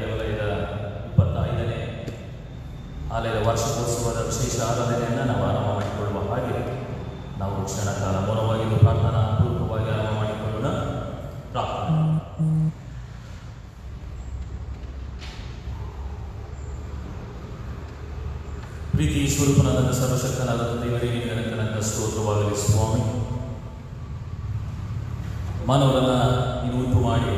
ದೇವಾಲಯದ 25ನೇ ಆಲಯದ ವಾರ್ಷಿಕೋತ್ಸವದ ವಿಶೇಷ ಆರಾಧನೆಯನ್ನು ನಾವು ಆರಂಭ ಮಾಡಿಕೊಳ್ಳುವ ಹಾಗೆ ನಾವು ಕ್ಷಣಕಾಲ ಮೌನವಾಗಿ ಪ್ರಾರ್ಥನಾ ಪೂರ್ವಕವಾಗಿ ಆರಂಭ ಮಾಡಿಕೊಳ್ಳೋಣ. ಪ್ರಾರ್ಥನೆ. ಪ್ರೀತಿ ಸ್ವರೂಪನಾದ ಸರ್ವಶಕ್ತನಾದ ದೇವರಿಗೆ ನಿನಗೆ ಸ್ತೋತ್ರವಾಗಲಿ ಸ್ವಾಮಿ. ಮಾನವರನ್ನು ನೀನು ಉಂಟು ಮಾಡಿ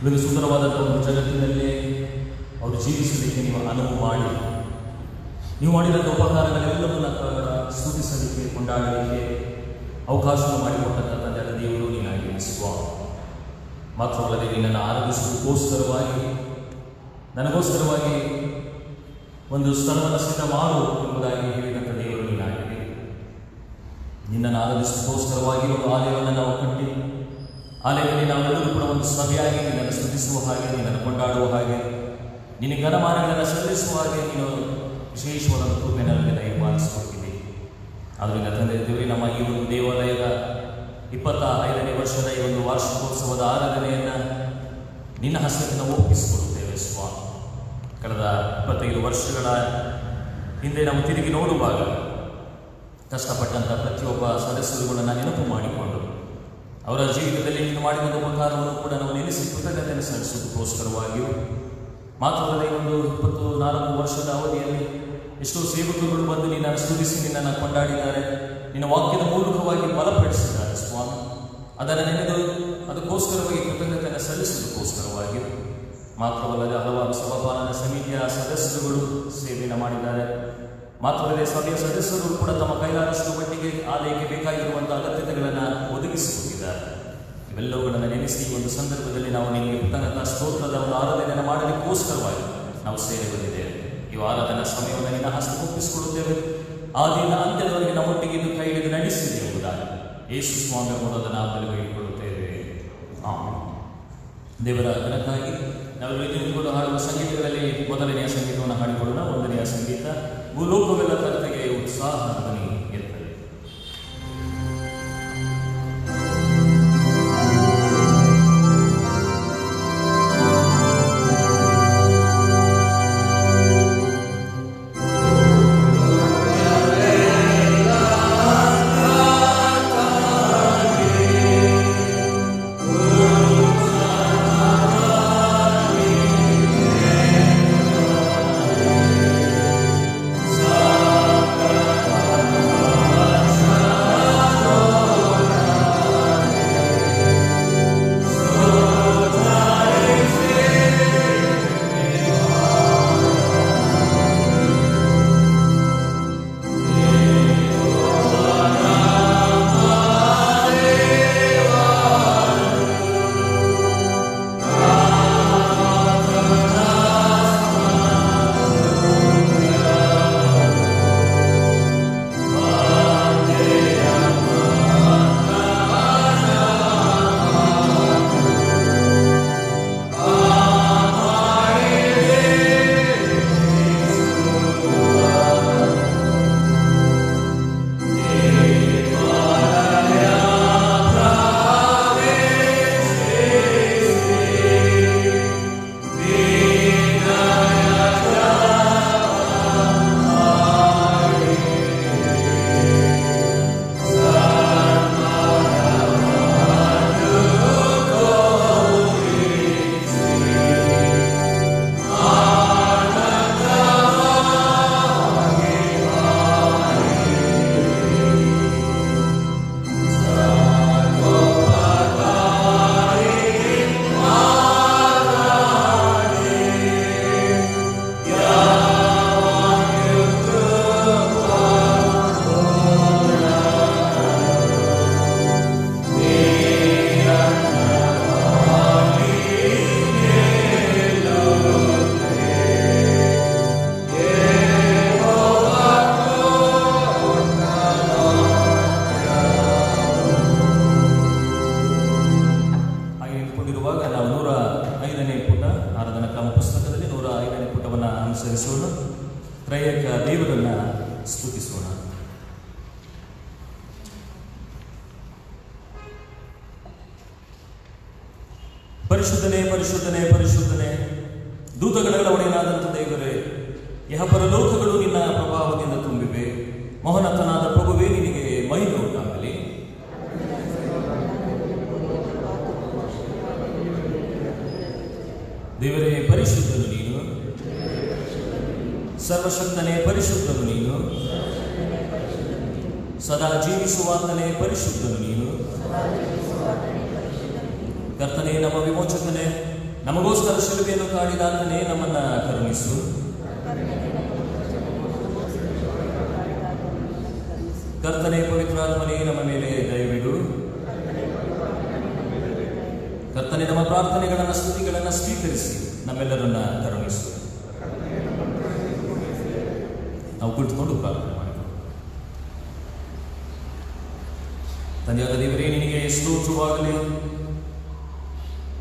ಒಂದು ಸುಂದರವಾದಂಥ ಒಂದು ಜಗತ್ತಿನಲ್ಲೇ ಅವರು ಜೀವಿಸಲಿಕ್ಕೆ ನೀವು ಅನುವು ಮಾಡಿ ನೀವು ಮಾಡಿದಂಥ ಉಪಕಾರಗಳೆಲ್ಲವನ್ನ ಸ್ತುತಿಸಲಿಕ್ಕೆ ಕೊಂಡಾಡಲಿಕ್ಕೆ ಅವಕಾಶ ಮಾಡಿಕೊಟ್ಟಂಥ ತಂದೆಯ ದೇವರು ನೀನಾಗಿ ಸ್ವಾಮಿ. ಮಾತ್ರವಲ್ಲದೆ ನಿನ್ನನ್ನು ಆರಾಧಿಸುವುದಕ್ಕೋಸ್ಕರವಾಗಿ ನನಗೋಸ್ಕರವಾಗಿ ಒಂದು ಸ್ಥಳವನ್ನು ಸಿದ್ಧ ಮಾಡು ಎಂಬುದಾಗಿ ಹೇಳಿದಂಥ ದೇವರು ನೀನಾಗಿದೆ. ನಿನ್ನನ್ನು ಆರಾಧಿಸುವುದಕ್ಕೋಸ್ಕರವಾಗಿ ಒಂದು ಆಲಯವನ್ನು ನಾವು ಕಟ್ಟಿ ಆಲಯದಲ್ಲಿ ನಾವೆಲ್ಲರೂ ಕೂಡ ಒಂದು ಸಭೆಯಾಗಿ ನಿನ್ನನ್ನು ಸ್ತುತಿಸುವ ಹಾಗೆ, ನಿನ್ನನ್ನು ಕೊಂಡಾಡುವ ಹಾಗೆ, ನಿನ್ನ ಘನಮಾನಗಳನ್ನು ಸಲ್ಲಿಸುವ ಹಾಗೆ ನೀನು ವಿಶೇಷವಾದ ಕೃಪೆಯನ್ನು ದಯಪಾಲಿಸಿಕೊಟ್ಟಿದೆ. ಆದ್ದರಿಂದ ತಂದೆ ದೇವರೇ, ನಮ್ಮ ಈ ಒಂದು ದೇವಾಲಯದ 25ನೇ ವರ್ಷದ ಈ ಒಂದು ವಾರ್ಷಿಕೋತ್ಸವದ ಆರಾಧನೆಯನ್ನು ನಿನ್ನ ಹಸ್ತಕ್ಕೆ ನಾವು ಒಪ್ಪಿಸಿಕೊಡುತ್ತೇವೆ ಸ್ವಾಮಿ. ಕಳೆದ 25 ವರ್ಷಗಳ ಹಿಂದೆ ನಾವು ತಿರುಗಿ ನೋಡುವಾಗ ಕಷ್ಟಪಟ್ಟಂಥ ಪ್ರತಿಯೊಬ್ಬ ಸದಸ್ಯರುಗಳನ್ನು ನೆನಪು ಮಾಡಿಕೊಂಡು ಅವರ ಜೀವಿತದಲ್ಲಿ ನೀನು ಮಾಡಿದ ಉಪಕಾರವನ್ನು ಕೂಡ ನಾವು ನೆನೆಸಿ ಕೃತಜ್ಞತೆಯನ್ನು ಸಲ್ಲಿಸುವುದಕ್ಕೋಸ್ಕರವಾಗಿಯೂ ಮಾತ್ರವಲ್ಲದೆ ಒಂದು 24 ವರ್ಷದ ಅವಧಿಯಲ್ಲಿ ಎಷ್ಟೋ ಸೇವಕರುಗಳು ಬಂದು ನಿನ್ನನ್ನು ಸ್ತುತಿಸಿ ನಿನ್ನನ್ನು ಕೊಂಡಾಡಿದ್ದಾರೆ, ನಿನ್ನ ವಾಕ್ಯದ ಮೂಲಕವಾಗಿ ಬಲಪಡಿಸಿದ್ದಾರೆ ಸ್ವಾಮಿ. ಅದನ್ನು ನೆನೆದು ಅದಕ್ಕೋಸ್ಕರವಾಗಿ ಕೃತಜ್ಞತೆಯನ್ನು ಸಲ್ಲಿಸುವುದಕ್ಕೋಸ್ಕರವಾಗಿಯೂ ಮಾತ್ರವಲ್ಲದೆ ಹಲವಾರು ಸಭಾಪಾಲನಾ ಸಮಿತಿಯ ಸದಸ್ಯರುಗಳು ಸೇವೆಯನ್ನು ಮಾಡಿದ್ದಾರೆ. ಮಾತ್ರವಲ್ಲದೆ ಸಭೆಯ ಸದಸ್ಯರು ಕೂಡ ತಮ್ಮ ಕೈಲಾದಷ್ಟು ಮಟ್ಟಿಗೆ ಆಲಯಕ್ಕೆ ಬೇಕಾಗಿರುವಂಥ ಅಗತ್ಯತೆಗಳನ್ನು ಒದಗಿಸಿಕೊಟ್ಟಿದ್ದಾರೆ. ಇವೆಲ್ಲವುಗಳನ್ನು ನೆನೆಸಿ ಈ ಒಂದು ಸಂದರ್ಭದಲ್ಲಿ ನಾವು ನಿಮಗೆ ಕೃತಜ್ಞತಾ ಸ್ತೋತ್ರದ ಒಂದು ಆರಾಧನೆಯನ್ನು ಮಾಡಲಿಕ್ಕೋಸ್ಕರವಾಗಿ ನಾವು ಸೇರಿ ಬಂದಿದ್ದೇವೆ. ಈ ಆರಾಧನಾ ಸಮಯವನ್ನು ನಿನ್ನ ಹಸ್ತಕ್ಕೆ ಒಪ್ಪಿಸಿಕೊಡುತ್ತೇವೆ. ಆದಿನ ಅಂತ್ಯದವರೆಗೆ ನಮ್ಮೊಟ್ಟಿಗೆ ಇದು ಕೈ ಹಿಡಿದು ನಡೆಸಿದೆ ಎಂಬುದಾಗಿ ಯೇಸು ಸ್ವಾಮಿಯ ಮೂಲದ ನಾಮದಲ್ಲಿ ಬೇಡಿಕೊಳ್ಳುತ್ತೇವೆ. ದೇವರ ಘನಕ್ಕಾಗಿ ನಾವು ನಿಂತುಕೊಂಡು ಹಾಡುವ ಸಂಗೀತಗಳಲ್ಲಿ ಮೊದಲನೆಯ ಸಂಗೀತವನ್ನು ಹಾಡಿಕೊಳ್ಳೋಣ. 1ನೆಯ ಸಂಗೀತ ಭೂಲೋಕವೆಲ್ಲ ಕರ್ತನಿಗೆ ಉತ್ಸಾಹ ಧ್ವನಿ ಎತ್ತಲಿ. Sa ಪರಿಶುದ್ಧನೇ ಪರಿಶುದ್ಧನೇ ಪರಿಶುದ್ಧನೇ, ದೂತಗಳೆಲ್ಲ ಒಡೆಯನಾದಂಥ ದೇವರೇ, ಯಹಪರಲೋಕಗಳು ನಿನ್ನ ಪ್ರಭಾವದಿಂದ ತುಂಬಿವೆ. ಮೋಹನತನಾದ ಪ್ರಭುವೇ, ನಿನಗೆ ಮಹಿಮೆ ಉಂಟಾಗಲಿ. ದೇವರೇ ಪರಿಶುದ್ಧನು ನೀನು, ಸರ್ವಶಕ್ತನೇ ಪರಿಶುದ್ಧನು ನೀನು, ಸದಾ ಜೀವಿಸುವಾತನೇ ಪರಿಶುದ್ಧನು ನೀನು. ಕರ್ತನೇ, ನಮ್ಮ ವಿಮೋಚಕನೇ, ನಮಗೋಸ್ಕರ ಶಿಲುಬೆಯನ್ನು ಕಾಡಿದಾತನೇ, ನಮ್ಮನ್ನ ಕರುಣಿಸು. ಕರ್ತನೇ, ಪವಿತ್ರಾತ್ಮನೇ, ನಮ್ಮ ಮೇಲೆ ದಯವಿಡು. ಕರ್ತನೇ, ನಮ್ಮ ಪ್ರಾರ್ಥನೆಗಳನ್ನು ಸ್ತುತಿಗಳನ್ನು ಸ್ವೀಕರಿಸಿ ನಮ್ಮೆಲ್ಲರನ್ನ ಕರುಣಿಸು. ನಾವು ಕುಳಿತುಕೊಂಡು ಪ್ರಾರ್ಥನೆ ಮಾಡಿ. ತಂದೆಯಾದ ದೇವರೇ, ನಿನಗೆ ಸ್ತೋತ್ರವಾಗಲಿ.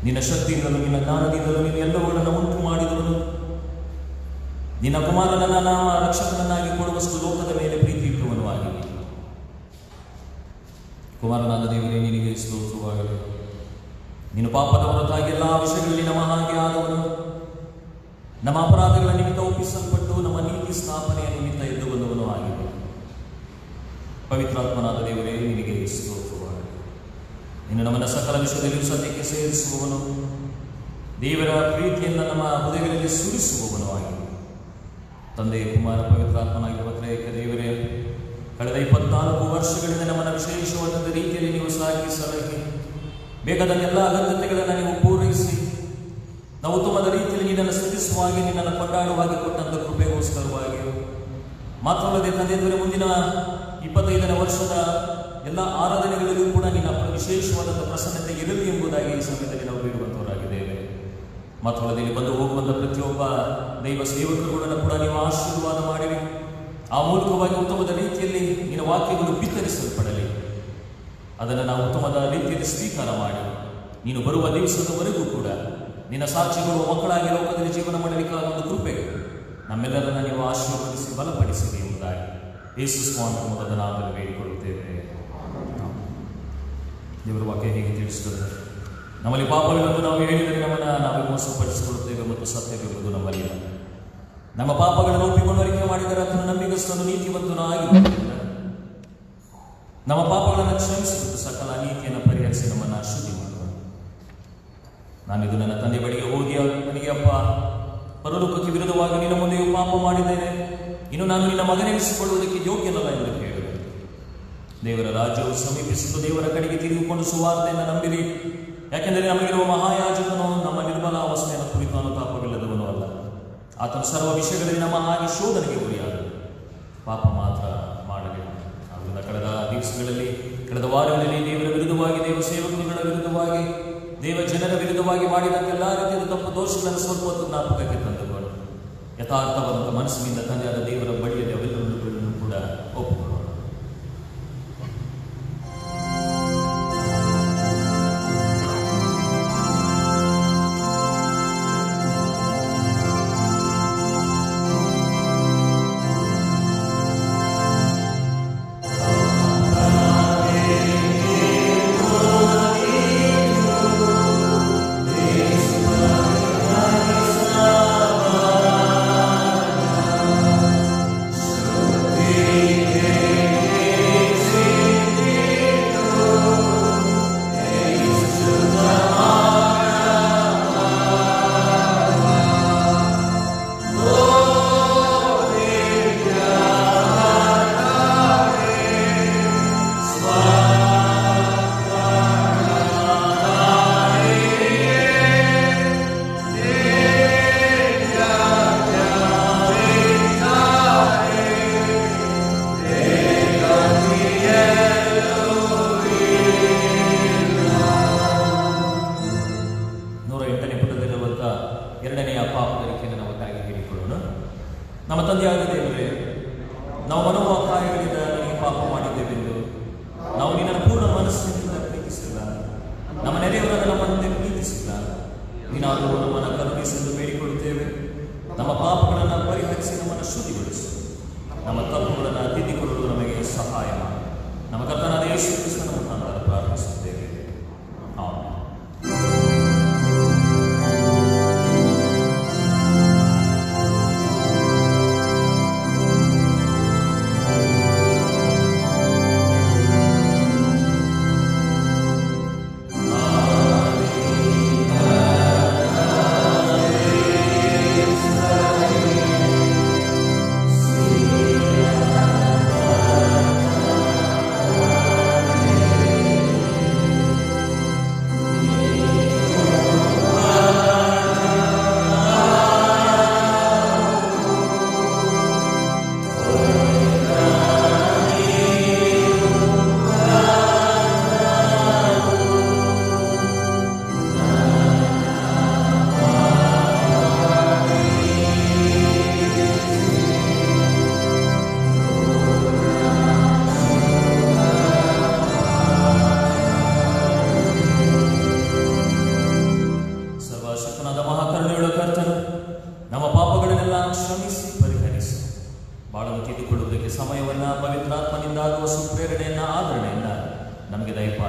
ನಿನ್ನ ಶಕ್ತಿಯಿಂದಲೂ ನಿನ್ನ ಜ್ಞಾನದಿಂದಲೂ ನೀನು ಎಲ್ಲವುಗಳನ್ನು ಉಂಟು ಮಾಡಿದವನು. ನಿನ್ನ ಕುಮಾರನನ್ನ ನಾಮ ರಕ್ಷಕನನ್ನಾಗಿ ಕೊಡುವಷ್ಟು ಲೋಕದ ಮೇಲೆ ಪ್ರೀತಿ ಇಟ್ಟುವನು ಆಗಿದೆ. ಕುಮಾರನಾದ ದೇವರೇ, ನಿನಗೆ ಸ್ತೋತ್ರವಾಗಲಿ. ನೀನು ಪಾಪದ ಹೊರತಾಗಿ ಎಲ್ಲ ವಿಷಯಗಳಲ್ಲಿ ನಮ್ಮ ಹಾಗೆ ಆದವನು. ನಮ್ಮ ಅಪರಾಧಗಳ ನಿಮಿತ್ತ ಒಪ್ಪಿಸಲ್ಪಟ್ಟು ನಮ್ಮ ನೀತಿ ಸ್ಥಾಪನೆಯ ನಿಮಿತ್ತ ಎದ್ದು ಬಂದವನು ಆಗಿದೆ. ಪವಿತ್ರಾತ್ಮನಾದ ದೇವರೇ, ನಿನಗೆ ಸ್ತೋತ್ರವಾಗಲಿ. ನೀನು ನಮ್ಮನ್ನ ಸಕಲ ವಿಷಯದಲ್ಲಿ ಸತ್ಯಕ್ಕೆ ಸೇರಿಸುವವನು, ದೇವರ ಪ್ರೀತಿಯನ್ನು ನಮ್ಮ ಹೃದಯಗಳಲ್ಲಿ ಸುರಿಸುವವನು ಆಗಿದೆ. ತಂದೆ, ಕುಮಾರ, ಪವಿತ್ರಾತ್ಮನಾಗಿರುವ ತ್ರೈಕ ದೇವರೇ, ಕಳೆದ 24 ವರ್ಷಗಳಿಂದ ನಮ್ಮನ್ನು ವಿಶೇಷವಾದ ರೀತಿಯಲ್ಲಿ ನೀವು ಸಾಕಿ ಸಲಹಿ ಬೇಕಾದ ಎಲ್ಲ ಅಗತ್ಯತೆಗಳನ್ನು ನೀವು ಪೂರೈಸಿ ನಾವು ಉತ್ತಮದ ರೀತಿಯಲ್ಲಿ ನಿನ್ನನ್ನು ಸ್ತುತಿಸುವಾಗಿ ನಿನ್ನನ್ನು ಕೊಂಡಾಡುವಾಗಿ ಕೊಟ್ಟಂಥ ಕೃಪೆಗೋಸ್ಕರವಾಗಿ ಮಾತ್ರವಲ್ಲದೆ ತಂದೆ ದೇವರೇ, ಮುಂದಿನ 25ನೇ ವರ್ಷದ ಎಲ್ಲ ಆರಾಧನೆಗಳಿಗೂ ಕೂಡ ನಿನ್ನ ವಿಶೇಷವಾದಂಥ ಪ್ರಸನ್ನತೆ ಇರಲಿ ಎಂಬುದಾಗಿ ಈ ಸಮಯದಲ್ಲಿ ನಾವು ಬೇಡುವಂತವರಾಗಿದ್ದೇವೆ. ಮಾತ್ರವಲ್ಲದೆ ಇಲ್ಲಿ ಬಂದು ಹೋಗುವಂಥ ಪ್ರತಿಯೊಬ್ಬ ದೈವ ಸೇವಕರುಗಳನ್ನು ಕೂಡ ನೀವು ಆಶೀರ್ವಾದ ಮಾಡಿರಿ. ಆ ಮೂಲಕವಾಗಿ ಉತ್ತಮದ ರೀತಿಯಲ್ಲಿ ನಿನ್ನ ವಾಕ್ಯಗಳು ಬಿತ್ತರಿಸಲ್ಪಡಲಿ. ಅದನ್ನು ನಾವು ಉತ್ತಮದ ರೀತಿಯಲ್ಲಿ ಸ್ವೀಕಾರ ಮಾಡಿ ನೀನು ಬರುವ ದಿವಸದವರೆಗೂ ಕೂಡ ನಿನ್ನ ಸಾಕ್ಷಿಗಳು ಮಕ್ಕಳಾಗಿ ಲೋಕದಲ್ಲಿ ಜೀವನ ಮಾಡಲಿಕ್ಕಾದ ಒಂದು ಕೃಪೆ ನಮ್ಮೆಲ್ಲರನ್ನ ನೀವು ಆಶೀರ್ವದಿಸಿ ಬಲಪಡಿಸಿದೆ ಎಂಬುದಾಗಿ ಯೇಸು ಸ್ವಾಮಿ ಮೊದಲ ನಾಮದಲ್ಲಿ ಬೇಡಿಕೊಳ್ಳುತ್ತೇವೆ. ದೇವರ ವಾಕ್ಯ ಹೀಗೆ ತಿಳಿಸುತ್ತದೆ, ನಮ್ಮಲ್ಲಿ ಪಾಪಗಳೆಂದು ನಾವು ಹೇಳಿದರೆ ನಮ್ಮನ್ನು ನಾವು ಮೋಸಪಡಿಸಿಕೊಳ್ಳುತ್ತೇವೆ ಮತ್ತು ಸತ್ಯವೆಂಬುದು ನಮ್ಮಲ್ಲಿಲ್ಲ. ನಮ್ಮ ಪಾಪಗಳನ್ನು ಒಪ್ಪಿಕೊಂಡು ಅರಿಕೆ ಮಾಡಿದರೆ ಅದನ್ನು ನಂಬಿಗಸ್ತನು ನೀತಿವಂತನು ಆಗಿರುವುದರಿಂದ ನಮ್ಮ ಪಾಪಗಳನ್ನು ಕ್ಷಮಿಸಿಬಿಟ್ಟು ಸಕಲ ನೀತಿಯನ್ನು ಪರಿಹರಿಸಿ ನಮ್ಮನ್ನು ಶುದ್ಧಿ ಮಾಡುವ. ನಾನಿದು ನನ್ನ ತಂದೆ ಬಳಿಗೆ ಹೋಗಿ ನನಗೆ, ಅಪ್ಪ, ಪರಲೋಕಕ್ಕೆ ವಿರುದ್ಧವಾಗಿ ನಿನ್ನ ಮುಂದೆಯೂ ಪಾಪ ಮಾಡಿದ್ದೇನೆ, ಇನ್ನು ನಾನು ನಿನ್ನ ಮಗನೆನಿಸಿಕೊಳ್ಳುವುದಕ್ಕೆ ಯೋಗ್ಯನಲ್ಲ ಎಂದು ಹೇಳಿದೆ. ದೇವರ ರಾಜ್ಯವು ಸಮೀಪಿಸಿದ್ದು, ದೇವರ ಕಡೆಗೆ ತಿರುಗಿಕೊಂಡು ಸುವಾರ್ತೆಯನ್ನು ನಂಬಿರಿ. ಯಾಕೆಂದರೆ ನಮಗಿರುವ ಮಹಾಯಾಜಕನು ನಮ್ಮ ನಿರ್ಮಲ ಅವಸ್ಥೆಯನ್ನು ಕುರಿತು ಅನುತಾಪವಿಲ್ಲದವನು ಅಲ್ಲ. ಆತನು ಸರ್ವ ವಿಷಯಗಳಲ್ಲಿ ನಮ್ಮ ಹಾಗೆ ಶೋಧನೆಗೆ ಗುರಿಯಾದನು, ಪಾಪ ಮಾತ್ರ ಮಾಡಲಿಲ್ಲ. ಆದ್ದರಿಂದ ಕಳೆದ ದಿವಸಗಳಲ್ಲಿ, ಕಳೆದ ವಾರಗಳಲ್ಲಿ ದೇವರ ವಿರುದ್ಧವಾಗಿ, ದೇವ ಸೇವಕರುಗಳ ವಿರುದ್ಧವಾಗಿ, ದೇವ ಜನರ ವಿರುದ್ಧವಾಗಿ ಮಾಡಿದಂಥ ಎಲ್ಲ ರೀತಿಯ ತಪ್ಪು ದೋಷಗಳನ್ನು ಸ್ವಲ್ಪ ಹೊತ್ತು ಜ್ಞಾಪಕಕ್ಕೆ ತಂದುಕೊಂಡು ಯಥಾರ್ಥವಾದಂಥ ಮನಸ್ಸಿನಿಂದ ತಂದೆಯಾದ ದೇವರ ಬಳಿಯಲ್ಲಿ ಅವೆಲ್ಲವನ್ನು ಕೂಡ ಒಪ್ಪಿಕೊಳ್ಳೋಣ. ನಮ್ಮ ತಂದೆಯಾದ ದೇವರೇ, ನಾವು ಮನೋವಾಕಾಯಗಳಿಂದ ನಿನಗೆ ಪಾಪ ಮಾಡಿದ್ದೇವೆಂದು ನಾವು ನಿನ್ನನ್ನು ಪೂರ್ಣ ಮನಸ್ಸಿನಿಂದ ಪ್ರೀತಿಸಿಲ್ಲ, ನಮ್ಮ ನೆರೆಯವರನ್ನು ನಮ್ಮಂತೆ ಪ್ರೀತಿಸಿಲ್ಲ. ನೀನಾದರೂ ನಮ್ಮನ್ನು ಕರುಣಿಸಲು ಬೇಡಿಕೊಳ್ಳುತ್ತೇವೆ. ನಮ್ಮ ಪಾಪಗಳನ್ನು ಪರಿಹರಿಸಿ ನಮ್ಮನ್ನು ಶುದ್ಧಿಗೊಳಿಸು. ನಮ್ಮ ತಪ್ಪುಗಳನ್ನು ತಿದ್ದಿಕೊಳ್ಳಲು ನಮಗೆ ಸಹಾಯ ಮಾಡಿ. ನಮ್ಮ ಕರ್ತನಾದ ಯೇಸು ಕ್ರಿಸ್ತನ ಮುಖಾಂತರ ಪ್ರಾರ್ಥಿಸುತ್ತೇವೆ. ಆಮೆನ್.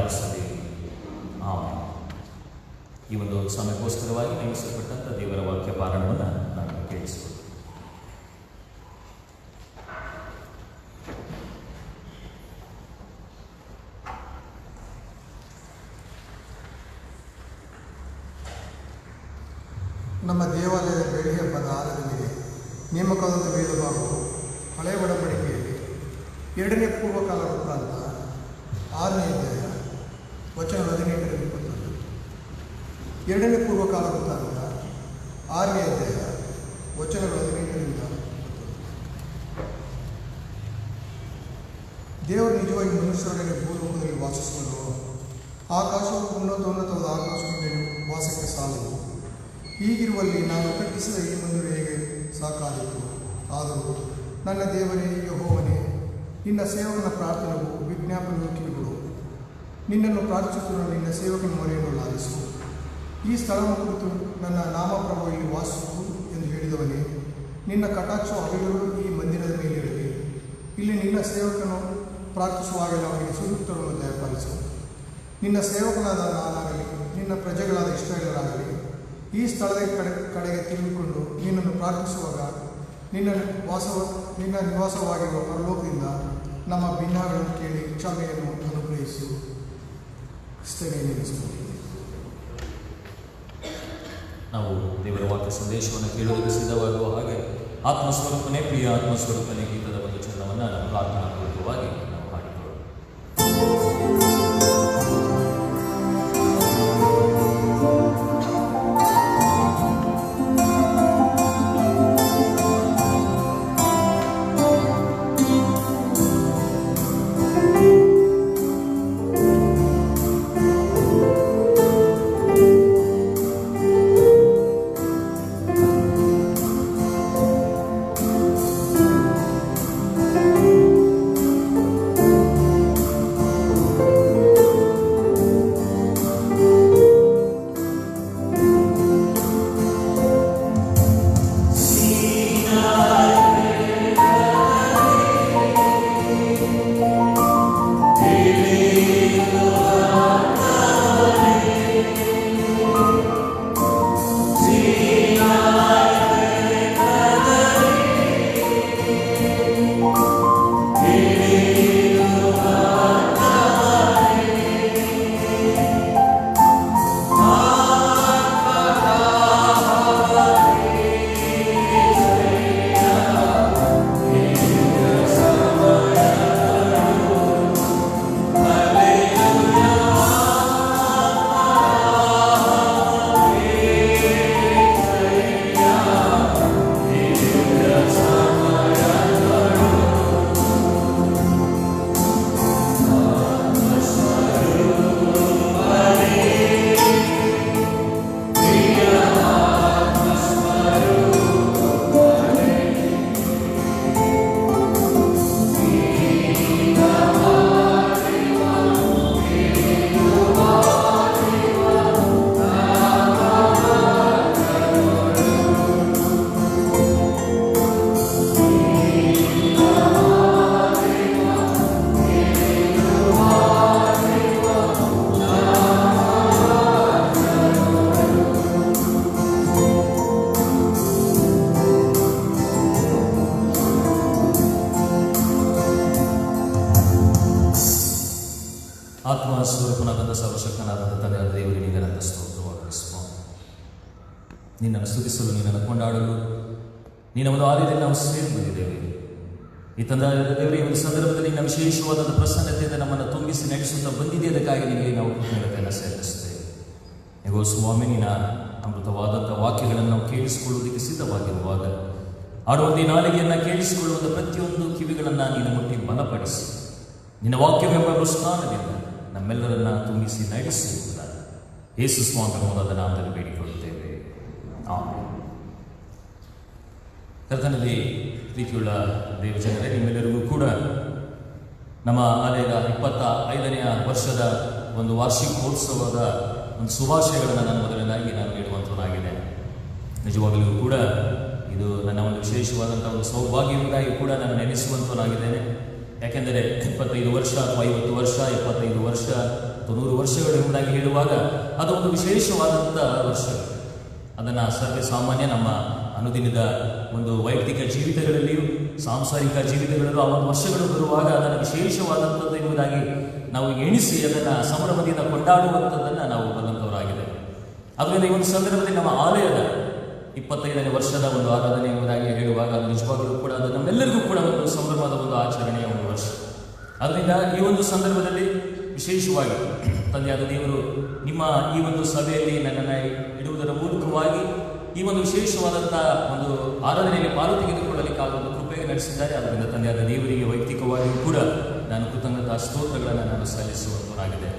ದಯಪಾಲಿಸಲಿ. ಆಮೆನ್. ಈ ಒಂದು ಸಮಯಕ್ಕೋಸ್ಕರವಾಗಿ ನೇಮಿಸಲ್ಪಟ್ಟಂಥ ದೇವರ ವಾಕ್ಯ ಪಾರಾಯಣವನ್ನು ನಾನು ಕೇಳಿಸಿಕೊಳ್ಳಿ. ನಮ್ಮ ದೇವಾಲಯದ ಬೆಳ್ಳಿ ಹಬ್ಬದ ಆರಾಧನೆಗೆ ನೇಮಕವಾದ ವೇದಭಾಗವು ಹಳೆಯ ಒಡಂಬಡಿಕೆಯಲ್ಲಿ 2ನೇ ಪೂರ್ವಕಾಲ ವೃತ್ತಾಂತ 6ನೇ ಅಧ್ಯಾಯ ವಚನಗಳು 18-21. 2ನೇ ಪೂರ್ವಕಾಲ ವೃತ್ತಾಂತ 6ನೇ ಅಧ್ಯಾಯ ವಚನಗಳು 18-21. ದೇವರು ನಿಜವಾಗಿ ಮನುಷ್ಯರೊಡನೆ ಭೂಲೋಕದಲ್ಲಿ ವಾಸಿಸುವುದು, ಆಕಾಶವು ಉನ್ನತವಾದ ಆಕಾಶದಲ್ಲಿ ವಾಸಕ್ಕೆ ಸಾಲದು. ಹೀಗಿರುವಲ್ಲಿ ನಾನು ಕಟ್ಟಿಸಿದ ಈ ಮಂದಿರ ಹೇಗೆ ಸಾಕಾದಿತ್ತು. ಆದರೂ ನನ್ನ ದೇವರೇ ಯೆಹೋವನೇ, ನಿನ್ನ ಸೇವಕನ ಪ್ರಾರ್ಥನೆಗೂ ವಿಜ್ಞಾಪನೆಗೂ ಕಿವಿಗೊಡು. ನಿನ್ನನ್ನು ಪ್ರಾರ್ಥಿಸುತ್ತಿರುವ ನಿನ್ನ ಸೇವಕನ ಮೊರೆಯನ್ನು ಲಾಲಿಸು. ಈ ಸ್ಥಳವನ್ನು ಕುರಿತು ನನ್ನ ನಾಮಪ್ರಭು ಇಲ್ಲಿ ವಾಸಿಸುವುದು ಎಂದು ಹೇಳಿದವನೇ, ನಿನ್ನ ಕಟಾಕ್ಷವು ಹಗಲಿರುಳು ಈ ಮಂದಿರದ ಮೇಲಿರಲಿ. ಇಲ್ಲಿ ನಿನ್ನ ಸೇವಕನು ಪ್ರಾರ್ಥಿಸುವಾಗಲೇ ಅವನಿಗೆ ಸುತ್ತರನ್ನು ದಯಪಾಲಿಸು. ನಿನ್ನ ಸೇವಕನಾದ ನಾನಾಗಲಿ ನಿನ್ನ ಪ್ರಜೆಗಳಾದ ಇಸ್ರಾಯೇಲರಾಗಲಿ ಈ ಸ್ಥಳದ ಕಡೆಗೆ ತಿರುಗಿಕೊಂಡು ನಿನ್ನನ್ನು ಪ್ರಾರ್ಥಿಸುವಾಗ ನಿನ್ನ ನಿವಾಸವಾಗಿರುವ ಪರಲೋಕದಿಂದ ನಮ್ಮ ಭಿನ್ನಗಳನ್ನು ಕೇಳಿ ಕ್ಷಮೆಯನ್ನು ಅನುಗ್ರಹಿಸು. ನಾವು ದೇವರ ವಾಕ್ಯ ಸಂದೇಶವನ್ನು ಕೇಳುವುದಕ್ಕೆ ಸಿದ್ಧವಾಗುವ ಹಾಗೆ ಆತ್ಮಸ್ವರೂಪನೇ ಪ್ರಿಯ ಆತ್ಮಸ್ವರೂಪನೇ ಗೀತದ ಒಂದು ಚರಣವನ್ನು ನಾವು ಪ್ರಾರ್ಥನಾಪೂರ್ವಕವಾಗಿ ನಾವು ಹಾಡಿಕೊಳ್ಳೋಣ. ಆತ್ಮಸ್ವರೂಪನಾದಂಥ ಸರ್ವಶಕ್ತನಾದಂಥ ತಂದೆಯಾದ ದೇವರಿಗೆ ನಿನಗೆ ಸ್ತೋತ್ರವಾಗಲಿ ಸ್ವಾಮಿ. ನಿನ್ನನ್ನು ಸ್ತುತಿಸಲು, ನಿನ್ನನ್ನು ಕೊಂಡಾಡಲು ನಿನ್ನ ಒಂದು ಆಲಯದಲ್ಲಿ ನಾವು ಸೇರಿ ಬಂದಿದ್ದೇವೆ. ಈ ತಂದೆಯಾದ ದೇವರೇ, ಈ ಒಂದು ಸಂದರ್ಭದಲ್ಲಿ ನಿನ್ನ ವಿಶೇಷವಾದ ಪ್ರಸನ್ನತೆಯಿಂದ ನಮ್ಮನ್ನು ತುಂಬಿಸಿ ನಡೆಸುತ್ತಾ ಬಂದಿದೆ. ಅದಕ್ಕಾಗಿ ನಿನಗೆ ನಾವು ಕೃತಜ್ಞತೆಯನ್ನು ಸಲ್ಲಿಸುತ್ತೇವೆ. ಹೇಗೋ ಸ್ವಾಮಿ, ನಿನ್ನ ಅಮೃತವಾದಂಥ ವಾಕ್ಯಗಳನ್ನು ನಾವು ಕೇಳಿಸಿಕೊಳ್ಳುವುದಕ್ಕೆ ಸಿದ್ಧವಾಗಿರುವಾಗ ಆಡುವಂಥ ನಾಲಿಗೆಯನ್ನು ಕೇಳಿಸಿಕೊಳ್ಳುವಂಥ ಪ್ರತಿಯೊಂದು ಕಿವಿಗಳನ್ನು ನೀನು ಮುಟ್ಟಿ ಬಲಪಡಿಸಿ ನಿನ್ನ ವಾಕ್ಯವೆಂಬ ಪ್ರಸ್ಥಾನದಿಂದ ನಮ್ಮೆಲ್ಲರನ್ನ ತುಂಬಿಸಿ ನಡೆಸುವುದಾಗಿ ಯೇಸು ಸ್ವಾಮಿ ಮೂಲದ ನಾಮದಲ್ಲಿ ಬೇಡಿಕೊಳ್ಳುತ್ತೇವೆ. ಆಮೆನ್. ಕರ್ತನಲ್ಲಿ ಪ್ರೀತಿಯುಳ್ಳ ದೇವಜನರೇ, ನಿಮ್ಮೆಲ್ಲರಿಗೂ ಕೂಡ ನಮ್ಮ ಆಲಯದ 25ನೇ ವರ್ಷದ ಒಂದು ವಾರ್ಷಿಕೋತ್ಸವದ ಒಂದು ಶುಭಾಶಯಗಳನ್ನು ನಾನು ಮೊದಲನೇದಾಗಿ ನಾನು ನೀಡುವಂಥದ್ದಾಗಿದೆ. ನಿಜವಾಗಲೂ ಕೂಡ ಇದು ನನ್ನ ಒಂದು ವಿಶೇಷವಾದಂಥ ಒಂದು ಸೌಭಾಗ್ಯವಾಗಿ ಕೂಡ ನಾನು ನೆನೆಸುವಂಥವನಾಗಿದ್ದೇನೆ. ಯಾಕೆಂದರೆ 25 ವರ್ಷ ಅಥವಾ 50 ವರ್ಷ, 75 ವರ್ಷ ಮತ್ತು 100 ವರ್ಷಗಳು ಎಂಬುದಾಗಿ ಹೇಳುವಾಗ ಅದು ಒಂದು ವಿಶೇಷವಾದಂಥ ವರ್ಷ. ಅದನ್ನು ಸರ್ವೇ ಸಾಮಾನ್ಯ ನಮ್ಮ ಅನುದಿನದ ಒಂದು ವೈಯಕ್ತಿಕ ಜೀವಿತಗಳಲ್ಲಿಯೂ ಸಾಂಸಾರಿಕ ಜೀವಿತಗಳಲ್ಲೂ ಆ ಒಂದು ವರ್ಷಗಳು ಬರುವಾಗ ಅದನ್ನು ವಿಶೇಷವಾದಂಥದ್ದು ಎಂಬುದಾಗಿ ನಾವು ಎಣಿಸಿ ಅದನ್ನು ಸಂಭ್ರಮದಿಂದ ಕೊಂಡಾಡುವಂಥದ್ದನ್ನು ನಾವು ಬಲ್ಲಂಥವರಾಗಿದೆ. ಅದರಿಂದ ಈ ಒಂದು ಸಂದರ್ಭದಲ್ಲಿ ನಮ್ಮ ಆಲಯದ 25ನೇ ವರ್ಷದ ಒಂದು ಆರಾಧನೆ ಎಂಬುದಾಗಿ ಹೇಳುವಾಗ ಅದು ನಿಜವಾಗಲೂ ಕೂಡ ಅದು ನಮ್ಮೆಲ್ಲರಿಗೂ ಕೂಡ ಒಂದು ಸಂಭ್ರಮದ ಒಂದು ಆಚರಣೆಯ ಒಂದು ವರ್ಷ. ಅದರಿಂದ ಈ ಒಂದು ಸಂದರ್ಭದಲ್ಲಿ ವಿಶೇಷವಾಗಿ ತಂದೆಯಾದ ದೇವರು ನಿಮ್ಮ ಈ ಒಂದು ಸಭೆಯಲ್ಲಿ ನನ್ನನ್ನು ಇಡುವುದರ ಮೂಲಕವಾಗಿ ಈ ಒಂದು ವಿಶೇಷವಾದಂಥ ಒಂದು ಆರಾಧನೆಯಲ್ಲಿ ಪಾಲು ತೆಗೆದುಕೊಳ್ಳಲಿಕ್ಕಾದ ಒಂದು ಕೃಪೆಗೆ ನಡೆಸಿದ್ದಾರೆ. ಅದರಿಂದ ತಂದೆಯಾದ ದೇವರಿಗೆ ವೈಯಕ್ತಿಕವಾಗಿಯೂ ಕೂಡ ನಾನು ಕೃತಜ್ಞತಾ ಸ್ತೋತ್ರಗಳನ್ನು ನಾನು ಸಲ್ಲಿಸುವಂತವರಾಗಿದೆ.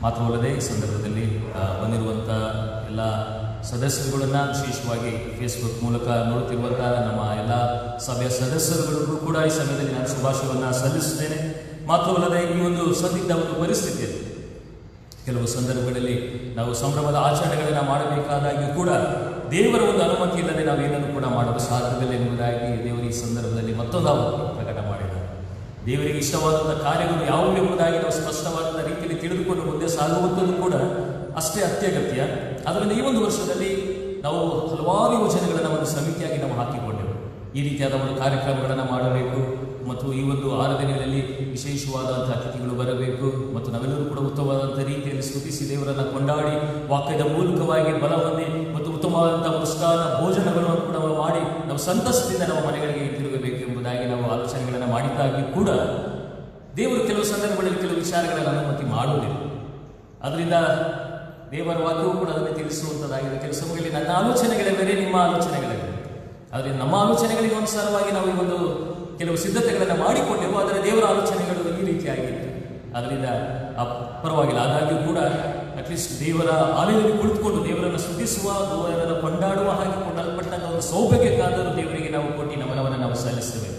ಮಾತ್ರವಲ್ಲದೆ ಈ ಸಂದರ್ಭದಲ್ಲಿ ಬಂದಿರುವಂಥ ಎಲ್ಲ ಸದಸ್ಯರುಗಳನ್ನು, ವಿಶೇಷವಾಗಿ ಫೇಸ್ಬುಕ್ ಮೂಲಕ ನೋಡುತ್ತಿರುವಂಥ ನಮ್ಮ ಎಲ್ಲ ಸಭೆಯ ಸದಸ್ಯರುಗಳಿಗೂ ಕೂಡ ಈ ಸಮಯದಲ್ಲಿ ನಾನು ಶುಭಾಶಯವನ್ನು ಸಲ್ಲಿಸುತ್ತೇನೆ. ಮಾತ್ರವಲ್ಲದೆ ಈ ಒಂದು ಸಂದಿಗ್ಧ ಒಂದು ಪರಿಸ್ಥಿತಿಯಲ್ಲಿ ಕೆಲವು ಸಂದರ್ಭಗಳಲ್ಲಿ ನಾವು ಸಂಭ್ರಮದ ಆಚರಣೆಗಳನ್ನು ಮಾಡಬೇಕಾದಾಗಿಯೂ ಕೂಡ ದೇವರ ಒಂದು ಅನುಮತಿ ಇಲ್ಲದೆ ನಾವೇನನ್ನು ಕೂಡ ಮಾಡಲು ಸಾಧ್ಯವಿಲ್ಲ ಎಂಬುದಾಗಿ ದೇವರು ಈ ಸಂದರ್ಭದಲ್ಲಿ ಮತ್ತೊಂದು ಪ್ರಕಟ ಮಾಡಿದ್ದಾರೆ. ದೇವರಿಗೆ ಇಷ್ಟವಾದಂಥ ಕಾರ್ಯಗಳು ಯಾವುವು ಎಂಬುದಾಗಿ ನಾವು ಸ್ಪಷ್ಟವಾದಂಥ ರೀತಿಯಲ್ಲಿ ತಿಳಿದುಕೊಂಡು ಮುಂದೆ ಸಾಗುವಂಥದ್ದು ಕೂಡ ಅಷ್ಟೇ ಅತ್ಯಗತ್ಯ. ಅದರಿಂದ ಈ ಒಂದು ವರ್ಷದಲ್ಲಿ ನಾವು ಹಲವಾರು ಯೋಜನೆಗಳನ್ನು ಒಂದು ಸಮಿತಿಯಾಗಿ ನಾವು ಹಾಕಿಕೊಂಡೆವು. ಈ ರೀತಿಯಾದ ಒಂದು ಕಾರ್ಯಕ್ರಮಗಳನ್ನು ಮಾಡಬೇಕು ಮತ್ತು ಈ ಒಂದು ಆರಾಧನೆಗಳಲ್ಲಿ ವಿಶೇಷವಾದಂಥ ಅತಿಥಿಗಳು ಬರಬೇಕು ಮತ್ತು ನಾವೆಲ್ಲರೂ ಕೂಡ ಉತ್ತಮವಾದಂಥ ರೀತಿಯಲ್ಲಿ ಸ್ತುತಿಸಿ ದೇವರನ್ನು ಕೊಂಡಾಡಿ ವಾಕ್ಯದ ಮೂಲಕವಾಗಿ ಬಲ ಹೊಂದಿ ಮತ್ತು ಉತ್ತಮವಾದಂಥ ಮುಷ್ಟಾನ ಭೋಜನಗಳನ್ನು ಕೂಡ ಮಾಡಿ ನಾವು ಸಂತಸದಿಂದ ನಮ್ಮ ಮನೆಗಳಿಗೆ ತಿರುಗಬೇಕು ಎಂಬುದಾಗಿ ನಾವು ಆಲೋಚನೆಗಳನ್ನು ಮಾಡಿದ್ದಾಗಿ ಕೂಡ ದೇವರು ಕೆಲವು ಸಂದರ್ಭಗಳಲ್ಲಿ ಕೆಲವು ವಿಚಾರಗಳನ್ನು ಅನುಮತಿ ಮಾಡುವುದಿಲ್ಲ. ಅದರಿಂದ ದೇವರ ವಾಕ್ಯವೂ ಕೂಡ ಅದನ್ನು ತಿಳಿಸುವಂಥದ್ದಾಗಿದೆ. ಕೆಲವು ಸಮಯದಲ್ಲಿ ನನ್ನ ಆಲೋಚನೆಗಳೇ ಬೇರೆ, ನಿಮ್ಮ ಆಲೋಚನೆಗಳೇ ಬೇರೆ. ಆದರೆ ನಮ್ಮ ಆಲೋಚನೆಗಳಿಗೆ ಅನುಸಾರವಾಗಿ ನಾವು ಈ ಒಂದು ಕೆಲವು ಸಿದ್ಧತೆಗಳನ್ನು ಮಾಡಿಕೊಂಡೆವು. ಆದರೆ ದೇವರ ಆಲೋಚನೆಗಳು ಈ ರೀತಿಯಾಗಿತ್ತು. ಅದರಿಂದ ಪರವಾಗಿಲ್ಲ. ಆದಾಗ್ಯೂ ಕೂಡ ಅಟ್ಲೀಸ್ಟ್ ದೇವರ ಆಲಯದಲ್ಲಿ ಕುಳಿತುಕೊಂಡು ದೇವರನ್ನು ಸ್ತುತಿಸುವ, ದೇವರನ್ನು ಕೊಂಡಾಡುವ ಹಾಗೆ ಕೊಂಡಲ್ಪಟ್ಟಂಥ ಒಂದು ಸೌಭಾಗ್ಯಕ್ಕಾದರೂ ದೇವರಿಗೆ ನಾವು ಕೊಟ್ಟು ನಮನವನ್ನು ನಾವು ಸಲ್ಲಿಸ್ತೇವೆ.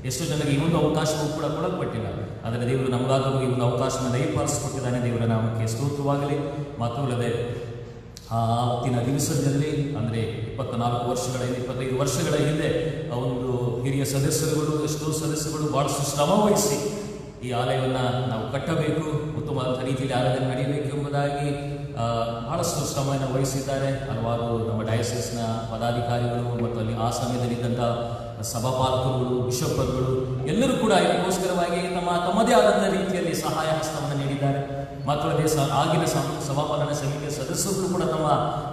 ಎಷ್ಟೋ ಜನರಿಗೆ ಈ ಒಂದು ಅವಕಾಶವೂ ಕೂಡ ಕೊಡಲ್ಪಟ್ಟಿಲ್ಲ. ಆದರೆ ದೇವರು ನಮಗಾದರೂ ಈ ಒಂದು ಅವಕಾಶವನ್ನು ದಯಪಾಲಿಸಿಕೊಟ್ಟಿದ್ದಾನೆ. ದೇವರ ನಾಮಕ್ಕೆ ಸ್ತೋತ್ರವಾಗಲಿ. ಮಾತ್ರವಲ್ಲದೆ ಆ ಆವತ್ತಿನ ದಿವಸದಲ್ಲಿ ಅಂದರೆ 24 ವರ್ಷಗಳ ಹಿಂದೆ, 25 ವರ್ಷಗಳ ಹಿಂದೆ ಆ ಒಂದು ಹಿರಿಯ ಸದಸ್ಯರುಗಳು, ಎಷ್ಟೋ ಸದಸ್ಯರುಗಳು ಬಹಳಷ್ಟು ಶ್ರಮ ವಹಿಸಿ ಈ ಆಲಯವನ್ನು ನಾವು ಕಟ್ಟಬೇಕು, ಉತ್ತಮವಾದ ರೀತಿಯಲ್ಲಿ ಆರಾಧನೆ ನಡೆಯಬೇಕು ಎಂಬುದಾಗಿ ಬಹಳಷ್ಟು ಶ್ರಮವನ್ನು ವಹಿಸಿದ್ದಾರೆ. ಹಲವಾರು ನಮ್ಮ ಡಯಾಸಿಸ್ನ ಪದಾಧಿಕಾರಿಗಳು ಮತ್ತು ಅಲ್ಲಿ ಆ ಸಮಯದಲ್ಲಿದ್ದಂಥ ಸಭಾಪಾಲಕರುಗಳು, ಬಿಷಪ್ಪರುಗಳು ಎಲ್ಲರೂ ಕೂಡ ಇದಕ್ಕೋಸ್ಕರವಾಗಿ ತಮ್ಮದೇ ಆದಂಥ ರೀತಿಯಲ್ಲಿ ಸಹಾಯ ಹಸ್ತವನ್ನು ನೀಡಿದ್ದಾರೆ. ಮಾತ್ರವಲ್ಲದೆ ಆಗಿನ ಸಭಾಪಾಲನಾ ಸಮಿತಿಯ ಸದಸ್ಯರು ಕೂಡ ತಮ್ಮ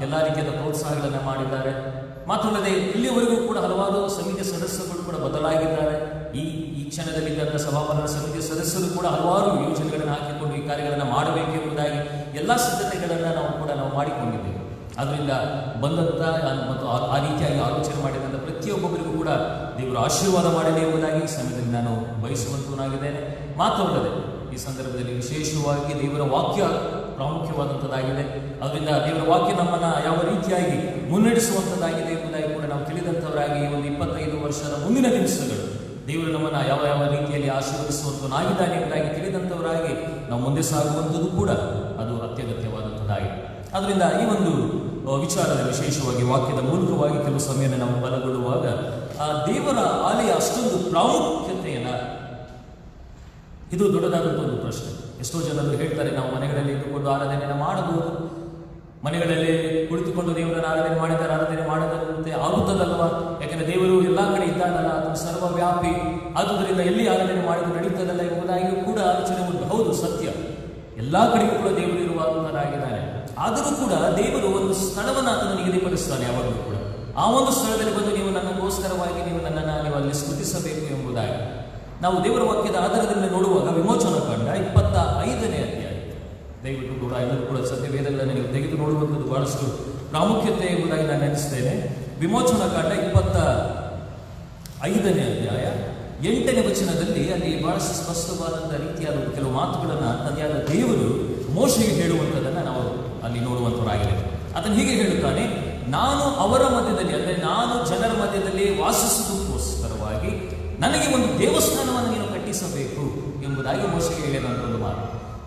ಎಲ್ಲ ರೀತಿಯಾದ ಪ್ರೋತ್ಸಾಹಗಳನ್ನು ಮಾಡಿದ್ದಾರೆ. ಮಾತ್ರವಲ್ಲದೆ ಇಲ್ಲಿಯವರೆಗೂ ಕೂಡ ಹಲವಾರು ಸಮಿತಿಯ ಸದಸ್ಯರುಗಳು ಕೂಡ ಬದಲಾಗಿದ್ದಾರೆ. ಈ ಕ್ಷಣದಲ್ಲಿದ್ದಂಥ ಸಭಾಪಾಲನಾ ಸಮಿತಿಯ ಸದಸ್ಯರು ಕೂಡ ಹಲವಾರು ಯೋಜನೆಗಳನ್ನು ಹಾಕಿಕೊಂಡು ಈ ಕಾರ್ಯಗಳನ್ನು ಮಾಡಬೇಕೆಂಬುದಾಗಿ ಎಲ್ಲ ಸಿದ್ಧತೆಗಳನ್ನು ನಾವು ಮಾಡಿಕೊಂಡಿದ್ದೇವೆ. ಅದರಿಂದ ಬಂದಂಥ ಮತ್ತು ಆ ರೀತಿಯಾಗಿ ಆಲೋಚನೆ ಮಾಡಿದಂಥ ಪ್ರತಿಯೊಬ್ಬರಿಗೂ ಕೂಡ ದೇವರು ಆಶೀರ್ವಾದ ಮಾಡಲಿ ಎಂಬುದಾಗಿ ಈ ಸಮಯದಲ್ಲಿ ನಾನು ಬಯಸುವಂತನಾಗಿದ್ದೇನೆ. ಮಾತ್ರವಲ್ಲದೆ ಈ ಸಂದರ್ಭದಲ್ಲಿ ವಿಶೇಷವಾಗಿ ದೇವರ ವಾಕ್ಯ ಪ್ರಾಮುಖ್ಯವಾದಂಥದ್ದಾಗಿದೆ. ಅದರಿಂದ ದೇವರ ವಾಕ್ಯ ನಮ್ಮನ್ನು ಯಾವ ರೀತಿಯಾಗಿ ಮುನ್ನಡೆಸುವಂಥದ್ದಾಗಿದೆ ಎಂಬುದಾಗಿ ಕೂಡ ನಾವು ತಿಳಿದಂಥವರಾಗಿ ಈ ಒಂದು 25 ವರ್ಷದ ಮುಂದಿನ ದಿವಸಗಳು ದೇವರು ನಮ್ಮನ್ನು ಯಾವ ಯಾವ ರೀತಿಯಲ್ಲಿ ಆಶೀರ್ವದಿಸುವಂತನಾಗಿದ್ದಾನೆ ಎಂಬುದಾಗಿ ತಿಳಿದಂಥವರಾಗಿ ನಾವು ಮುಂದೆ ಸಾಗುವಂಥದ್ದು ಕೂಡ ಅದು ಅತ್ಯಗತ್ಯವಾದಂಥದ್ದಾಗಿದೆ. ಅದರಿಂದ ಈ ಒಂದು ವಿಚಾರದ ವಿಶೇಷವಾಗಿ ವಾಕ್ಯದ ಮೂಲಕವಾಗಿ ಕೆಲವು ಸಮಯವನ್ನು ನಾವು ಬಲಗೊಳ್ಳುವಾಗ ಆ ದೇವರ ಆಲಯ ಅಷ್ಟೊಂದು ಪ್ರಾಮುಖ್ಯತೆಯನ್ನು, ಇದು ದೊಡ್ಡದಾದಂಥ ಒಂದು ಪ್ರಶ್ನೆ. ಎಷ್ಟೋ ಜನರು ಹೇಳ್ತಾರೆ ನಾವು ಮನೆಗಳಲ್ಲಿ ಇಟ್ಟುಕೊಂಡು ಆರಾಧನೆಯನ್ನು ಮಾಡಬಹುದು, ಮನೆಗಳಲ್ಲಿ ಕುಳಿತುಕೊಂಡು ದೇವರನ್ನು ಆರಾಧನೆ ಮಾಡಿದರೆ ಆರಾಧನೆ ಮಾಡದಂತೆ ಆಗುತ್ತದಲ್ವಾ, ಯಾಕೆಂದರೆ ದೇವರು ಎಲ್ಲ ಕಡೆ ಇದ್ದಾನಲ್ಲ, ಅದು ಸರ್ವವ್ಯಾಪಿ, ಆದುದರಿಂದ ಎಲ್ಲಿ ಆರಾಧನೆ ಮಾಡಿದ್ರು ನಡೀತದಲ್ಲ ಎಂಬುದಾಗಿಯೂ ಕೂಡ ಆಲೋಚನೆ ಉಂಟು. ಹೌದು, ಸತ್ಯ, ಎಲ್ಲ ಕಡೆಗೂ ಕೂಡ ದೇವರು ಇರುವಂತನಾಗಿದ್ದಾನೆ. ಆದರೂ ಕೂಡ ದೇವರು ಒಂದು ಸ್ಥಳವನ್ನು ಆತನು ನಿಗದಿಪಡಿಸ್ತಾನೆ ಯಾವಾಗಲೂ ಕೂಡ. ಆ ಒಂದು ಸ್ಥಳದಲ್ಲಿ ಬಂದು ನೀವು ನನ್ನಗೋಸ್ಕರವಾಗಿ ನೀವು ಅಲ್ಲಿ ಸ್ತುತಿಸಬೇಕು ಎಂಬುದಾಗಿ ನಾವು ದೇವರ ವಾಕ್ಯದ ಆಧಾರದಿಂದ ನೋಡುವಾಗ ವಿಮೋಚನಾ ಕಾಂಡ 25ನೇ ಅಧ್ಯಾಯ, ದಯವಿಟ್ಟು ಕೂಡ ಎಲ್ಲರೂ ಕೂಡ ಸತ್ಯವೇದಗಳನ್ನು ನೀವು ತೆಗೆದು ನೋಡುವಂಥದ್ದು ಬಹಳಷ್ಟು ಪ್ರಾಮುಖ್ಯತೆ ಎಂಬುದಾಗಿ ನಾನು ನೆನೆಸ್ತೇನೆ. ವಿಮೋಚನಾ ಕಾಂಡ 25ನೇ ಅಧ್ಯಾಯ 8ನೇ ವಚನದಲ್ಲಿ ಅಲ್ಲಿ ಬಹಳಷ್ಟು ಸ್ಪಷ್ಟವಾದಂಥ ರೀತಿಯಾದ ಕೆಲವು ಮಾತುಗಳನ್ನು ತಂದೆಯಾದ ದೇವರು ಮೋಶೆಗೆ ಹೇಳುವಂಥದ್ದನ್ನು ನಾವು ಅಲ್ಲಿ ನೋಡುವಂಥವರಾಗಿದೆ. ಅದನ್ನು ಹೀಗೆ ಹೇಳುತ್ತಾನೆ, ನಾನು ಅವರ ಮಧ್ಯದಲ್ಲಿ, ಅಂದರೆ ನಾನು ಜನರ ಮಧ್ಯದಲ್ಲಿ ವಾಸಿಸುವುದಕ್ಕೋಸ್ಕರವಾಗಿ ನನಗೆ ಒಂದು ದೇವಸ್ಥಾನವನ್ನು ನೀನು ಕಟ್ಟಿಸಬೇಕು ಎಂಬುದಾಗಿ ಮೋಶೆಗೆ ಹೇಳಿದಂಥ ಒಂದು ಮಾತು.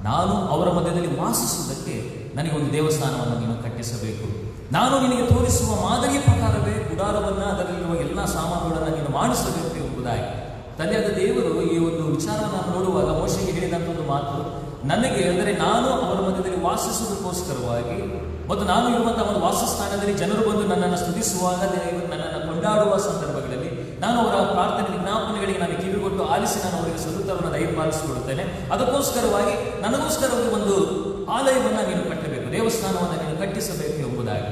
ನಾನು ಅವರ ಮಧ್ಯದಲ್ಲಿ ವಾಸಿಸುವುದಕ್ಕೆ ನನಗೆ ಒಂದು ದೇವಸ್ಥಾನವನ್ನು ನೀನು ಕಟ್ಟಿಸಬೇಕು. ನಾನು ನಿನಗೆ ತೋರಿಸುವ ಮಾದರಿಯ ಪ್ರಕಾರವೇ ಗುಡಾರವನ್ನು, ಅದರಲ್ಲಿರುವ ಎಲ್ಲ ಸಾಮಾನುಗಳನ್ನು ನೀನು ಮಾಡಿಸಬೇಕು ಎಂಬುದಾಗಿ ತಂದೆಯಾದ ದೇವರು ಈ ಒಂದು ವಿಚಾರವನ್ನು ನೋಡುವಾಗ ಮೋಶೆಗೆ ಹೇಳಿದಂಥ ಒಂದು ಮಾತು, ನನಗೆ ಅಂದರೆ ನಾನು ಅವರ ಮಧ್ಯದಲ್ಲಿ ವಾಸಿಸುವುದಕ್ಕೋಸ್ಕರವಾಗಿ ಮತ್ತು ನಾನು ಇರುವಂತಹ ಒಂದು ವಾಸಸ್ಥಾನದಲ್ಲಿ ಜನರು ಬಂದು ನನ್ನನ್ನು ಸ್ತುತಿಸುವಾಗ, ದೇವರು ನನ್ನನ್ನು ಕೊಂಡಾಡುವ ಸಂದರ್ಭಗಳಲ್ಲಿ ನಾನು ಅವರ ಪ್ರಾರ್ಥನೆ ವಿಜ್ಞಾಪನೆಗಳಿಗೆ ನಾನು ಕಿವಿಗೊಟ್ಟು ಆಲಿಸಿ ನಾನು ಅವರಿಗೆ ಸದುತ್ತರವನ್ನು ದಯಪಾಲಿಸಿಕೊಡುತ್ತೇನೆ. ಅದಕ್ಕೋಸ್ಕರವಾಗಿ ನನಗೋಸ್ಕರ ಒಂದು ಆಲಯವನ್ನು ನೀನು ಕಟ್ಟಬೇಕು, ದೇವಸ್ಥಾನವನ್ನು ನೀನು ಕಟ್ಟಿಸಬೇಕು ಎಂಬುದಾಗಿ.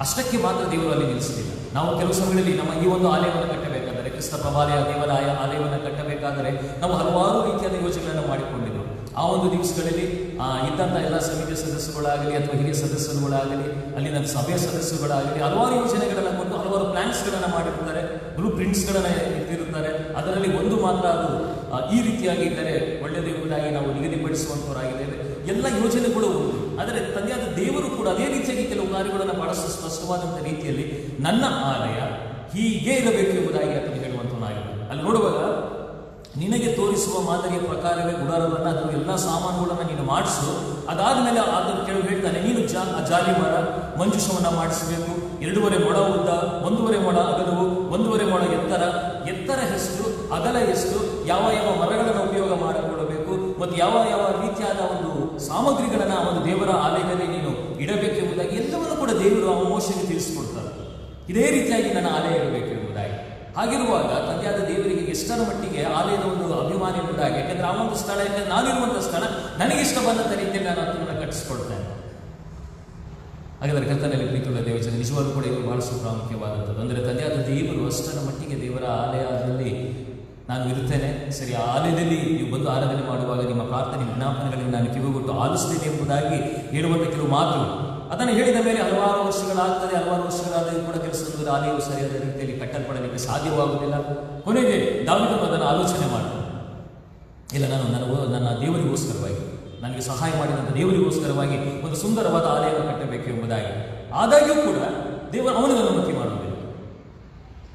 ಅಷ್ಟಕ್ಕೆ ಮಾತ್ರ ದೇವರು ಅಲ್ಲಿ ನಿಲ್ಲಿಸಲಿಲ್ಲ. ನಾವು ಕೆಲವು ಸಮಯಗಳಲ್ಲಿ ನಮ್ಮ ಈ ಒಂದು ಆಲಯವನ್ನು ಕಟ್ಟಬೇಕಾದರೆ, ಕ್ರಿಸ್ತ ಪ್ರಭಾಲಯ ದೇವಾಲಯ ಆಲಯವನ್ನು ಕಟ್ಟಬೇಕಾದರೆ ನಾವು ಹಲವಾರು ರೀತಿಯಾದ ಯೋಜನೆಗಳನ್ನು ಮಾಡಿಕೊಂಡಿದ್ದೆವು. ಆ ಒಂದು ದಿವಸಗಳಲ್ಲಿ ಇದ್ದಂಥ ಎಲ್ಲ ಸಮಿತಿ ಸದಸ್ಯರುಗಳಾಗಲಿ ಅಥವಾ ಹಿರಿಯ ಸದಸ್ಯರುಗಳಾಗಲಿ, ಅಲ್ಲಿನ ಸಭೆಯ ಸದಸ್ಯರುಗಳಾಗಲಿ ಹಲವಾರು ಯೋಜನೆಗಳನ್ನು ಕೊಟ್ಟು ಹಲವಾರು ಪ್ಲಾನ್ಸ್ಗಳನ್ನು ಮಾಡಿರ್ತಾರೆ, ಬ್ಲೂ ಪ್ರಿಂಟ್ಸ್ಗಳನ್ನು ಇಟ್ಟಿರುತ್ತಾರೆ. ಅದರಲ್ಲಿ ಒಂದು ಮಾತ್ರ ಅದು ಈ ರೀತಿಯಾಗಿ ಇದ್ದರೆ ಒಳ್ಳೆಯದು ಎಂಬುದಾಗಿ ನಾವು ನಿಗದಿಪಡಿಸುವಂಥವರಾಗಿದ್ದೇವೆ. ಎಲ್ಲ ಯೋಜನೆಗಳು ಉಂಟು. ಆದರೆ ತಂದೆಯಾದ ದೇವರು ಕೂಡ ಅದೇ ರೀತಿಯಾಗಿ ಕೆಲವು ಕಾರ್ಯಗಳನ್ನು ಬಹಳಷ್ಟು ಸ್ಪಷ್ಟವಾದಂಥ ರೀತಿಯಲ್ಲಿ ನನ್ನ ಆಲಯ ಹೀಗೆ ಇರಬೇಕು ಎಂಬುದಾಗಿ ಆತನು ಹೇಳುವಂಥವನಾಗಿದೆ. ಅಲ್ಲಿ ನೋಡುವಾಗ ನಿನಗೆ ತೋರಿಸುವ ಮಾದರಿಯ ಪ್ರಕಾರವೇ ಗುಡಾರವನ್ನು ಅಥವಾ ಎಲ್ಲ ಸಾಮಾನುಗಳನ್ನು ನೀನು ಮಾಡಿಸು. ಅದಾದಮೇಲೆ ಅದನ್ನು ಕೆಲವು ಹೇಳ್ತಾನೆ, ನೀನು ಜಾಲಿ ಮರ ಮಂಜುಷವನ್ನು ಮಾಡಿಸಬೇಕು. 2.5 ಮೊಳ ಉದ್ದ, 1.5 ಮೊಳ ಅಗಲವು, 1.5 ಮೊಳ ಎತ್ತರ ಎಷ್ಟು, ಅಗಲ ಎಷ್ಟು, ಯಾವ ಯಾವ ಮರಗಳನ್ನು ಉಪಯೋಗ ಮಾಡಿಕೊಳ್ಳಬೇಕು ಮತ್ತು ಯಾವ ಯಾವ ರೀತಿಯಾದ ಒಂದು ಸಾಮಗ್ರಿಗಳನ್ನು ಒಂದು ದೇವರ ಆಲಯದಲ್ಲಿ ನೀನು ಇಡಬೇಕು ಎಂಬುದಾಗಿ ಎಲ್ಲವನ್ನು ಕೂಡ ದೇವರು ಆ ಮೋಶೆಗೆ ತಿಳಿಸಿಕೊಡ್ತಾರೆ. ಇದೇ ರೀತಿಯಾಗಿ ನನ್ನ ಆಲಯ ಇರಬೇಕು ಎಂಬುದಾಗಿ. ಹಾಗಿರುವಾಗ ತಂದೆಯಾದ ದೇವರಿಗೆ ಎಷ್ಟರ ಮಟ್ಟಿಗೆ ಆಲಯದ ಒಂದು ಅಭಿಮಾನ ಎಂಬುದಾಗಿ, ಯಾಕೆಂದ್ರೆ ಆ ಒಂದು ಸ್ಥಳ, ಯಾಕೆಂದ್ರೆ ನಾನಿರುವಂತಹ ಸ್ಥಳ ನನಗೆ ಇಷ್ಟ ಬಂದಂಥ ರೀತಿಯಲ್ಲಿ ನಾನು ಅದನ್ನು ಕಟ್ಟಿಸ್ಕೊಳ್ತೇನೆ. ಹಾಗಾದರೆ ಕರ್ತನಲ್ಲಿ ಪ್ರೀತಿಯುಳ್ಳ ದೇವಜನ, ನಿಜವಾಗ್ಲೂ ಕೂಡ ಇದು ಬಹಳಷ್ಟು ಪ್ರಾಮುಖ್ಯವಾದಂಥದ್ದು. ಅಂದರೆ ತಂದೆಯಾದ ದೇವರು ಅಷ್ಟರ ಮಟ್ಟಿಗೆ ದೇವರ ಆಲಯದಲ್ಲಿ ನಾನು ಇರುತ್ತೇನೆ, ಸರಿ, ಆ ಆಲಯದಲ್ಲಿ ನೀವು ಬಂದು ಆರಾಧನೆ ಮಾಡುವಾಗ ನಿಮ್ಮ ಪ್ರಾರ್ಥನೆ ವಿಜ್ಞಾಪನೆಗಳಿಗೆ ನಾನು ಕಿವಿಗೊಟ್ಟು ಆಲಿಸ್ತೇನೆ ಎಂಬುದಾಗಿ ಹೇಳುವಂಥ ಕೆಲವು ಮಾತುಗಳು. ಅದನ್ನು ಹೇಳಿದ ಮೇಲೆ ಹಲವಾರು ವರ್ಷಗಳಾಗ್ತದೆ. ಹಲವಾರು ವರ್ಷಗಳಾದರೂ ಕೂಡ ಕೆಲಸದ ಆಲಯವು ಸರಿಯಾದ ರೀತಿಯಲ್ಲಿ ಕಟ್ಟಲ್ಪಡಲಿಕ್ಕೆ ಸಾಧ್ಯವಾಗುವುದಿಲ್ಲ. ಕೊನೆಗೆ ದಾವೀದನು ಅದನ್ನು ಆಲೋಚನೆ ಮಾಡ್ತಾನೆ, ಇಲ್ಲ, ನಾನು ನನ್ನ ದೇವರಿಗೋಸ್ಕರವಾಗಿ, ನನಗೆ ಸಹಾಯ ಮಾಡಿದಂಥ ದೇವರಿಗೋಸ್ಕರವಾಗಿ ಒಂದು ಸುಂದರವಾದ ಆಲಯವನ್ನು ಕಟ್ಟಬೇಕು ಎಂಬುದಾಗಿ. ಆದಾಗ್ಯೂ ಕೂಡ ದೇವರು ಅವನಿಗೆ ಅನುಮತಿ ಮಾಡುವುದಿಲ್ಲ.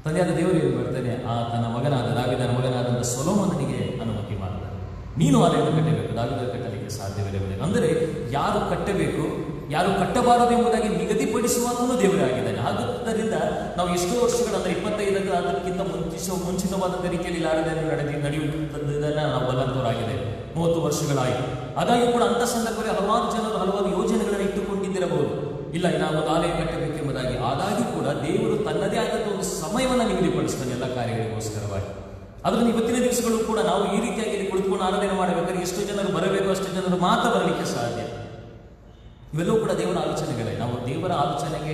ತಂದೆಯಾದ ದೇವರು ಏನು ಮಾಡ್ತಾನೆ, ತನ್ನ ಮಗನಾದ ದಾವೀದನ ಮಗನಾದಂಥ ಸೊಲೊಮೋನನಿಗೆ ಅನುಮತಿ ಮಾಡ್ತಾನೆ, ನೀನು ಆಲಯವನ್ನು ಕಟ್ಟಬೇಕು, ದಾವೀದನ ಕಟ್ಟಲಿಕ್ಕೆ ಸಾಧ್ಯವಿಲ್ಲ. ಅಂದರೆ ಯಾರು ಕಟ್ಟಬೇಕು, ಯಾರು ಕಟ್ಟಬಾರದು ಎಂಬುದಾಗಿ ನಿಗದಿಪಡಿಸುವಾತನು ದೇವರೇ ಆಗಿದ್ದಾನೆ. ಆದ್ದರಿಂದ ನಾವು ಎಷ್ಟೋ ವರ್ಷಗಳು, ಅಂದರೆ 25 ಅದಕ್ಕಿಂತ ಮುಂಚಿತವಾದಂಥ ರೀತಿಯಲ್ಲಿ ಆರಾಧನೆ ನಡೆಯುವುದನ್ನು ನಾವು ಬಲ್ಲಂತವರಾಗಿದ್ದೇವೆ. 30 ವರ್ಷಗಳಾಯಿತು. ಆದಾಗ್ಯೂ ಕೂಡ ಅಂಥ ಸಂದರ್ಭದಲ್ಲಿ ಹಲವಾರು ಜನರು ಹಲವಾರು ಯೋಜನೆಗಳನ್ನು ಇಟ್ಟುಕೊಂಡಿದ್ದಿರಬಹುದು, ಇಲ್ಲ ನಾವು ಒಂದು ಆಲಯ ಕಟ್ಟಬೇಕೆಂಬುದಾಗಿ. ಆದಾಗ್ಯೂ ಕೂಡ ದೇವರು ತನ್ನದೇ ಆದಂಥ ಒಂದು ಸಮಯವನ್ನು ನಿಗದಿಪಡಿಸ್ತಾನೆ ಎಲ್ಲ ಕಾರ್ಯಗಳಿಗೋಸ್ಕರವಾಗಿ. ಅದನ್ನು ಇವತ್ತಿನ ದಿವಸಗಳು ಕೂಡ ನಾವು ಈ ರೀತಿಯಾಗಿ ಕುಳಿತುಕೊಂಡು ಆರಾಧನೆ ಮಾಡಬೇಕಾದ್ರೆ ಎಷ್ಟು ಜನರು ಬರಬೇಕು ಅಷ್ಟು ಜನರು ಮಾತ್ರ ಬರಲಿಕ್ಕೆ ಸಾಧ್ಯ. ಇವೆಲ್ಲವೂ ಕೂಡ ದೇವರ ಆಲೋಚನೆಗಳೇ. ನಾವು ದೇವರ ಆಲೋಚನೆಗೆ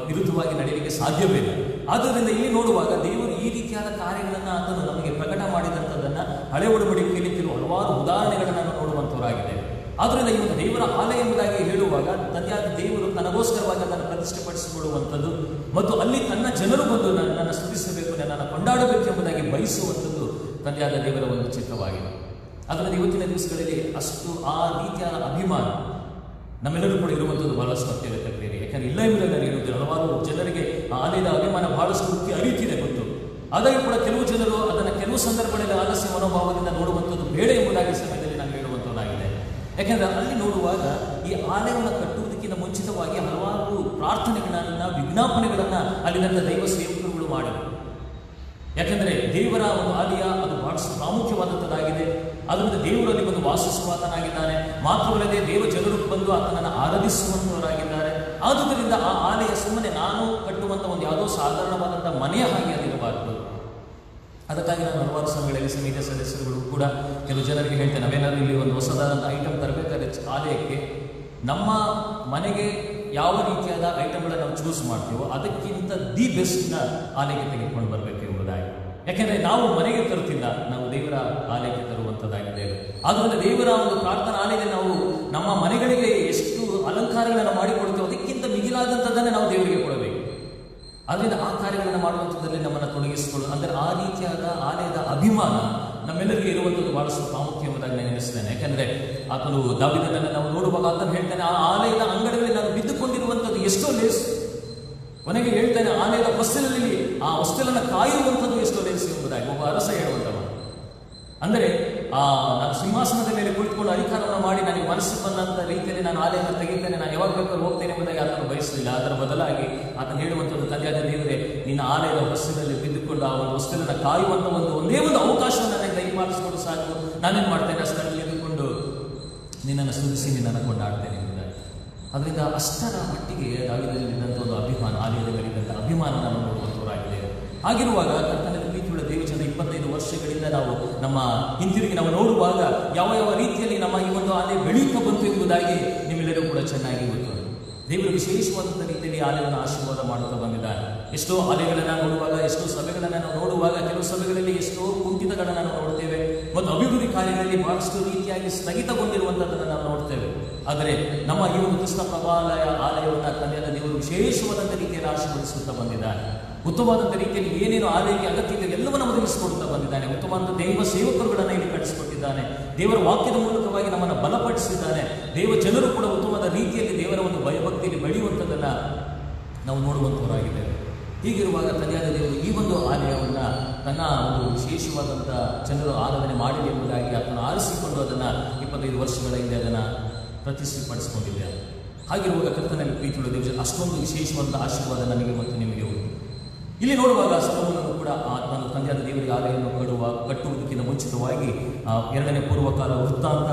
ವಿರುದ್ಧವಾಗಿ ನಡೆಯಲಿಕ್ಕೆ ಸಾಧ್ಯವಿಲ್ಲ. ಆದ್ದರಿಂದ ಇಲ್ಲಿ ನೋಡುವಾಗ ದೇವರು ಈ ರೀತಿಯಾದ ಕಾರ್ಯಗಳನ್ನು ಆತನು ನಮಗೆ ಪ್ರಕಟ ಮಾಡಿದಂಥದ್ದನ್ನು ಹಳೆ ಒಡಂಬಡಿಕೆಯಲ್ಲಿ ಕೆಲವು ಹಲವಾರು ಉದಾಹರಣೆಗಳನ್ನು ನಾವು ನೋಡುವಂಥವರಾಗಿದ್ದೇವೆ. ಆದ್ದರಿಂದ ಈ ಒಂದು ದೇವರ ಆಲಯ ಎಂಬುದಾಗಿ ಹೇಳುವಾಗ ತಂದೆಯಾದ ದೇವರು ತನಗೋಸ್ಕರವಾಗಿ ಅದನ್ನು ಪ್ರತಿಷ್ಠೆಪಡಿಸಿಕೊಡುವಂಥದ್ದು ಮತ್ತು ಅಲ್ಲಿ ತನ್ನ ಜನರು ಬಂದು ನನ್ನನ್ನು ಸ್ತುತಿಸಬೇಕು, ನನ್ನನ್ನು ಕೊಂಡಾಡಬೇಕು ಎಂಬುದಾಗಿ ಬಯಸುವಂಥದ್ದು ತಂದೆಯಾದ ದೇವರ ಒಂದು ಚಿತ್ರವಾಗಿದೆ. ಅದರಿಂದ ಇವತ್ತಿನ ದಿವಸಗಳಲ್ಲಿ ಅಷ್ಟು ಆ ರೀತಿಯಾದ ಅಭಿಮಾನ ನಮ್ಮೆಲ್ಲರೂ ಕೂಡ ಇರುವಂಥದ್ದು ಬಹಳಷ್ಟು ಅತ್ಯಗತ್ಯ ಬೇರೆ. ಯಾಕಂದರೆ ಇಲ್ಲ ಎಂಬುದನ್ನು ಹೇಳುವುದಿಲ್ಲ. ಹಲವಾರು ಜನರಿಗೆ ಆಲಯದ ಅಭಿಮಾನ ಬಹಳಷ್ಟು ಅರಿತಿದೆ ಗೊತ್ತು. ಆದಾಗ್ಯೂ ಕೂಡ ಕೆಲವು ಜನರು ಅದನ್ನು ಕೆಲವು ಸಂದರ್ಭಗಳಲ್ಲಿ ಆಲಸ್ಯ ಮನೋಭಾವದಿಂದ ನೋಡುವಂಥದ್ದು ಬೇಡ ಎಂಬುದಾಗಿ ಸಮಯದಲ್ಲಿ ನಾನು ಹೇಳುವಂಥದ್ದಾಗಿದೆ. ಯಾಕೆಂದರೆ ಅಲ್ಲಿ ನೋಡುವಾಗ ಈ ಆಲಯವನ್ನು ಕಟ್ಟುವುದಕ್ಕಿಂತ ಮುಂಚಿತವಾಗಿ ಹಲವಾರು ಪ್ರಾರ್ಥನೆಗಳನ್ನು, ವಿಜ್ಞಾಪನೆಗಳನ್ನು ಅಲ್ಲಿನ ದೈವ ಸೇವಕರುಗಳು ಮಾಡಿದರು. ಯಾಕೆಂದರೆ ದೇವರ ಒಂದು ಆಲಯ ಅದು ಬಹಳಷ್ಟು ಪ್ರಾಮುಖ್ಯವಾದಂಥದ್ದಾಗಿದೆ. ಅದರಿಂದ ದೇವರಲ್ಲಿ ಬಂದು ವಾಸಿಸುವಾತನಾಗಿದ್ದಾನೆ. ಮಾತ್ರವಲ್ಲದೆ ದೇವ ಜನರು ಬಂದು ಆತನನ್ನು ಆರಾಧಿಸುವಂಥವರಾಗಿದ್ದಾರೆ. ಆದುದರಿಂದ ಆ ಆಲಯ ಸುಮ್ಮನೆ ನಾನು ಕಟ್ಟುವಂಥ ಒಂದು ಯಾವುದೋ ಸಾಧಾರಣವಾದಂಥ ಮನೆಯ ಹಾಗೆ ಅದಿರಬಾರದು. ಅದಕ್ಕಾಗಿ ನಾನು ಹಲವಾರು ಸಮಯಗಳಲ್ಲಿ ಸಮಿತಿಯ ಸದಸ್ಯರುಗಳು ಕೂಡ ಕೆಲವು ಜನರಿಗೆ ಹೇಳ್ತೇನೆ, ನಾವೇನಾದರೂ ಇಲ್ಲಿ ಒಂದು ಹೊಸದಾದಂಥ ಐಟಮ್ ತರಬೇಕಾದ್ರೆ ಆಲಯಕ್ಕೆ ನಮ್ಮ ಮನೆಗೆ ಯಾವ ರೀತಿಯಾದ ಐಟಮ್ಗಳನ್ನು ನಾವು ಚೂಸ್ ಮಾಡ್ತೀವೋ ಅದಕ್ಕಿಂತ ದಿ ಬೆಸ್ಟ್ನ ಆಲಯಕ್ಕೆ ತೆಗೆದುಕೊಂಡು ಬರಬೇಕು ಎಂಬುದಾಗಿ. ಯಾಕೆಂದರೆ ನಾವು ಮನೆಗೆ ತರುತ್ತಿಲ್ಲ, ನಾವು ದೇವರ ಆಲಯಕ್ಕೆ ತರುವಂಥದ್ದಾಗಿದ್ದೇವೆ. ಆದ್ದರಿಂದ ದೇವರ ಒಂದು ಪ್ರಾರ್ಥನಾ ಆಲಯದಲ್ಲಿ ನಾವು ನಮ್ಮ ಮನೆಗಳಿಗೆ ಎಷ್ಟು ಅಲಂಕಾರಗಳನ್ನು ಮಾಡಿಕೊಡ್ತೇವೆ ಅದಕ್ಕಿಂತ ಮಿಗಿಲಾದಂಥದ್ದನ್ನೇ ನಾವು ದೇವರಿಗೆ ಕೊಡಬೇಕು. ಆದ್ದರಿಂದ ಆ ಕಾರ್ಯಗಳನ್ನು ಮಾಡುವಂಥದ್ದಲ್ಲಿ ನಮ್ಮನ್ನು ತೊಡಗಿಸಿಕೊಳ್ಳೋದು, ಅಂದರೆ ಆ ರೀತಿಯಾದ ಆಲಯದ ಅಭಿಮಾನ ನಮ್ಮೆಲ್ಲರಿಗೆ ಇರುವಂಥದ್ದು ಬಹಳಷ್ಟು ಪ್ರಾಮುಖ್ಯ ಎಂಬುದಾಗಿ ನಾನು ಎನಿಸ್ತೇನೆ. ಯಾಕೆಂದರೆ ಆತನು ದಾವೀದನನ್ನು ನಾವು ನೋಡುವಾಗ ಆತನು ಹೇಳ್ತಾನೆ, ಆ ಆಲಯದ ಅಂಗಡಿಗಳಲ್ಲಿ ನಾನು ಬಿದ್ದುಕೊಂಡಿರುವಂಥದ್ದು ಎಷ್ಟೋ ಲೇಸು. ಕೊನೆಗೆ ಹೇಳ್ತಾನೆ, ಆಲಯದ ಹೊಸ್ತಿಲಲ್ಲಿ ಆ ಹೊಸ್ತಿಲನ್ನು ಕಾಯುವಂಥದ್ದು ಎಷ್ಟೋ ಲೇಸು ಎಂಬುದಾಗಿ ಒಬ್ಬ ಅರಸ ಹೇಳುವಂಥವ. ಅಂದರೆ ನಾನು ಸಿಂಹಾಸನದ ಮೇಲೆ ಕುಳಿತುಕೊಂಡು ಅಧಿಕಾರವನ್ನು ಮಾಡಿ ನನಗೆ ಮನಸ್ಸಿಗೆ ಬಂದಂಥ ರೀತಿಯಲ್ಲಿ ನಾನು ಆಲಯವನ್ನು ತೆಗಿತೇನೆ, ನಾನು ಯಾವಾಗ ಬೇಕಾದ್ರೂ ಹೋಗ್ತೇನೆ ಎಂಬುದಾಗಿ ಆತನು ಬಯಸಲಿಲ್ಲ. ಅದರ ಬದಲಾಗಿ ಆತನು ಹೇಳುವಂಥದ್ದು, ತಂದೆಯಾದ ದೇವರೇ, ನಿನ್ನ ಆಲಯದ ಹೊಸ್ತಿಲಲ್ಲಿ ಬಿದ್ದುಕೊಂಡು ಆ ಒಂದು ಹೊಸ್ತಿಲನ್ನು ಕಾಯುವಂಥ ಒಂದೇ ಒಂದು ಅವಕಾಶವನ್ನು ನನಗೆ ದಯಪಾಲಿಸಿಕೊಂಡು ಸಾಕು. ನಾನೇನು ಮಾಡ್ತೇನೆ, ಸ್ಥಳದಲ್ಲಿ ಇದ್ದುಕೊಂಡು ನಿನ್ನನ್ನು ಸ್ತುತಿಸಿ ನಿನ್ನನ್ನು ಕೊಂಡಾಡ್ತೇನೆ ಎಂಬುದಾಗಿ. ಅದರಿಂದ ಅಷ್ಟರ ಮಟ್ಟಿಗೆ ದಾವೀದನಿದ್ದಂಥ ಒಂದು ಅಭಿಮಾನ, ಆಲಯದ ಮೇಲಿದ್ದಂಥ ಅಭಿಮಾನ ನಾವು ನೋಡುವಂಥವರಾಗಿದ್ದೇವೆ. ಹಾಗಿರುವಾಗ ಕರ್ತನಲ್ಲಿ ಪ್ರೀತಿಯುಳ್ಳ ದೇವಜನ 25 ವರ್ಷಗಳಿಂದ ನಾವು ನಮ್ಮ ಹಿಂತಿರುಗಿ ನಾವು ನೋಡುವಾಗ ಯಾವ ಯಾವ ರೀತಿಯಲ್ಲಿ ನಮ್ಮ ಈ ಒಂದು ಆಲಯ ಬೆಳೆಯುತ್ತಾ ಬಂತು ಎಂಬುದಾಗಿ ನಿಮ್ಮೆಲ್ಲರೂ ಕೂಡ ಚೆನ್ನಾಗಿ ಗೊತ್ತು. ದೇವರು ವಿಶೇಷವಾದಂಥ ರೀತಿಯಲ್ಲಿ ಆಲಯವನ್ನು ಆಶೀರ್ವಾದ ಮಾಡುತ್ತಾ ಬಂದಿದ್ದಾರೆ. ಎಷ್ಟೋ ಆಲಯಗಳನ್ನು ನೋಡುವಾಗ, ಎಷ್ಟೋ ಸಭೆಗಳನ್ನು ನಾವು ನೋಡುವಾಗ, ಕೆಲವು ಸಭೆಗಳಲ್ಲಿ ಎಷ್ಟೋ ಕುಂಠಿತಗಳನ್ನು ನಾವು ನೋಡ್ತೇವೆ ಮತ್ತು ಅಭಿವೃದ್ಧಿ ಕಾರ್ಯಗಳಲ್ಲಿ ಬಹಳಷ್ಟು ರೀತಿಯಾಗಿ ಸ್ಥಗಿತಗೊಂಡಿರುವಂಥದ್ದನ್ನು ನಾವು ನೋಡ್ತೇವೆ. ಆದರೆ ನಮ್ಮ ಈ ಒಂದು ಕೃಷ್ಣ ಪ್ರಭಾಲಯ ಆಲಯವನ್ನು ತಂದೆಯಾದ ದೇವರು ವಿಶೇಷವಾದಂಥ ರೀತಿಯಲ್ಲಿ ಆಶೀರ್ವದಿಸುತ್ತಾ ಬಂದಿದ್ದಾರೆ. ಉತ್ತಮವಾದಂಥ ರೀತಿಯಲ್ಲಿ ಏನೇನು ಆಲಯಕ್ಕೆ ಅಗತ್ಯ ಇದೆ ಎಲ್ಲವನ್ನು ಒದಗಿಸಿಕೊಡ್ತಾ ಬಂದಿದ್ದಾನೆ. ಉತ್ತಮವಾದ ದೈವ ಸೇವಕರುಗಳನ್ನು ಇಲ್ಲಿ ಕಟ್ಟಿಸಿಕೊಟ್ಟಿದ್ದಾನೆ. ದೇವರ ವಾಕ್ಯದ ಮೂಲಕವಾಗಿ ನಮ್ಮನ್ನು ಬಲಪಡಿಸಿದ್ದಾನೆ. ದೇವ ಜನರು ಕೂಡ ಉತ್ತಮವಾದ ರೀತಿಯಲ್ಲಿ ದೇವರ ಒಂದು ಭಯಭಕ್ತಿಯಲ್ಲಿ ಬೆಳೆಯುವಂಥದ್ದನ್ನು ನಾವು ನೋಡುವಂಥವರಾಗಿದ್ದೇವೆ. ಹೀಗಿರುವಾಗ ತಂದೆಯಾದ ದೇವರು ಈ ಒಂದು ಆಲಯವನ್ನು ತನ್ನ ಒಂದು ವಿಶೇಷವಾದಂಥ ಜನರು ಆರಾಧನೆ ಮಾಡಲಿ ಎಂಬುದಾಗಿ ಅದನ್ನು ಆರಿಸಿಕೊಂಡು ಅದನ್ನು 25 ವರ್ಷಗಳ ಹಿಂದೆ ಅದನ್ನು ಪ್ರತಿಷ್ಠೆಪಡಿಸಿಕೊಂಡಿದ್ದಾರೆ. ಹಾಗಿರುವಾಗ ಕರ್ತನಲ್ಲಿ ಪ್ರೀತಿಯುಳ್ಳ ದೇವಜನ ಅಷ್ಟೊಂದು ವಿಶೇಷವಾದ ಆಶೀರ್ವಾದ ನನಗೆ ಮತ್ತು ನಿಮಗೆ ಉಂಟು. ಇಲ್ಲಿ ನೋಡುವಾಗ ಸೊಲೊಮೋನನು ಕೂಡ ನಾನು ತಂದೆಯಾದ ದೇವರಿಗೆ ಆಲಯವನ್ನು ಕಟ್ಟುವುದಕ್ಕಿಂತ ಮುಂಚಿತವಾಗಿ 2ನೇ ಪೂರ್ವಕಾಲ ವೃತ್ತಾಂತ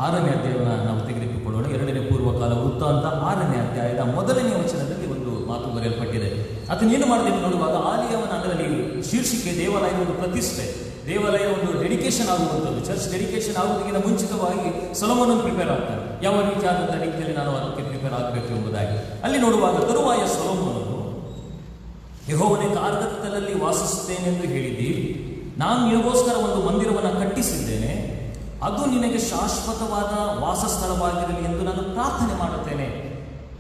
6ನೇ ಅಧ್ಯಾಯವನ್ನು ನಾವು ತೆಗೆದುಕೊಳ್ಳೋಣ. 2ನೇ ಪೂರ್ವಕಾಲ ವೃತ್ತಾಂತ 6ನೇ ಅಧ್ಯಾಯದ 1ನೇ ವಚನದಲ್ಲಿ ಒಂದು ಮಾತು ಬರೆಯಲ್ಪಟ್ಟಿದೆ. ಅದನ್ನೇನು ಮಾಡಿದೆ ನೋಡುವಾಗ ಆಲಯವನ್ನು ಅದರಲ್ಲಿ ಶೀರ್ಷಿಕೆ ದೇವಾಲಯದ ಒಂದು ಪ್ರತಿಷ್ಠೆ, ದೇವಾಲಯ ಒಂದು ಡೆಡಿಕೇಶನ್ ಆಗುವಂಥದ್ದು, ಚರ್ಚ್ ಡೆಡಿಕೇಶನ್ ಆಗುವುದಕ್ಕಿಂತ ಮುಂಚಿತವಾಗಿ ಸೊಲೊಮೋನನು ಪ್ರಿಪೇರ್ ಆಗ್ತಾನೆ. ಯಾವ ರೀತಿಯಾದಂಥ ರೀತಿಯಲ್ಲಿ ನಾನು ಅದಕ್ಕೆ ಪ್ರಿಪೇರ್ ಆಗಬೇಕು ಎಂಬುದಾಗಿ ಅಲ್ಲಿ ನೋಡುವಾಗ ತರುವಾಯ ಸೊಲೊಮೋನನು ಯೆಹೋವನೇ ಕಾರ್ಗತ್ತಲಲ್ಲಿ ವಾಸಿಸುತ್ತೇನೆಂದು ಹೇಳಿದ್ದೀರಿ. ನಾನು ನಿನಗೋಸ್ಕರ ಒಂದು ಮಂದಿರವನ್ನು ಕಟ್ಟಿಸಿದ್ದೇನೆ, ಅದು ನಿನಗೆ ಶಾಶ್ವತವಾದ ವಾಸಸ್ಥಳವಾಗಿರಲಿ ಎಂದು ನಾನು ಪ್ರಾರ್ಥನೆ ಮಾಡುತ್ತೇನೆ.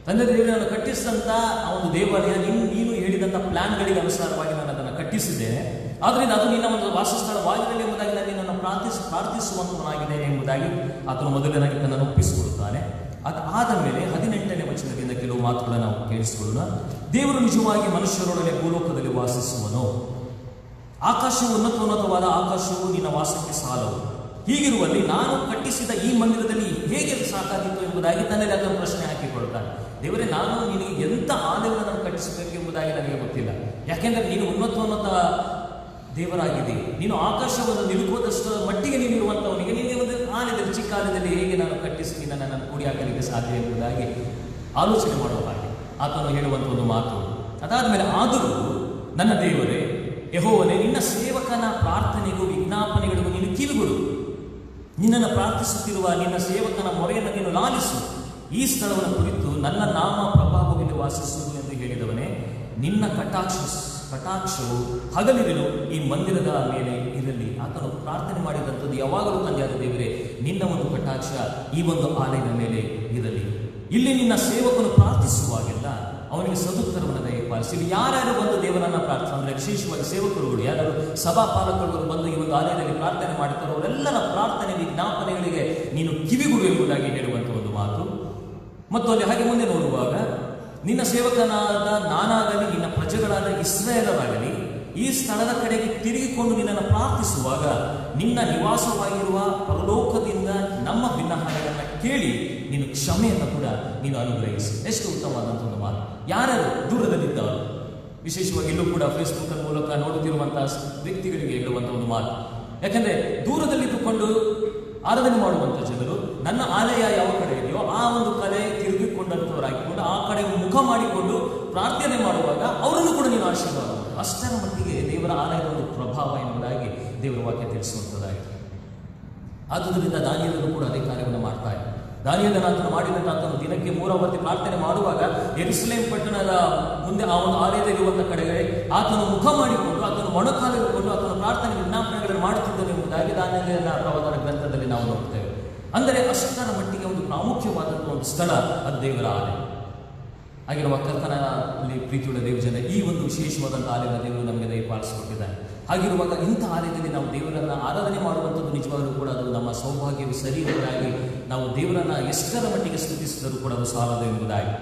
ತಂದೆ ದೇವರನ್ನು ಕಟ್ಟಿಸಿದಂಥ ಆ ಒಂದು ದೇವಾಲಯ ನೀನು ಹೇಳಿದಂಥ ಪ್ಲಾನ್ಗಳಿಗೆ ಅನುಸಾರವಾಗಿ ನಾನು ಅದನ್ನು ಕಟ್ಟಿಸಿದ್ದೇನೆ. ಆದ್ದರಿಂದ ಅದು ನಿನ್ನ ಒಂದು ವಾಸಸ್ಥಳವಾಗಿರಲಿ ಎಂಬುದಾಗಿ ನಾನು ನಿನ್ನನ್ನು ಪ್ರಾರ್ಥಿಸುವಂತವನಾಗಿದ್ದೇನೆ ಎಂಬುದಾಗಿ ಆತನು ಮೊದಲನಾಗಿ ತನ್ನನ್ನು ಒಪ್ಪಿಸಿಕೊಡುತ್ತಾನೆ. ಅದಾದ ಮೇಲೆ 18ನೇ ವಚನದಿಂದ ಕೆಲವು ಮಾತುಗಳನ್ನು ನಾವು ಕೇಳಿಸಿಕೊಳ್ಳೋಣ. ದೇವರು ನಿಜವಾಗಿ ಮನುಷ್ಯರೊಡನೆ ಭೂಲೋಕದಲ್ಲಿ ವಾಸಿಸುವನು. ಆಕಾಶವು ಉನ್ನತವಾದ ಆಕಾಶವು ನಿನ್ನ ವಾಸಕ್ಕೆ ಸಾಲವು. ಹೀಗಿರುವಲ್ಲಿ ನಾನು ಕಟ್ಟಿಸಿದ ಈ ಮಂದಿರದಲ್ಲಿ ಹೇಗೆ ಸಾಕಾಗಿತ್ತು ಎಂಬುದಾಗಿ ತನ್ನಲ್ಲಿ ಅದನ್ನು ಪ್ರಶ್ನೆ ಹಾಕಿಕೊಳ್ತಾನೆ. ದೇವರೇ, ನಾನು ನಿನಗೆ ಎಂಥ ಆಲಯವನ್ನು ನಾನು ಕಟ್ಟಿಸಬೇಕು ಎಂಬುದಾಗಿ ನನಗೆ ಗೊತ್ತಿಲ್ಲ. ಯಾಕೆಂದರೆ ನೀನು ಉನ್ನತ ದೇವರಾಗಿದೆ. ನೀನು ಆಕಾಶವನ್ನು ನಿಲುಕುವುದಷ್ಟು ಮಟ್ಟಿಗೆ ನೀನಿರುವಂಥವನಿಗೆ ನೀನು ಒಂದು ಆಲಯದಲ್ಲಿ, ಚಿಕ್ಕ ಆಲಯದಲ್ಲಿ ಹೇಗೆ ನಾನು ಕಟ್ಟಿಸಿ ನಿನ್ನನ್ನು ಕೂಡಿ ಹಾಕಲಿಕ್ಕೆ ಸಾಧ್ಯ ಎಂಬುದಾಗಿ ಆಲೋಚನೆ ಮಾಡುವ ಹಾಗೆ ಆತನು ಹೇಳುವಂಥ ಒಂದು ಮಾತು. ಅದಾದಮೇಲೆ ಆದರೂ ನನ್ನ ದೇವರೇ ಯೆಹೋವನೇ, ನಿನ್ನ ಸೇವಕನ ಪ್ರಾರ್ಥನೆಗೂ ವಿಜ್ಞಾಪನೆಗಳಿಗೂ ನೀನು ಕಿವಿಗೊಡು. ನಿನ್ನನ್ನು ಪ್ರಾರ್ಥಿಸುತ್ತಿರುವ ನಿನ್ನ ಸೇವಕನ ಮೊರೆಯನ್ನು ನೀನು ಲಾಲಿಸು. ಈ ಸ್ಥಳವನ್ನು ಕುರಿತು ನನ್ನ ನಾಮ ಪ್ರಭಾವದಲ್ಲಿ ವಾಸಿಸುವುದು ಎಂದು ಹೇಳಿದವನೇ, ನಿನ್ನ ಕಟಾಕ್ಷವು ಹಗಲಿರಲು ಈ ಮಂದಿರದ ಮೇಲೆ ಇರಲಿ. ಆತನು ಪ್ರಾರ್ಥನೆ ಮಾಡಿದಂಥದ್ದು ಯಾವಾಗಲೂ ತಂದೆಯಾದ ದೇವರೇ, ನಿನ್ನ ಒಂದು ಕಟಾಕ್ಷ ಈ ಒಂದು ಆಲಯದ ಮೇಲೆ ಇರಲಿ. ಇಲ್ಲಿ ನಿನ್ನ ಸೇವಕನು ಪ್ರಾರ್ಥಿಸುವಾಗೆಲ್ಲ ಅವನಿಗೆ ಸದುತ್ತರವನ್ನು ದಯಪಾಲಿಸಿ. ಇಲ್ಲಿ ಯಾರ್ಯಾರು ಬಂದು ದೇವರನ್ನ ಪ್ರಾರ್ಥನೆ ಅಂದರೆ ವಿಶೇಷವಾಗಿ ಸೇವಕರುಗಳು, ಯಾರು ಸಭಾಪಾಲಕರು ಬಂದು ಈ ಒಂದು ಆಲಯದಲ್ಲಿ ಪ್ರಾರ್ಥನೆ ಮಾಡುತ್ತಾರೋ ಅವರೆಲ್ಲರ ಪ್ರಾರ್ಥನೆ ವಿಜ್ಞಾಪನೆಗಳಿಗೆ ನೀನು ಕಿವಿಗೊಡು ಎಂಬುದಾಗಿ ಹೇಳುವಂಥ ಒಂದು ಮಾತು. ಮತ್ತು ಅಲ್ಲಿ ಹಾಗೆ ಮುಂದೆ ನೋಡುವಾಗ ನಿನ್ನ ಸೇವಕನಾದ ನಾನಾಗಲಿ ನಿನ್ನ ಪ್ರಜೆಗಳಾದ ಇಸ್ರಾಯೇಲರಾಗಲಿ ಈ ಸ್ಥಳದ ಕಡೆಗೆ ತಿರುಗಿಕೊಂಡು ನಿನ್ನನ್ನು ಪ್ರಾರ್ಥಿಸುವಾಗ ನಿನ್ನ ನಿವಾಸವಾಗಿರುವ ಪರಲೋಕದಿಂದ ನಮ್ಮ ಭಿನ್ನಹಾರಗಳನ್ನು ಕೇಳಿ ನೀನು ಕ್ಷಮೆಯನ್ನು ಕೂಡ ನೀನು ಅನುಗ್ರಹಿಸಿ. ಎಷ್ಟು ಉತ್ತಮವಾದಂಥ ಒಂದು ಮಾತು. ಯಾರು ದೂರದಲ್ಲಿದ್ದವರು, ವಿಶೇಷವಾಗಿ ಇಲ್ಲೂ ಕೂಡ ಫೇಸ್ಬುಕ್ ಮೂಲಕ ನೋಡುತ್ತಿರುವಂತಹ ವ್ಯಕ್ತಿಗಳಿಗೆ ಹೇಳುವಂಥ ಒಂದು ಮಾತು. ಯಾಕಂದ್ರೆ ದೂರದಲ್ಲಿದ್ದುಕೊಂಡು ಆರಾಧನೆ ಮಾಡುವಂಥ ಜನರು ನನ್ನ ಆಲಯ ಯಾವ ಕಡೆ ಇದೆಯೋ ಆ ಒಂದು ಕಡೆ ತಿರುಗಿಕೊಂಡಂಥವರಾಗಿಕೊಂಡು ಆ ಕಡೆ ಮುಖ ಮಾಡಿಕೊಂಡು ಪ್ರಾರ್ಥನೆ ಮಾಡುವಾಗ ಅವರನ್ನು ಕೂಡ ನೀನು ಆಶೀರ್ವಾದ ಮಾಡು. ಅಷ್ಟರ ಮಟ್ಟಿಗೆ ದೇವರ ಆಲಯದ ಒಂದು ಪ್ರಭಾವ ಎಂಬುದಾಗಿ ದೇವರ ವಾಕ್ಯ ತಿಳಿಸುವಂಥದ್ದಾಗಿದೆ. ಆದುದರಿಂದ ದಾನಿಯೇಲನು ಕೂಡ ಅದೇ ಕಾರ್ಯವನ್ನು ಮಾಡ್ತಾ ಇದ್ದ. ದಾನಿಯೇಲನಾತನು ಮಾಡಿದಂಥ ಆತನು ದಿನಕ್ಕೆ 3 ಆವರ್ತಿ ಪ್ರಾರ್ಥನೆ ಮಾಡುವಾಗ ಯೆರೂಸಲೇಮ್ ಪಟ್ಟಣದ ಮುಂದೆ ಆ ಒಂದು ಆಲಯದಲ್ಲಿರುವಂಥ ಕಡೆಗೆ ಆತನು ಮುಖ ಮಾಡಿಕೊಂಡು ಆತನು ಮೊಣಕಾಲಿಟ್ಟುಕೊಂಡು ಆತನು ಪ್ರಾರ್ಥನೆ ವಿಜ್ಞಾಪನೆಗಳನ್ನು ಮಾಡುತ್ತಿದ್ದನು ಎಂಬುದಾಗಿ ದಾನಿಯೇಲನ ಪ್ರವಾದನ ಗ್ರಂಥದಲ್ಲಿ ನಾವು ನೋಡ್ತೇವೆ. ಅಂದರೆ ಅಷ್ಟರ ಮಟ್ಟಿಗೆ ಒಂದು ಪ್ರಾಮುಖ್ಯವಾದಂಥ ಒಂದು ಸ್ಥಳ ಅದು ದೇವರ ಆಲಯ ಆಗಿರುವ ಕರ್ತನಲ್ಲಿ ಪ್ರೀತಿಯುಳ್ಳ ದೇವಜನ ಈ ಒಂದು ವಿಶೇಷವಾದಂಥ ಆಲಯದ ದೇವರು ನಮಗೆ ದಯಪಾಲಿಸಿಕೊಟ್ಟಿದ್ದಾನೆ. ಹಾಗಿರುವಾಗ ಇಂಥ ಆಲಯದಲ್ಲಿ ನಾವು ದೇವರನ್ನು ಆರಾಧನೆ ಮಾಡುವಂಥದ್ದು ನಿಜವಾಗಲೂ ಕೂಡ ಅದು ನಮ್ಮ ಸೌಭಾಗ್ಯವು ಸರಿ ಎಂಬುದಾಗಿ ನಾವು ದೇವರನ್ನು ಎಷ್ಟರ ಮಟ್ಟಿಗೆ ಸ್ತುತಿಸಿದರೂ ಕೂಡ ಅದು ಸಾಲದು ಎಂಬುದಾಗಿ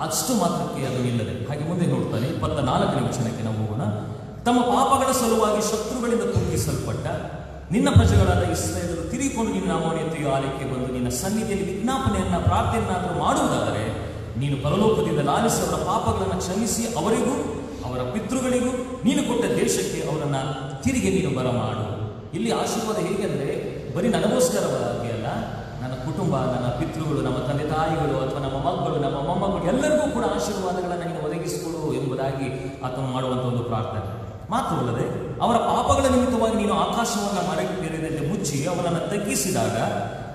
ಅಷ್ಟು ಮಾತ್ರಕ್ಕೆ ಅದು ನಿಲ್ಲದೆ. ಹಾಗೆ ಮುಂದೆ ನೋಡ್ತಾನೆ 24ನೇ ವಚನಕ್ಕೆ ನಾವು ಹೋಗೋಣ. ತಮ್ಮ ಪಾಪಗಳ ಸಲುವಾಗಿ ಶತ್ರುಗಳಿಂದ ಕುಗ್ಗಿಸಲ್ಪಟ್ಟ ನಿನ್ನ ಪ್ರಜೆಗಳಾದ ಇಸ್ರಾಯೇಲರು ತಿರುಗಿಕೊಂಡು ನಿನ್ನ ನಾಮವನ್ನು ಆಲಯಕ್ಕೆ ಬಂದು ನಿನ್ನ ಸನ್ನಿಧಿಯಲ್ಲಿ ವಿಜ್ಞಾಪನೆಯನ್ನ ಪ್ರಾರ್ಥನೆಯನ್ನಾದರೂ ಮಾಡುವುದಾದರೆ ನೀನು ಪರಲೋಕದಿಂದ ಲಾಲಿಸಿ ಅವರ ಪಾಪಗಳನ್ನು ಕ್ಷಮಿಸಿ ಅವರಿಗೂ ಅವರ ಪಿತೃಗಳಿಗೂ ನೀನು ಕೊಟ್ಟ ದೇಶಕ್ಕೆ ಅವರನ್ನು ತಿರುಗಿ ನೀನು ಬರಮಾಡು. ಇಲ್ಲಿ ಆಶೀರ್ವಾದ ಹೇಗೆಂದರೆ ಬರೀ ನನಗೋಸ್ಕರವಾಗಿ ಅಲ್ಲ, ನನ್ನ ನನ್ನ ಕುಟುಂಬ, ನನ್ನ ಪಿತೃಗಳು, ನಮ್ಮ ತಂದೆ ತಾಯಿಗಳು ಅಥವಾ ನಮ್ಮ ಮಕ್ಕಳು, ನಮ್ಮ ಮೊಮ್ಮಕ್ಕಳು ಎಲ್ಲರಿಗೂ ಕೂಡ ಆಶೀರ್ವಾದಗಳನ್ನು ನೀನು ಒದಗಿಸಿಕೊಡು ಎಂಬುದಾಗಿ ಆತನು ಮಾಡುವಂಥ ಒಂದು ಪ್ರಾರ್ಥನೆ. ಮಾತ್ರವಲ್ಲದೆ ಅವರ ಪಾಪಗಳ ನಿಮಿತ್ತವಾಗಿ ನೀನು ಆಕಾಶವನ್ನು ಮರೆಯದಂತೆ ಮುಚ್ಚಿ ಅವರನ್ನು ತಗ್ಗಿಸಿದಾಗ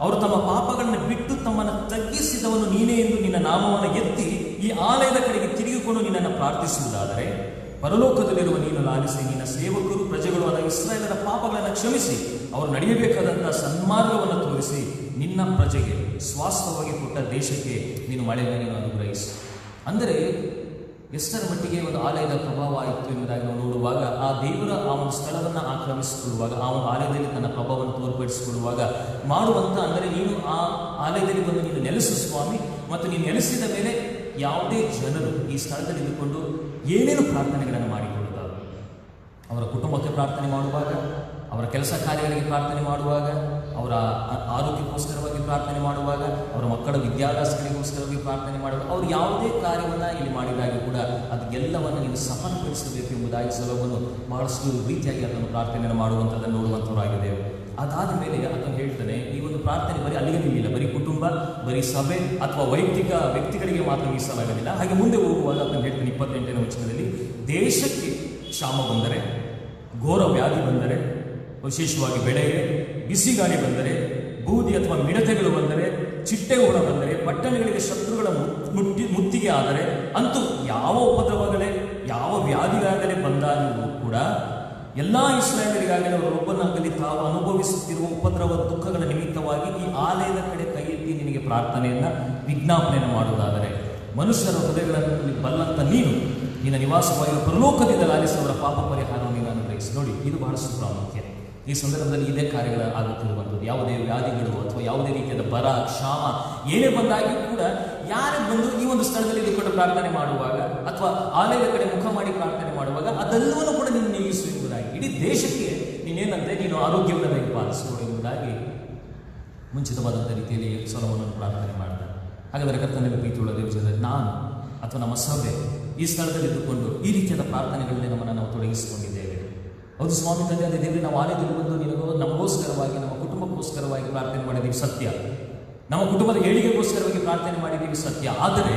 ಅವರು ತಮ್ಮ ಪಾಪಗಳನ್ನು ಬಿಟ್ಟು ತಮ್ಮನ್ನು ತಗ್ಗಿಸಿದವನು ನೀನೇ ಎಂದು ನಿನ್ನ ನಾಮವನ್ನು ಎತ್ತಿ ಈ ಆಲಯದ ಕಡೆಗೆ ತಿರುಗಿಕೊಂಡು ನಿನ್ನನ್ನು ಪ್ರಾರ್ಥಿಸುವುದಾದರೆ ಪರಲೋಕದಲ್ಲಿರುವ ನೀನು ಲಾಲಿಸಿ ನಿನ್ನ ಸೇವಕರು ಪ್ರಜೆಗಳು ಆದ ಇಸ್ರಾಯೇಲರ ಪಾಪಗಳನ್ನು ಕ್ಷಮಿಸಿ ಅವರು ನಡೆಯಬೇಕಾದಂಥ ಸನ್ಮಾರ್ಗವನ್ನು ತೋರಿಸಿ ನಿನ್ನ ಪ್ರಜೆಗೆ ಸ್ವಾಸ್ಥ್ಯವಾಗಿ ಕೊಟ್ಟ ದೇಶಕ್ಕೆ ನೀನು ಮಳೆಯನ್ನು ನೀನು ಅನುಗ್ರಹಿಸಿ. ಅಂದರೆ ಎಷ್ಟರ ಮಟ್ಟಿಗೆ ಒಂದು ಆಲಯದ ಪ್ರಭಾವ ಇತ್ತು ಎಂಬುದಾಗಿ ನಾವು ನೋಡುವಾಗ ಆ ದೇವರ ಆ ಒಂದು ಸ್ಥಳವನ್ನು ಆಕ್ರಮಿಸಿಕೊಳ್ಳುವಾಗ ಆ ಒಂದು ಆಲಯದಲ್ಲಿ ತನ್ನ ಪ್ರಭಾವವನ್ನು ತೋರ್ಪಡಿಸಿಕೊಳ್ಳುವಾಗ ಮಾಡುವಂಥ, ಅಂದರೆ ನೀನು ಆ ಆಲಯದಲ್ಲಿ ಬಂದು ನೀನು ನೆಲೆಸು ಸ್ವಾಮಿ, ಮತ್ತು ನೀನು ನೆಲೆಸಿದ ಮೇಲೆ ಯಾವುದೇ ಜನರು ಈ ಸ್ಥಳದಲ್ಲಿ ಇದ್ದುಕೊಂಡು ಏನೇನು ಪ್ರಾರ್ಥನೆಗಳನ್ನು ಮಾಡಿಕೊಳ್ಳುತ್ತಾರೆ, ಅವರ ಕುಟುಂಬಕ್ಕೆ ಪ್ರಾರ್ಥನೆ ಮಾಡುವಾಗ, ಅವರ ಕೆಲಸ ಕಾರ್ಯಗಳಿಗೆ ಪ್ರಾರ್ಥನೆ ಮಾಡುವಾಗ, ಅವರ ಆರೋಗ್ಯಕ್ಕೋಸ್ಕರವಾಗಿ ಪ್ರಾರ್ಥನೆ ಮಾಡುವಾಗ, ಅವರ ಮಕ್ಕಳ ವಿದ್ಯಾಭ್ಯಾಸಗಳಿಗೋಸ್ಕರವಾಗಿ ಪ್ರಾರ್ಥನೆ ಮಾಡುವಾಗ, ಅವರು ಯಾವುದೇ ಕಾರ್ಯವನ್ನು ಇಲ್ಲಿ ಮಾಡಿದಾಗ ಕೂಡ ಅದೆಲ್ಲವನ್ನು ನೀನು ಸಫಲಪಡಿಸಬೇಕು ಎಂಬುದಾಗಿ ಸಲೋಮನು ಬಹಳಷ್ಟು ರೀತಿಯಾಗಿ ಅದನ್ನು ಪ್ರಾರ್ಥನೆಯನ್ನು ಮಾಡುವಂಥದ್ದನ್ನು ನೋಡುವಂಥವರಾಗಿದ್ದೇವೆ. ಅದಾದ ಮೇಲೆ ಅದನ್ನು ಹೇಳ್ತಾನೆ, ಈ ಒಂದು ಪ್ರಾರ್ಥನೆ ಬರೀ ಅಲ್ಲಿಗೆ ನಿಲ್ಲಿಲ್ಲ, ಬರೀ ಕುಟುಂಬ, ಬರೀ ಸಭೆ ಅಥವಾ ವೈಯಕ್ತಿಕ ವ್ಯಕ್ತಿಗಳಿಗೆ ಮಾತ್ರ ಮೀಸಲಾಗಲಿಲ್ಲ. ಹಾಗೆ ಮುಂದೆ ಹೋಗುವಾಗ ಅದನ್ನು ಹೇಳ್ತಾನೆ 28ನೇ ವಚನದಲ್ಲಿ, ದೇಶಕ್ಕೆ ಕ್ಷಾಮ ಬಂದರೆ, ಘೋರ ವ್ಯಾಧಿ ಬಂದರೆ, ವಿಶೇಷವಾಗಿ ಬೆಳೆಗೆ ಬಿಸಿಗಾಳಿ ಬಂದರೆ, ಬೂದಿ ಅಥವಾ ಮಿಡತೆಗಳು ಬಂದರೆ, ಚಿಟ್ಟೆಹುಳ ಬಂದರೆ, ಪಟ್ಟಣಗಳಿಗೆ ಶತ್ರುಗಳ ಮುತ್ತಿಗೆ ಆದರೆ, ಅಂತೂ ಯಾವ ಉಪದ್ರವಗಳೇ ಯಾವ ವ್ಯಾಧಿಗಾಗಲೇ ಬಂದಾಗಲೂ ಕೂಡ ಎಲ್ಲ ಇಸ್ರಾಯೇಲರಿಗಾಗಲೇ ಅವರೊಬ್ಬನಾಗಲಿ ತಾವು ಅನುಭವಿಸುತ್ತಿರುವ ಉಪದ್ರವ ದುಃಖಗಳ ನಿಮಿತ್ತವಾಗಿ ಈ ಆಲಯದ ಕಡೆ ಕೈ ಎತ್ತಿ ನಿನಗೆ ಪ್ರಾರ್ಥನೆಯನ್ನು ವಿಜ್ಞಾಪನೆಯನ್ನು ಮಾಡುವುದಾದರೆ ಮನುಷ್ಯರ ಹೃದಯಗಳಲ್ಲಿ ಬಲ್ಲಂತ ನೀನು ನಿನ್ನ ನಿವಾಸವಾಗಿರುವ ಪರಲೋಕದಿಂದ ಲಾಲಿಸುವವರ ಪಾಪ ಪರಿಹಾರವನ್ನು ನೀನು ಅನುಗ್ರಹಿಸಿ. ನೋಡಿ, ಇದು ಬಹಳಷ್ಟು ಪ್ರಾಮುಖ್ಯ. ಈ ಸಂದರ್ಭದಲ್ಲಿ ಇದೇ ಕಾರ್ಯಗಳ ಆಗುತ್ತಿರುವಂಥದ್ದು. ಯಾವುದೇ ವ್ಯಾಧಿಗಳು ಅಥವಾ ಯಾವುದೇ ರೀತಿಯಾದ ಬರ, ಕ್ಷಾಮ ಏನೇ ಬಂದಾಗಿ ಕೂಡ ಯಾರೇ ಬಂದು ಈ ಒಂದು ಸ್ಥಳದಲ್ಲಿ ಇದ್ದುಕೊಂಡು ಪ್ರಾರ್ಥನೆ ಮಾಡುವಾಗ ಅಥವಾ ಆಲಯದ ಕಡೆ ಮುಖ ಮಾಡಿ ಪ್ರಾರ್ಥನೆ ಮಾಡುವಾಗ ಅದೆಲ್ಲವನ್ನು ಕೂಡ ನೀನು ನಿಲ್ಲಿಸು ಎಂಬುದಾಗಿ, ಇಡೀ ದೇಶಕ್ಕೆ ನೀನೇನಂತೆ ನೀನು ಆರೋಗ್ಯವನ್ನು ದಯಪಾಲಿಸು ಎಂಬುದಾಗಿ ಮುಂಚಿತವಾದಂಥ ರೀತಿಯಲ್ಲಿ ಸೊಲೊಮೋನನು ಪ್ರಾರ್ಥನೆ ಮಾಡ್ತಾನೆ. ಹಾಗಾದರೆ ಕರ್ತನಲ್ಲಿ ಪ್ರೀತಿಯುಳ್ಳ ದೇವಜನರೇ, ನಾನು ಅಥವಾ ನಮ್ಮ ಸಭೆ ಈ ಸ್ಥಳದಲ್ಲಿ ಇದ್ದುಕೊಂಡು ಈ ರೀತಿಯಾದ ಪ್ರಾರ್ಥನೆಗಳಲ್ಲಿ ನಮ್ಮನ್ನು ನಾವು ತೊಡಗಿಸಿಕೊಂಡಿದ್ದೇವೆ. ಹೌದು ಸ್ವಾಮಿ ತಂದೆ, ಅದೇ ದೇವರೇ, ನಾವು ಆಲಯದಲ್ಲಿ ಬಂದು ನಿನಗೂ ನಮಗೋಸ್ಕರವಾಗಿ ನಮ್ಮ ಕುಟುಂಬಕ್ಕೋಸ್ಕರವಾಗಿ ಪ್ರಾರ್ಥನೆ ಮಾಡಿದ್ದೀವಿ ಸತ್ಯ, ನಮ್ಮ ಕುಟುಂಬದ ಏಳಿಗೆಗೋಸ್ಕರವಾಗಿ ಪ್ರಾರ್ಥನೆ ಮಾಡಿದ್ದೀವಿ ಸತ್ಯ. ಆದರೆ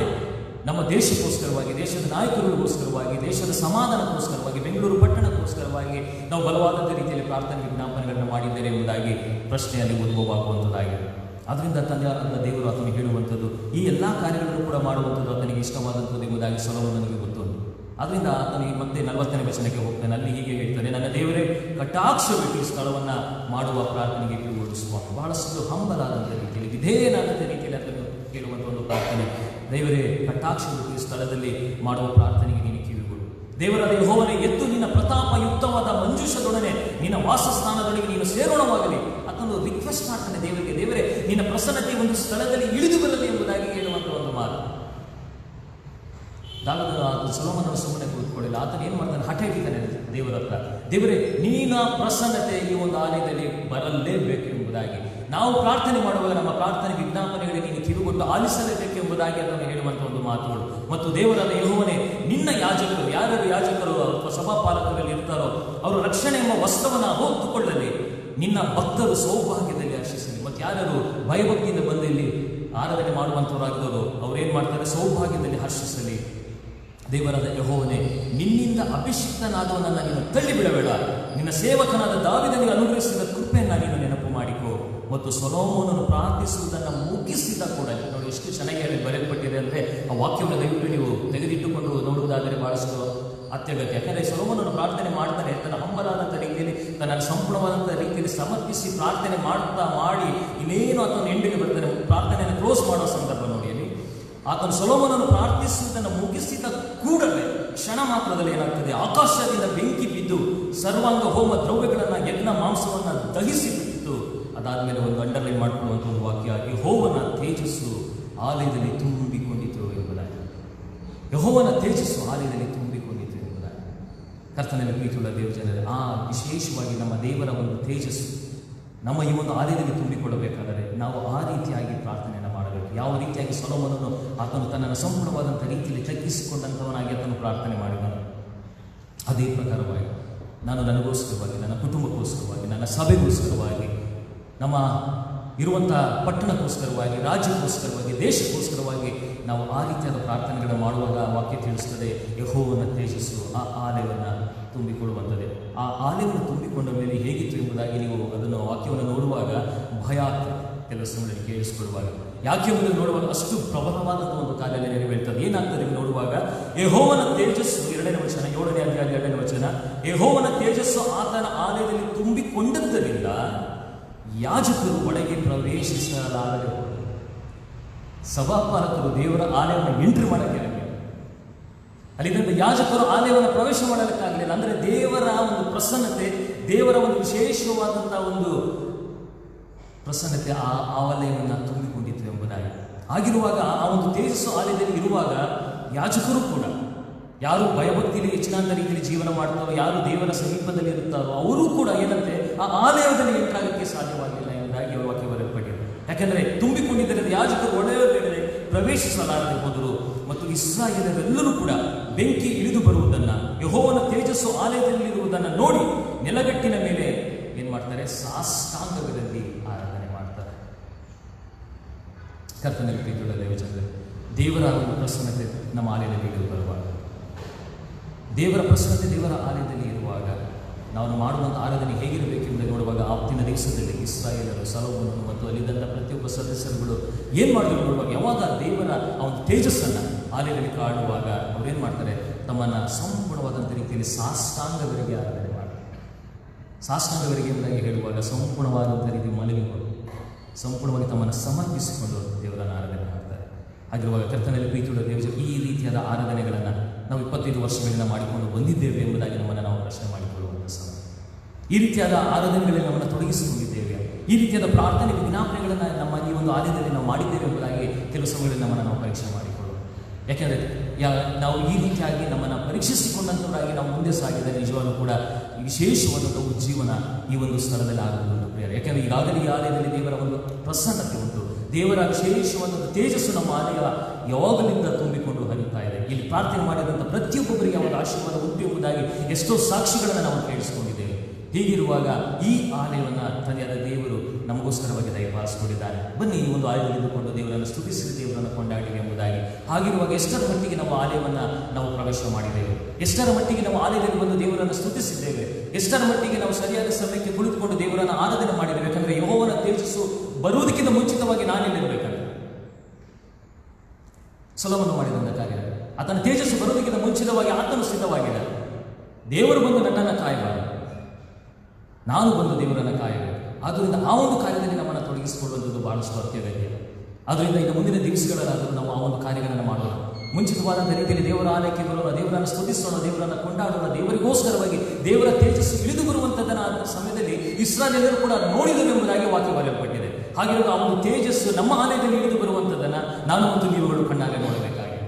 ನಮ್ಮ ದೇಶಕ್ಕೋಸ್ಕರವಾಗಿ, ದೇಶದ ನಾಯಕರಿಗೋಸ್ಕರವಾಗಿ, ದೇಶದ ಸಮಾಧಾನಕ್ಕೋಸ್ಕರವಾಗಿ, ಬೆಂಗಳೂರು ಪಟ್ಟಣಕ್ಕೋಸ್ಕರವಾಗಿ ನಾವು ಬಲವಾದಂಥ ರೀತಿಯಲ್ಲಿ ಪ್ರಾರ್ಥನೆ ವಿಜ್ಞಾಪನೆಗಳನ್ನು ಮಾಡಿದ್ದೇವೆ ಎಂಬುದಾಗಿ ಪ್ರಶ್ನೆಯಲ್ಲಿ ಉದ್ಭವವಾಗುವಂಥದ್ದಾಗಿದೆ. ಅದರಿಂದ ತಂದೆಯಾದ ದೇವರು ಆತನಿಗೆ ಹೇಳುವಂಥದ್ದು, ಈ ಎಲ್ಲ ಕಾರ್ಯಗಳನ್ನು ಕೂಡ ಮಾಡುವಂಥದ್ದು ಆತನಿಗೆ ಇಷ್ಟವಾದಂಥದ್ದು ಎಂಬುದಾಗಿ ಸೊಲೊಮೋನನಿಗೆ ಗೊತ್ತುಂಟು. ಅದರಿಂದ ಆತನಿಗೆ ಮತ್ತೆ 40ನೇ ವಚನಕ್ಕೆ ಹೋಗ್ತಾನೆ. ಅಲ್ಲಿ ಹೀಗೆ ಹೇಳ್ತಾನೆ, ನನ್ನ ದೇವರೇ ಕಟಾಕ್ಷವಿಟ್ಟು ಈ ಸ್ಥಳವನ್ನು ಮಾಡುವ ಪ್ರಾರ್ಥನೆಗೆ ಕಿವಿಗೊಡಿಸುವ. ಬಹಳಷ್ಟು ಹಂಬಲಾದಂಥ ರೀತಿಯಲ್ಲಿ, ವಿಧೇಯನಾದಂಥ ರೀತಿಯಲ್ಲಿ ಅದನ್ನು ಕೇಳುವಂಥ ಒಂದು ಪ್ರಾರ್ಥನೆ. ದೇವರೇ ಕಟಾಕ್ಷವಿಟ್ಟು ಈ ಸ್ಥಳದಲ್ಲಿ ಮಾಡುವ ಪ್ರಾರ್ಥನೆಗೆ ನೀನು ಕಿವಿಗೊಡು. ದೇವರಾದ ಯೆಹೋವನೇ, ಎದ್ದು ನಿನ್ನ ಪ್ರತಾಪಯುಕ್ತವಾದ ಮಂಜೂಷದೊಡನೆ ನಿನ್ನ ವಾಸಸ್ಥಾನದೊಳಗೆ ನೀನು ಸೇರೋಣವಾಗಲಿ. ಅದನ್ನು ರಿಕ್ವೆಸ್ಟ್ ಮಾಡ್ತಾನೆ ದೇವರಿಗೆ. ದೇವರೇ, ನಿನ್ನ ಪ್ರಸನ್ನತೆ ಒಂದು ಸ್ಥಳದಲ್ಲಿ ಇಳಿದು ಬರಲಿ ಎಂಬುದಾಗಿ ಹೇಳುವಂಥ ಒಂದು ಮಾತು. ಸೊಲೊಮೋನನು ಸುಮ್ಮನೆ ಕೂತ್ಕೊಳ್ಳಿಲ್ಲ. ಆತನ ಏನು ಮಾಡ್ತಾನೆ, ಹಠ ಹಿಡಿತಾನೆ ದೇವರ ಹತ್ರ. ದೇವರೇ, ನಿನ್ನ ಪ್ರಸನ್ನತೆ ಈ ಒಂದು ಆಲಯದಲ್ಲಿ ಬರಲೇಬೇಕು ಎಂಬುದಾಗಿ, ನಾವು ಪ್ರಾರ್ಥನೆ ಮಾಡುವಾಗ ನಮ್ಮ ಪ್ರಾರ್ಥನೆ ವಿಜ್ಞಾಪನೆಗಳಿಗೆ ನೀನು ಕಿವಿಗೊಟ್ಟು ಆಲಿಸಲೇಬೇಕು ಎಂಬುದಾಗಿ ಅದನ್ನು ಹೇಳುವಂಥ ಒಂದು ಮಾತುಗಳು. ಮತ್ತು ದೇವರಾದ ಯೆಹೋವನೇ, ನಿನ್ನ ಯಾಜಕರು, ಯಾರ್ಯಾರು ಯಾಜಕರು ಅಥವಾ ಸಭಾಪಾಲಕರಲ್ಲಿ ಇರ್ತಾರೋ ಅವರು ರಕ್ಷಣೆ ಎಂಬ ವಸ್ತ್ರವನ್ನು ಹೊತ್ತುಕೊಳ್ಳಲಿ. ನಿನ್ನ ಭಕ್ತರು ಸೌಭಾಗ್ಯದಲ್ಲಿ ಹರ್ಷಿಸಲಿ. ಮತ್ತು ಯಾರ್ಯಾರು ಭಯಭಕ್ತಿಯಿಂದ ಬಂದು ಇಲ್ಲಿ ಆರಾಧನೆ ಮಾಡುವಂಥವರಾಗಿದ್ದವರು ಅವರೇನು ಮಾಡ್ತಾರೆ, ಸೌಭಾಗ್ಯದಲ್ಲಿ ಹರ್ಷಿಸಲಿ. ದೇವರಾದ ಯೆಹೋವನೇ, ನಿನ್ನಿಂದ ಅಭಿಷಿಕ್ತನಾದವನನ್ನು ನೀನು ತಳ್ಳಿಬಿಡಬೇಡ. ನಿನ್ನ ಸೇವಕನಾದ ದಾವೀದನಿಗೆ ಅನುಗ್ರಹಿಸಿದ ಕೃಪೆಯನ್ನು ನೀನು ನೆನಪು ಮಾಡಿಕೋ. ಮತ್ತು ಸೊಲೊಮೋನನು ಪ್ರಾರ್ಥಿಸುವುದನ್ನು ಮುಗಿಸಿದ ಕೂಡಲೇ, ನೋಡಿ ಎಷ್ಟು ಚೆನ್ನಾಗಿ ಅಲ್ಲಿ ಬರೆಯಲ್ಪಟ್ಟಿದೆ ಅಂದರೆ, ಆ ವಾಕ್ಯವನ್ನು ದಯವಿಟ್ಟು ನೀವು ತೆಗೆದಿಟ್ಟುಕೊಂಡು ನೋಡುವುದಾದರೆ ಬಹಳಷ್ಟು ಅತ್ಯಗತ್ಯ. ಯಾಕಂದರೆ ಸೊಲೊಮೋನನು ಪ್ರಾರ್ಥನೆ ಮಾಡ್ತಾನೆ, ತನ್ನ ಹಂಬಲಾದಂಥ ರೀತಿಯಲ್ಲಿ, ತನ್ನ ಸಂಪೂರ್ಣವಾದಂಥ ರೀತಿಯಲ್ಲಿ ಸಮರ್ಪಿಸಿ ಪ್ರಾರ್ಥನೆ ಮಾಡಿ ಇನ್ನೇನು ಆತನ ಎಂಡಿಗೆ ಬರ್ತಾನೆ, ಪ್ರಾರ್ಥನೆಯನ್ನು ಕ್ಲೋಸ್ ಮಾಡೋ ಸಂದರ್ಭ ನೋಡಿ. ಅಲ್ಲಿ ಆತನು ಸೊಲೊಮೋನನು ಪ್ರಾರ್ಥಿಸುವುದನ್ನು ಮುಗಿಸಿದ ಕೂಡಲೇ ಕ್ಷಣ ಮಾತ್ರದಲ್ಲಿ ಏನಾಗ್ತದೆ, ಆಕಾಶದಿಂದ ಬೆಂಕಿ ಬಿದ್ದು ಸರ್ವಾಂಗ ಹೋಮ ದ್ರವ್ಯಗಳನ್ನು, ಯಜ್ಞ ಮಾಂಸವನ್ನು ದಹಿಸಿ ಬಿಟ್ಟಿತು. ಅದಾದಮೇಲೆ ಒಂದು ಅಂಡರ್ಲೈನ್ ಮಾಡಿಕೊಳ್ಳುವಂಥ ಒಂದು ವಾಕ್ಯ, ಯೆಹೋವನ ತೇಜಸ್ಸು ಆಲಯದಲ್ಲಿ ತುಂಬಿಕೊಂಡಿತು ಎಂಬುದಾಗಿ. ಯೆಹೋವನ ತೇಜಸ್ಸು ಆಲಯದಲ್ಲಿ ತುಂಬಿಕೊಂಡಿತು ಎಂಬುದಾಗಿ. ಕರ್ತನಲ್ಲಿ ಪ್ರೀತಿಯುಳ್ಳ ದೇವಜನರೇ, ಆ ವಿಶೇಷವಾಗಿ ನಮ್ಮ ದೇವರ ಒಂದು ತೇಜಸ್ಸು ನಮ್ಮ ಈ ಒಂದು ಆಲಯದಲ್ಲಿ ತುಂಬಿಕೊಳ್ಳಬೇಕಾದರೆ ನಾವು ಆ ರೀತಿಯಾಗಿ ಪ್ರಾರ್ಥನೆಯನ್ನು ಮಾಡಬೇಕು. ಯಾವ ರೀತಿಯಾಗಿ ಸೊಲೊಮೋನನು ಆತನು ತನ್ನನ್ನು ಸಂಪೂರ್ಣವಾದಂಥ ರೀತಿಯಲ್ಲಿ ತಗ್ಗಿಸಿಕೊಂಡಂಥವನಾಗಿ ಆತನು ಪ್ರಾರ್ಥನೆ ಮಾಡಿದನು, ಅದೇ ಪ್ರಕಾರವಾಗಿ ನಾನು ನನಗೋಸ್ಕರವಾಗಿ, ನನ್ನ ಕುಟುಂಬಕ್ಕೋಸ್ಕರವಾಗಿ, ನನ್ನ ಸಭೆಗೋಸ್ಕರವಾಗಿ, ನಮ್ಮ ಇರುವಂಥ ಪಟ್ಟಣಕ್ಕೋಸ್ಕರವಾಗಿ, ರಾಜ್ಯಕ್ಕೋಸ್ಕರವಾಗಿ, ದೇಶಕ್ಕೋಸ್ಕರವಾಗಿ ನಾವು ಆ ರೀತಿಯಾದ ಪ್ರಾರ್ಥನೆಗಳನ್ನು ಮಾಡುವಾಗ ವಾಕ್ಯ ತಿಳಿಸುತ್ತದೆ, ಯೆಹೋವನ ತೇಜಸ್ಸು ಆ ಆಲಯವನ್ನು ತುಂಬಿಕೊಳ್ಳುವಂಥದ್ದು. ಆ ಆಲಯವನ್ನು ತುಂಬಿಕೊಂಡ ಮೇಲೆ ಹೇಗಿತ್ತು ಎಂಬುದಾಗಿ ನೀವು ಅದನ್ನು ವಾಕ್ಯವನ್ನು ನೋಡುವಾಗ ಭಯ ಆಗ್ತದೆ. ಕೆಲವು ಸಮಯದಲ್ಲಿ ಕೇಳಿಸಿಕೊಳ್ಳುವಾಗ ಯಾಕೆ ಎಂಬುದನ್ನು ನೋಡುವಾಗ ಅಷ್ಟು ಪ್ರಬಲವಾದಂಥ ಒಂದು ಕಾರ್ಯ ನೆರವೇರ್ತದೆ. ಏನಾಗ್ತದೆ ನೋಡುವಾಗ, ಯೆಹೋವನ ತೇಜಸ್ಸು 2ನೇ ವಚನ, 7ನೇ ಅಧ್ಯಾಯ 2ನೇ ವಚನ, ಯೆಹೋವನ ತೇಜಸ್ಸು ಆತನ ಆಲಯದಲ್ಲಿ ತುಂಬಿಕೊಂಡದ್ದರಿಂದ ಯಾಜಕರು ಒಳಗೆ ಪ್ರವೇಶಿಸಲಾರದೆ ಹೋದರು. ಸಭಾಪಾಲಕರು ದೇವರ ಆಲಯವನ್ನು ಎಂಟ್ರಿ ಮಾಡಕ್ಕೆ ಅಲ್ಲಿಂದ ಯಾಜಕರು ಆಲಯವನ್ನು ಪ್ರವೇಶ ಮಾಡಲಿಕ್ಕಾಗಲಿಲ್ಲ. ಅಂದರೆ ದೇವರ ಒಂದು ಪ್ರಸನ್ನತೆ, ದೇವರ ಒಂದು ವಿಶೇಷವಾದಂಥ ಒಂದು ಪ್ರಸನ್ನತೆ ಆ ಆಲಯವನ್ನು ತುಂಬಿಕೊಂಡಿತ್ತು ಎಂಬುದಾಗಿ. ಆಗಿರುವಾಗ ಆ ಒಂದು ತೇಜಸ್ಸು ಆಲಯದಲ್ಲಿ ಇರುವಾಗ ಯಾಜಕರು ಕೂಡ ಯಾರು ಭಯಭಕ್ತಿಯಲ್ಲಿ ಹೆಚ್ಚಿನ ರೀತಿಯಲ್ಲಿ ಜೀವನ ಮಾಡ್ತಾರೋ, ಯಾರು ದೇವರ ಸಮೀಪದಲ್ಲಿ ಇರುತ್ತಾರೋ ಅವರು ಕೂಡ ಏನಂತೆ ಆ ಆಲಯದಲ್ಲಿ ಎಂಟ್ರಾಗಕ್ಕೆ ಸಾಧ್ಯವಾಗಿಲ್ಲ ಎಂಬುದಾಗಿ ವಾಕ್ಯ ಬರೆಯಲ್ಪಟ್ಟಿದೆ. ಯಾಕೆಂದರೆ ತುಂಬಿಕೊಂಡಿದ್ದರಿಂದ ಯಾಜಕರು ಒಡೆಯಬೇಡದೆ ಪ್ರವೇಶಿಸಲಾರದೆ ಹೋದರು. ಮತ್ತು ಇಸ್ರಾಯೇಲರೆಲ್ಲರೂ ಕೂಡ ಬೆಂಕಿ ಇಳಿದು ಬರುವುದನ್ನು, ಯೆಹೋವನ ತೇಜಸ್ಸು ಆಲಯದಲ್ಲಿರುವುದನ್ನು ನೋಡಿ ನೆಲಗಟ್ಟಿನ ಮೇಲೆ ಏನು ಮಾಡ್ತಾರೆ, ಸಾಷ್ಟಾಂಗದಲ್ಲಿ ಆರಾಧನೆ ಮಾಡ್ತಾರೆ. ಕರ್ತನಲ್ಲಿ ಪ್ರೀತಿಯುಳ್ಳ ದೇವಜನರೇ, ದೇವರ ಒಂದು ಪ್ರಸನ್ನತೆ ನಮ್ಮ ಆಲಯದಲ್ಲಿ ಇಳಿದು ಬರುವಾಗ, ದೇವರ ಪ್ರಸನ್ನತೆ ದೇವರ ಆಲಯದಲ್ಲಿ ಇರುವಾಗ ನಾವು ಮಾಡುವಂಥ ಆರಾಧನೆ ಹೇಗಿರಬೇಕೆಂಬುದನ್ನು ನೋಡುವಾಗ ಆವತ್ತಿನ ದಿವಸದಲ್ಲಿ ಇಸ್ರಾಯೇಲರು, ಸೊಲೊಮೋನನು ಮತ್ತು ಅಲ್ಲಿದ್ದಂಥ ಪ್ರತಿಯೊಬ್ಬ ಸದಸ್ಯರುಗಳು ಏನು ಮಾಡಿದ್ರು ನೋಡುವಾಗ, ಯಾವಾಗ ದೇವರ ಆ ಒಂದು ತೇಜಸ್ಸನ್ನು ಆಲಯದಲ್ಲಿ ಕಾಣುವಾಗ ಅವ್ರೇನು ಮಾಡ್ತಾರೆ, ತಮ್ಮನ್ನು ಸಂಪೂರ್ಣವಾದಂಥ ರೀತಿಯಲ್ಲಿ ಸಾಷ್ಟಾಂಗವರೆಗೆ ಆರಾಧನೆ ಮಾಡ್ತಾರೆ. ಸಾಷ್ಟಾಂಗವರೆಗೆ ಎಂಬುದಾಗಿ ಹೇಳುವಾಗ ಸಂಪೂರ್ಣವಾದಂಥ ರೀತಿ ಮಲಗಿಕೊಂಡು ಸಂಪೂರ್ಣವಾಗಿ ತಮ್ಮನ್ನು ಸಮರ್ಪಿಸಿಕೊಂಡು ದೇವರನ್ನು ಆರಾಧನೆ ಮಾಡ್ತಾರೆ. ಹಾಗಿರುವಾಗ ಕರ್ತನಲ್ಲಿ ಪ್ರೀತಿಯುಳ್ಳ ದೇವಜನರು, ಈ ರೀತಿಯಾದ ಆರಾಧನೆಗಳನ್ನು ನಾವು 25 ವರ್ಷಗಳಿಂದ ಮಾಡಿಕೊಂಡು ಬಂದಿದ್ದೇವೆ ಎಂಬುದಾಗಿ ನಮ್ಮನ್ನು ನಾವು ಪ್ರಶ್ನೆ ಮಾಡಿಕೊಳ್ಳುವಂಥ ಸಮಯ. ಈ ರೀತಿಯಾದ ಆರಾಧನೆಗಳಲ್ಲಿ ನಮ್ಮನ್ನು ತೊಡಗಿಸಿಕೊಂಡಿದ್ದೇವೆ, ಈ ರೀತಿಯಾದ ಪ್ರಾರ್ಥನೆ ವಿಜ್ಞಾಪನೆಗಳನ್ನು ನಮ್ಮ ಈ ಒಂದು ಆಲಯದಲ್ಲಿ ನಾವು ಮಾಡಿದ್ದೇವೆ ಎಂಬುದಾಗಿ ಕೆಲವು ಸಮಯಗಳಲ್ಲಿ ನಮ್ಮನ್ನು ನಾವು ಪರೀಕ್ಷೆ ಮಾಡಿಕೊಳ್ಳೋಣ. ಯಾಕೆಂದರೆ ನಾವು ಈ ರೀತಿಯಾಗಿ ನಮ್ಮನ್ನು ಪರೀಕ್ಷಿಸಿಕೊಂಡಂಥವರಾಗಿ ನಾವು ಮುಂದೆ ಸಾಗಿದರೆ ನಿಜವಾಗ್ಲೂ ಕೂಡ ವಿಶೇಷವಾದಂಥ ಉಜ್ಜೀವನ ಈ ಒಂದು ಸ್ಥಳದಲ್ಲಿ ಆಗುವುದು ಪ್ರಿಯರೇ. ಯಾಕೆಂದರೆ ಈಗಾಗಲೇ ಈ ಆಲಯದಲ್ಲಿ ದೇವರ ಒಂದು ಪ್ರಸನ್ನತೆ ಉಂಟು, ದೇವರ ವಿಶೇಷವಾದಂಥ ತೇಜಸ್ಸು ನಮ್ಮ ಆಲಯ ಯಾವಾಗಲಿಂದ ತುಂಬಿಕೊಂಡು ಹರಿಯುತ್ತಾ ಇದೆ. ಇಲ್ಲಿ ಪ್ರಾರ್ಥನೆ ಮಾಡಿದಂಥ ಪ್ರತಿಯೊಬ್ಬರಿಗೆ ಒಂದು ಆಶೀರ್ವಾದ ಉಂಟು ಎಂಬುದಾಗಿ ಎಷ್ಟೋ ಸಾಕ್ಷಿಗಳನ್ನು ನಾವು ಕೇಳಿಸಿಕೊಂಡಿದ್ದೇವೆ. ಹೀಗಿರುವಾಗ ಈ ಆಲಯವನ್ನು ತಂದೆಯಾದ ದೇವರು ನಮಗೋಸ್ಕರವಾಗಿ ದಯಪಾಲಿಸಿಕೊಂಡಿದ್ದಾನೆ. ಬನ್ನಿ ಈ ಒಂದು ಆಲಯದಲ್ಲಿ ಇದ್ದುಕೊಂಡು ದೇವರನ್ನು ಸ್ತುತಿಸಿ ದೇವರನ್ನು ಕೊಂಡಾಡಿವೆ ಎಂಬುದಾಗಿ. ಹಾಗಿರುವಾಗ ಎಷ್ಟರ ಮಟ್ಟಿಗೆ ನಾವು ಆಲಯವನ್ನು ನಾವು ಪ್ರವೇಶ ಮಾಡಿದ್ದೇವೆ, ಎಷ್ಟರ ಮಟ್ಟಿಗೆ ನಾವು ಆಲಯದಲ್ಲಿ ಬಂದು ದೇವರನ್ನು ಸ್ತುತಿಸಿದ್ದೇವೆ, ಎಷ್ಟರ ಮಟ್ಟಿಗೆ ನಾವು ಸರಿಯಾದ ಸಮಯಕ್ಕೆ ಕುಳಿತುಕೊಂಡು ದೇವರನ್ನು ಆರಾಧನೆ ಮಾಡಿದ್ದೇವೆ. ಯಾಕಂದರೆ ಯೆಹೋವನ ತೇಜಸ್ಸು ಬರುವುದಕ್ಕಿಂತ ಮುಂಚಿತವಾಗಿ ನಾನೆಲ್ಲಿರಬೇಕಂದ್ರೆ ಸೊಲೊಮೋನನು ಮಾಡಿದಂಥ ಕಾರ್ಯ, ಆತನ ತೇಜಸ್ಸು ಬರುವುದಕ್ಕಿಂತ ಮುಂಚಿತವಾಗಿ ಆತನು ಸಿದ್ಧವಾಗಿಲ್ಲ. ದೇವರು ಬಂದು ನನ್ನನ್ನು ಕಾಯಬಾರದು, ನಾನು ಬಂದು ದೇವರನ್ನು ಕಾಯಬೇಕು. ಆದ್ದರಿಂದ ಆ ಒಂದು ಕಾರ್ಯದಲ್ಲಿ ನಮ್ಮನ್ನು ತೊಡಗಿಸಿಕೊಳ್ಳುವಂಥದ್ದು ಬಹಳಷ್ಟು ಅತ್ಯಗತ್ಯ. ಆದ್ದರಿಂದ ಈಗ ಮುಂದಿನ ದಿವಸಗಳಲ್ಲಾದರೂ ನಾವು ಆ ಒಂದು ಕಾರ್ಯಗಳನ್ನು ಮಾಡೋಣ. ಮುಂಚಿತವಾದಂಥ ರೀತಿಯಲ್ಲಿ ದೇವರ ಆಲಯಕ್ಕೆ ಬರೋಣ, ದೇವರನ್ನು ಸ್ತುತಿಸೋಣ, ದೇವರನ್ನು ಕೊಂಡಾಡೋಣ. ದೇವರಿಗೋಸ್ಕರವಾಗಿ ದೇವರ ತೇಜಸ್ಸು ಇಳಿದು ಬರುವಂಥದ್ದನ್ನು ಆ ಸಮಯದಲ್ಲಿ ಇಸ್ರಾಯೇಲರು ಕೂಡ ನೋಡಿದರು ಎಂಬುದಾಗಿ ವಾಕ್ಯ ಬರೆಯಲ್ಪಟ್ಟಿದೆ. ಹಾಗಿರುವ ಆ ಒಂದು ತೇಜಸ್ಸು ನಮ್ಮ ಆಲಯದಲ್ಲಿ ಇಳಿದು ಬರುವಂಥದ್ದನ್ನು ನಾನು ಮತ್ತು ನೀವುಗಳು ಕಣ್ಣಾರೆ ನೋಡಬೇಕಾಗಿದೆ.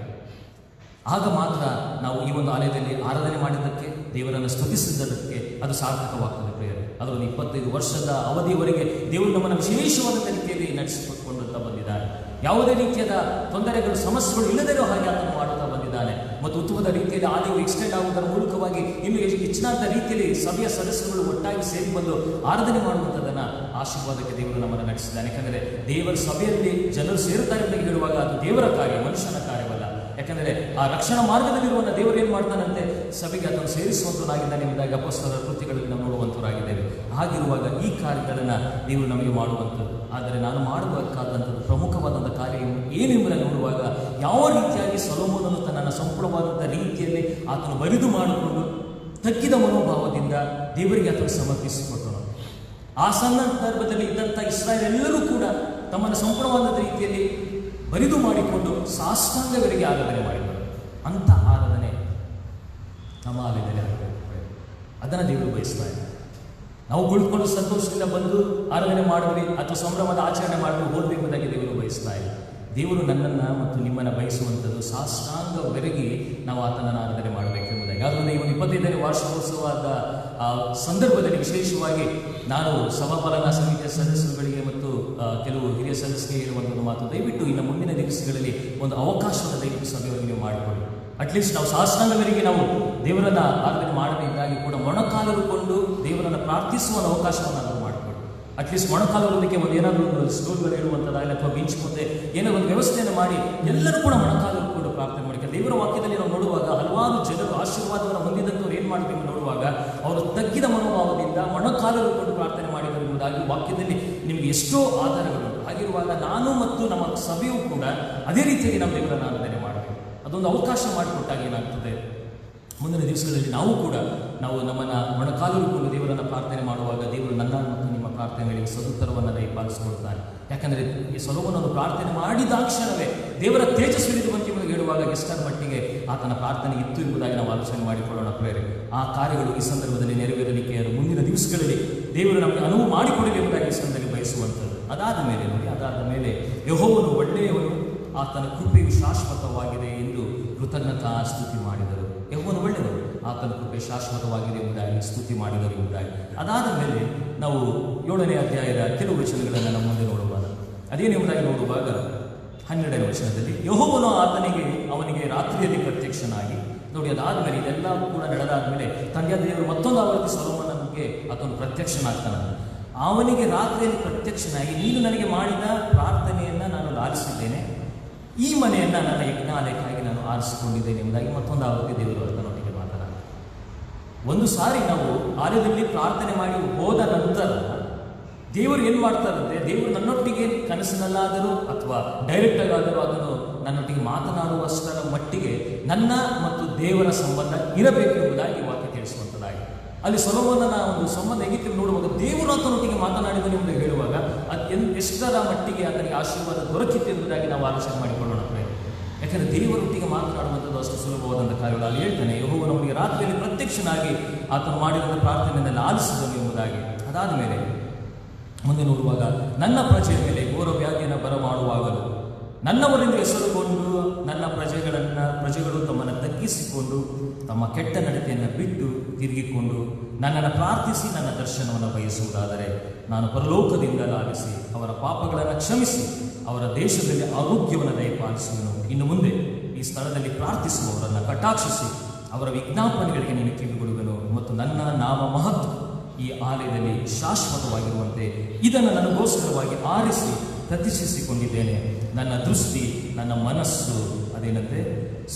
ಆಗ ಮಾತ್ರ ನಾವು ಈ ಒಂದು ಆಲಯದಲ್ಲಿ ಆರಾಧನೆ ಮಾಡಿದ್ದಕ್ಕೆ, ದೇವರನ್ನು ಸ್ತುತಿಸಿದ್ದಕ್ಕೆ ಅದು ಸಾರ್ಥಕವಾಗ್ತದೆ ಪ್ರಿಯರೇ. ಅದರಲ್ಲಿ 25 ವರ್ಷದ ಅವಧಿಯವರೆಗೆ ದೇವರು ನಮ್ಮನ್ನು ವಿಶೇಷವಾದ ರೀತಿಯಲ್ಲಿ ನಡೆಸಿಕೊಂಡು ಬಂದಿದ್ದಾರೆ. ಯಾವುದೇ ರೀತಿಯಾದ ತೊಂದರೆಗಳು, ಸಮಸ್ಯೆಗಳು ಇಲ್ಲದಿರೋ ಹಾಗೆ ಆತನು ಮಾಡುತ್ತಾ ಬಂದಿದ್ದಾನೆ. ಮತ್ತು ಉತ್ತಮವಾದ ರೀತಿಯಲ್ಲಿ ಆಲಯವು ಎಕ್ಸ್ಟೆಂಡ್ ಆಗುವುದರ ಮೂಲಕವಾಗಿ ಇನ್ನು ಹೆಚ್ಚಿನಾದ ರೀತಿಯಲ್ಲಿ ಸಭೆಯ ಸದಸ್ಯರುಗಳು ಒಟ್ಟಾಗಿ ಸೇರಿ ಬಂದು ಆರಾಧನೆ ಮಾಡುವಂಥದ್ದನ್ನು ಆಶೀರ್ವಾದಕ್ಕೆ ದೇವರು ನಮ್ಮನ್ನು ನಡೆಸಿದ್ದಾನೆ. ಯಾಕಂದರೆ ದೇವರ ಸಭೆಯಲ್ಲಿ ಜನರು ಸೇರುತ್ತಾರೆ ಅಂತ ಹೇಳುವಾಗ ಅದು ದೇವರ ಕಾರ್ಯ, ಮನುಷ್ಯನ ಕಾರ್ಯವಲ್ಲ. ಯಾಕಂದರೆ ಆ ರಕ್ಷಣಾ ಮಾರ್ಗದಲ್ಲಿರುವ ದೇವರು ಏನು ಮಾಡ್ತಾನಂತೆ, ಸಭೆಗೆ ಅದನ್ನು ಸೇರಿಸುವಂಥದ್ದಾಗಿದ್ದಾನೆ ಎಂಬುದಾಗಿ ಅಪೊಸ್ತಲರ ಕೃತ್ಯಗಳಲ್ಲಿ ನಾವು ನೋಡುವಂಥವರಾಗಿದ್ದೇವೆ. ಹಾಗಿರುವಾಗ ಈ ಕಾರ್ಯಗಳನ್ನು ದೇವರು ನಮಗೆ ಮಾಡುವಂಥದ್ದು. ಆದರೆ ನಾನು ಮಾಡಬೇಕಾದಂಥದ್ದು ಪ್ರಮುಖವಾದಂಥ ಕಾರ್ಯ ಏನೆಂಬುದನ್ನು ನೋಡುವಾಗ, ಯಾವ ರೀತಿಯಾಗಿ ಸೊಲೊಮೋನನು ತನ್ನನ್ನು ಸಂಪೂರ್ಣವಾದಂಥ ರೀತಿಯಲ್ಲಿ ಆತನು ಬರಿದು ಮಾಡಿಕೊಂಡು ತಗ್ಗಿದ ಮನೋಭಾವದಿಂದ ದೇವರಿಗೆ ಆತನು ಸಮರ್ಪಿಸಿಕೊಟ್ಟನು. ಆ ಸಂದರ್ಭದಲ್ಲಿ ಇದ್ದಂಥ ಇಸ್ರಾಯೇಲರೆಲ್ಲರೂ ಕೂಡ ತಮ್ಮನ್ನು ಸಂಪೂರ್ಣವಾದ ರೀತಿಯಲ್ಲಿ ಬರಿದು ಮಾಡಿಕೊಂಡು ಸಾಷ್ಟಾಂಗವರೆಗೆ ಆರಾಧನೆ ಮಾಡಿದರು. ಅಂಥ ಆರಾಧನೆ ನಮ್ಮ ಆಲಯದಲ್ಲಿ ಆಗಬೇಕು. ಅದನ್ನು ದೇವರು ಬಯಸ್ತಾ ಇದ್ದಾರೆ. ನಾವು ಕುಳಿತುಕೊಂಡು ಸಂತೋಷದಿಂದ ಬಂದು ಆರಾಧನೆ ಮಾಡಿದ್ವಿ ಅಥವಾ ಸಂಭ್ರಮದ ಆಚರಣೆ ಮಾಡಲು ಹೋದ್ವಿ ಎಂಬುದಾಗಿ ದೇವರು ಬಯಸ್ತಾ ಇಲ್ಲ. ದೇವರು ನನ್ನನ್ನು ಮತ್ತು ನಿಮ್ಮನ್ನು ಬಯಸುವಂಥದ್ದು ಸಾಷ್ಟಾಂಗವರೆಗೆ ನಾವು ಆತನನ್ನು ಆರಾಧನೆ ಮಾಡಬೇಕೆಂಬುದಾಗಿ. ಆದ್ದರಿಂದ ಈ ಒಂದು 25ನೇ ವಾರ್ಷಿಕೋತ್ಸವದ ಸಂದರ್ಭದಲ್ಲಿ ವಿಶೇಷವಾಗಿ ನಾನು ಸಭಾಪಾಲನಾ ಸಮಿತಿಯ ಸದಸ್ಯರುಗಳಿಗೆ ಮತ್ತು ಕೆಲವು ಹಿರಿಯ ಸದಸ್ಯರಿಗೆ ಇರುವಂಥದ್ದು ಮಾತು, ದಯವಿಟ್ಟು ಇನ್ನು ಮುಂದಿನ ದಿವಸಗಳಲ್ಲಿ ಒಂದು ಅವಕಾಶವನ್ನು ದಯವಿಟ್ಟು ಸಭೆಯವರಿಗೆ ನೀವು ಮಾಡಿಕೊಳ್ಳಿ. ಅಟ್ಲೀಸ್ಟ್ ನಾವು ಸಾಷ್ಟಾಂಗವರೆಗೆ ನಾವು ದೇವರನ್ನು ಆರಾಧನೆ ಮಾಡಬೇಕಾಗಿ ಕೂಡ ಮೊಣಕಾಲುಕೊಂಡು ದೇವರನ್ನು ಪ್ರಾರ್ಥಿಸುವ ಅವಕಾಶವನ್ನು ನಾವು ಮಾಡಿಕೊಳ್ಳಿ. ಅಟ್ಲೀಸ್ಟ್ ಮೊಣಕಾಲುವುದಕ್ಕೆ ಒಂದು ಏನಾದರೂ ಒಂದು ಸ್ಟೂಲ್ಗಳು ಇಡುವಂಥದ್ದಾಗಲಿ ಅಥವಾ ಬೆಂಚ್ ಮುಂದೆ ಏನೋ ಒಂದು ವ್ಯವಸ್ಥೆಯನ್ನು ಮಾಡಿ ಎಲ್ಲರೂ ಕೂಡ ಮೊಣಕಾಲು ಕೂಡ ಪ್ರಾರ್ಥನೆ ಮಾಡಿ. ದೇವರ ವಾಕ್ಯದಲ್ಲಿ ನಾವು ನೋಡುವಾಗ ಹಲವಾರು ಜನರು ಆಶೀರ್ವಾದವನ್ನು ಹೊಂದಿದಂಥವ್ರು ಏನು ಮಾಡಬೇಕು ನೋಡುವಾಗ ಅವರು ತಗ್ಗಿದ ಮನೋಭಾವದಿಂದ ಮೊಣಕಾಲು ಕೊಂಡು ಪ್ರಾರ್ಥನೆ ಮಾಡಿದರು ಎಂಬುದಾಗಿ ವಾಕ್ಯದಲ್ಲಿ ನಿಮಗೆ ಎಷ್ಟೋ ಆಧಾರಗಳು. ಹಾಗಿರುವಾಗ ನಾನು ಮತ್ತು ನಮ್ಮ ಸಭೆಯೂ ಕೂಡ ಅದೇ ರೀತಿಯಾಗಿ ನಾವು ದೇವರನ್ನು ಆರಾಧನೆ ಮಾಡಬೇಕು. ಅದೊಂದು ಅವಕಾಶ ಮಾಡಿಕೊಟ್ಟಾಗ ಏನಾಗ್ತದೆ, ಮುಂದಿನ ದಿವಸಗಳಲ್ಲಿ ನಾವು ನಮ್ಮನ್ನು ಮೊಣಕಾಲುಕೊಂಡು ದೇವರನ್ನು ಪ್ರಾರ್ಥನೆ ಮಾಡುವಾಗ ದೇವರು ನನ್ನ ಮತ್ತು ನಿಮ್ಮ ಪ್ರಾರ್ಥನೆಗಳಿಗೆ ಸದುತ್ತರವನ್ನು ದಯಪಾಲಿಸಿಕೊಳ್ತಾನೆ. ಯಾಕಂದರೆ ಈ ಸೊಲೊಮೋನನು ಪ್ರಾರ್ಥನೆ ಮಾಡಿದಾಕ್ಷಣವೇ ದೇವರ ತೇಜಸ್ಸು ಇಳಿದು ಬಂದು ಹೇಳುವಾಗ ಎಷ್ಟರ ಮಟ್ಟಿಗೆ ಆತನ ಪ್ರಾರ್ಥನೆ ಇತ್ತು ಎಂಬುದಾಗಿ ನಾವು ಆಲೋಚನೆ ಮಾಡಿಕೊಳ್ಳೋಣ ಪ್ರೇರೆ. ಆ ಕಾರ್ಯಗಳು ಈ ಸಂದರ್ಭದಲ್ಲಿ ನೆರವೇರಲಿಕ್ಕೆ ಮುಂದಿನ ದಿವಸಗಳಲ್ಲಿ ದೇವರು ನಮಗೆ ಅನುವು ಮಾಡಿಕೊಡಲಿ ಎಂಬುದಾಗಿ ಈ ಸಂದರ್ಭದಲ್ಲಿ ಬಯಸುವಂಥದ್ದು. ಅದಾದ ಮೇಲೆ ಯೆಹೋವನು ಒಳ್ಳೆಯವನು, ಆತನ ಕೃಪೆಯು ಶಾಶ್ವತವಾಗಿದೆ ಎಂದು ಕೃತಜ್ಞತಾ ಸ್ತುತಿ ಮಾಡಿದರು. ಯೆಹೋವನು ಒಳ್ಳೆಯವರು, ಆತನ ಕೃಪೆ ಶಾಶ್ವತವಾಗಿದೆ ಎಂಬುದಾಗಿ ಸ್ತುತಿ ಮಾಡಿದರು ಎಂಬುದಾಗಿ. ಅದಾದ ಮೇಲೆ ನಾವು 7ನೇ ಅಧ್ಯಾಯದ ಕೆಲವು ವಚನಗಳನ್ನು ನಮ್ಮ ಮುಂದೆ ನೋಡುವಾಗ ಅದೇನೆಂಬುದಾಗಿ ನೋಡುವಾಗ 12ನೇ ವಚನದಲ್ಲಿ ಯೆಹೋವನು ಅವನಿಗೆ ರಾತ್ರಿಯಲ್ಲಿ ಪ್ರತ್ಯಕ್ಷನಾಗಿ ನೋಡಿ. ಅದಾದ ಮೇಲೆ ಇದೆಲ್ಲ ಕೂಡ ನಡೆದಾದ ಮೇಲೆ ತಂದೆಯಾದ ದೇವರು ಮತ್ತೊಂದು ಆವೃತ್ತಿ ಸೊಲೊಮೋನನಿಗೆ ಆತನು ಪ್ರತ್ಯಕ್ಷನಾಗ್ತಾನೆ. ಅವನಿಗೆ ರಾತ್ರಿಯಲ್ಲಿ ಪ್ರತ್ಯಕ್ಷನಾಗಿ ನೀನು ನನಗೆ ಮಾಡಿದ ಪ್ರಾರ್ಥನೆಯನ್ನು ನಾನು ಲಾಲಿಸಿದ್ದೇನೆ, ಈ ಮನೆಯನ್ನು ನನ್ನ ಯಜ್ಞಾಲಯಕ್ಕಾಗಿ ನಾನು ಆರಿಸಿಕೊಂಡಿದ್ದೇನೆ ಎಂಬುದಾಗಿ ಮತ್ತೊಂದು ಆವೃತ್ತಿ ದೇವರು ಆತನೊಟ್ಟಿಗೆ ಮಾತನಾಡ್ತಾರೆ. ಒಂದು ಸಾರಿ ನಾವು ಆಲಯದಲ್ಲಿ ಪ್ರಾರ್ಥನೆ ಮಾಡಿ ಹೋದ ನಂತರ ದೇವರು ಏನು ಮಾಡ್ತಾರಂತೆ, ದೇವರು ನನ್ನೊಟ್ಟಿಗೆ ಕನಸಿನಲ್ಲಾದರೂ ಅಥವಾ ಡೈರೆಕ್ಟ್ ಆಗಾದರೂ ಅದನ್ನು ನನ್ನೊಟ್ಟಿಗೆ ಮಾತನಾಡುವಷ್ಟರ ಮಟ್ಟಿಗೆ ನನ್ನ ಮತ್ತು ದೇವರ ಸಂಬಂಧ ಇರಬೇಕು ಎಂಬುದಾಗಿ ವಾಕ್ಯ ತಿಳಿಸುವಂಥದ್ದಾಗಿ. ಅಲ್ಲಿ ಸೊಲೊಮೋನನ ಒಂದು ಸಂಬಂಧ ಹೇಗಿತ್ತು ನೋಡುವಾಗ ದೇವರು ಆತನೊಟ್ಟಿಗೆ ಮಾತನಾಡಿದನು ಎಂದು ಹೇಳುವಾಗ ಅದು ಎಷ್ಟರ ಮಟ್ಟಿಗೆ ಆತನಿಗೆ ಆಶೀರ್ವಾದ ದೊರಕಿತ್ತು ಎಂಬುದಾಗಿ ನಾವು ಆಲೋಚನೆ ಮಾಡಿಕೊಳ್ಳೋಣ. ಯಾಕಂದರೆ ದೇವರೊಟ್ಟಿಗೆ ಮಾತನಾಡುವಂಥದ್ದು ಅಷ್ಟು ಸುಲಭವಾದಂಥ ಕಾರ್ಯಗಳು. ಅಲ್ಲಿ ಹೇಳ್ತಾನೆ ಯೆಹೋವನು ಅವನಿಗೆ ರಾತ್ರಿಯಲ್ಲಿ ಪ್ರತ್ಯಕ್ಷನಾಗಿ ಆತನು ಮಾಡಿದಂಥ ಪ್ರಾರ್ಥನೆಯನ್ನು ಆಲಿಸಿದನು ಎಂಬುದಾಗಿ. ಅದಾದ ಮೇಲೆ ಮುಂದೆ ನೋಡುವಾಗ ನನ್ನ ಪ್ರಜೆಯ ಮೇಲೆ ಘೋರ ವ್ಯಾಧಿಯನ್ನು ಬರಮಾಡುವಾಗಲೂ ನನ್ನವರಿಂದ ಹೆಸರುಗೊಂಡು ನನ್ನ ಪ್ರಜೆಗಳು ತಮ್ಮನ್ನು ತಗ್ಗಿಸಿಕೊಂಡು ತಮ್ಮ ಕೆಟ್ಟ ನಡತೆಯನ್ನು ಬಿಟ್ಟು ತಿರುಗಿಕೊಂಡು ನನ್ನನ್ನು ಪ್ರಾರ್ಥಿಸಿ ನನ್ನ ದರ್ಶನವನ್ನು ಬಯಸುವುದಾದರೆ ನಾನು ಪರಲೋಕದಿಂದ ಲಾಲಿಸಿ ಅವರ ಪಾಪಗಳನ್ನು ಕ್ಷಮಿಸಿ ಅವರ ದೇಶದಲ್ಲಿ ಆರೋಗ್ಯವನ್ನು ದಯಪಾಲಿಸುವನು. ಇನ್ನು ಮುಂದೆ ಈ ಸ್ಥಳದಲ್ಲಿ ಪ್ರಾರ್ಥಿಸುವವರನ್ನು ಕಟಾಕ್ಷಿಸಿ ಅವರ ವಿಜ್ಞಾಪನೆಗಳಿಗೆ ನೀನು ಕಿವಿಗೊಡುವೆನು ಮತ್ತು ನನ್ನ ನಾಮ ಮಹತ್ವ ಈ ಆಲಯದಲ್ಲಿ ಶಾಶ್ವತವಾಗಿರುವಂತೆ ಇದನ್ನು ನನಗೋಸ್ಕರವಾಗಿ ಆರಿಸಿ ಪ್ರತಿಷ್ಠಿಸಿಕೊಂಡಿದ್ದೇನೆ. ನನ್ನ ದೃಷ್ಟಿ ನನ್ನ ಮನಸ್ಸು ಅದೇನಂತೆ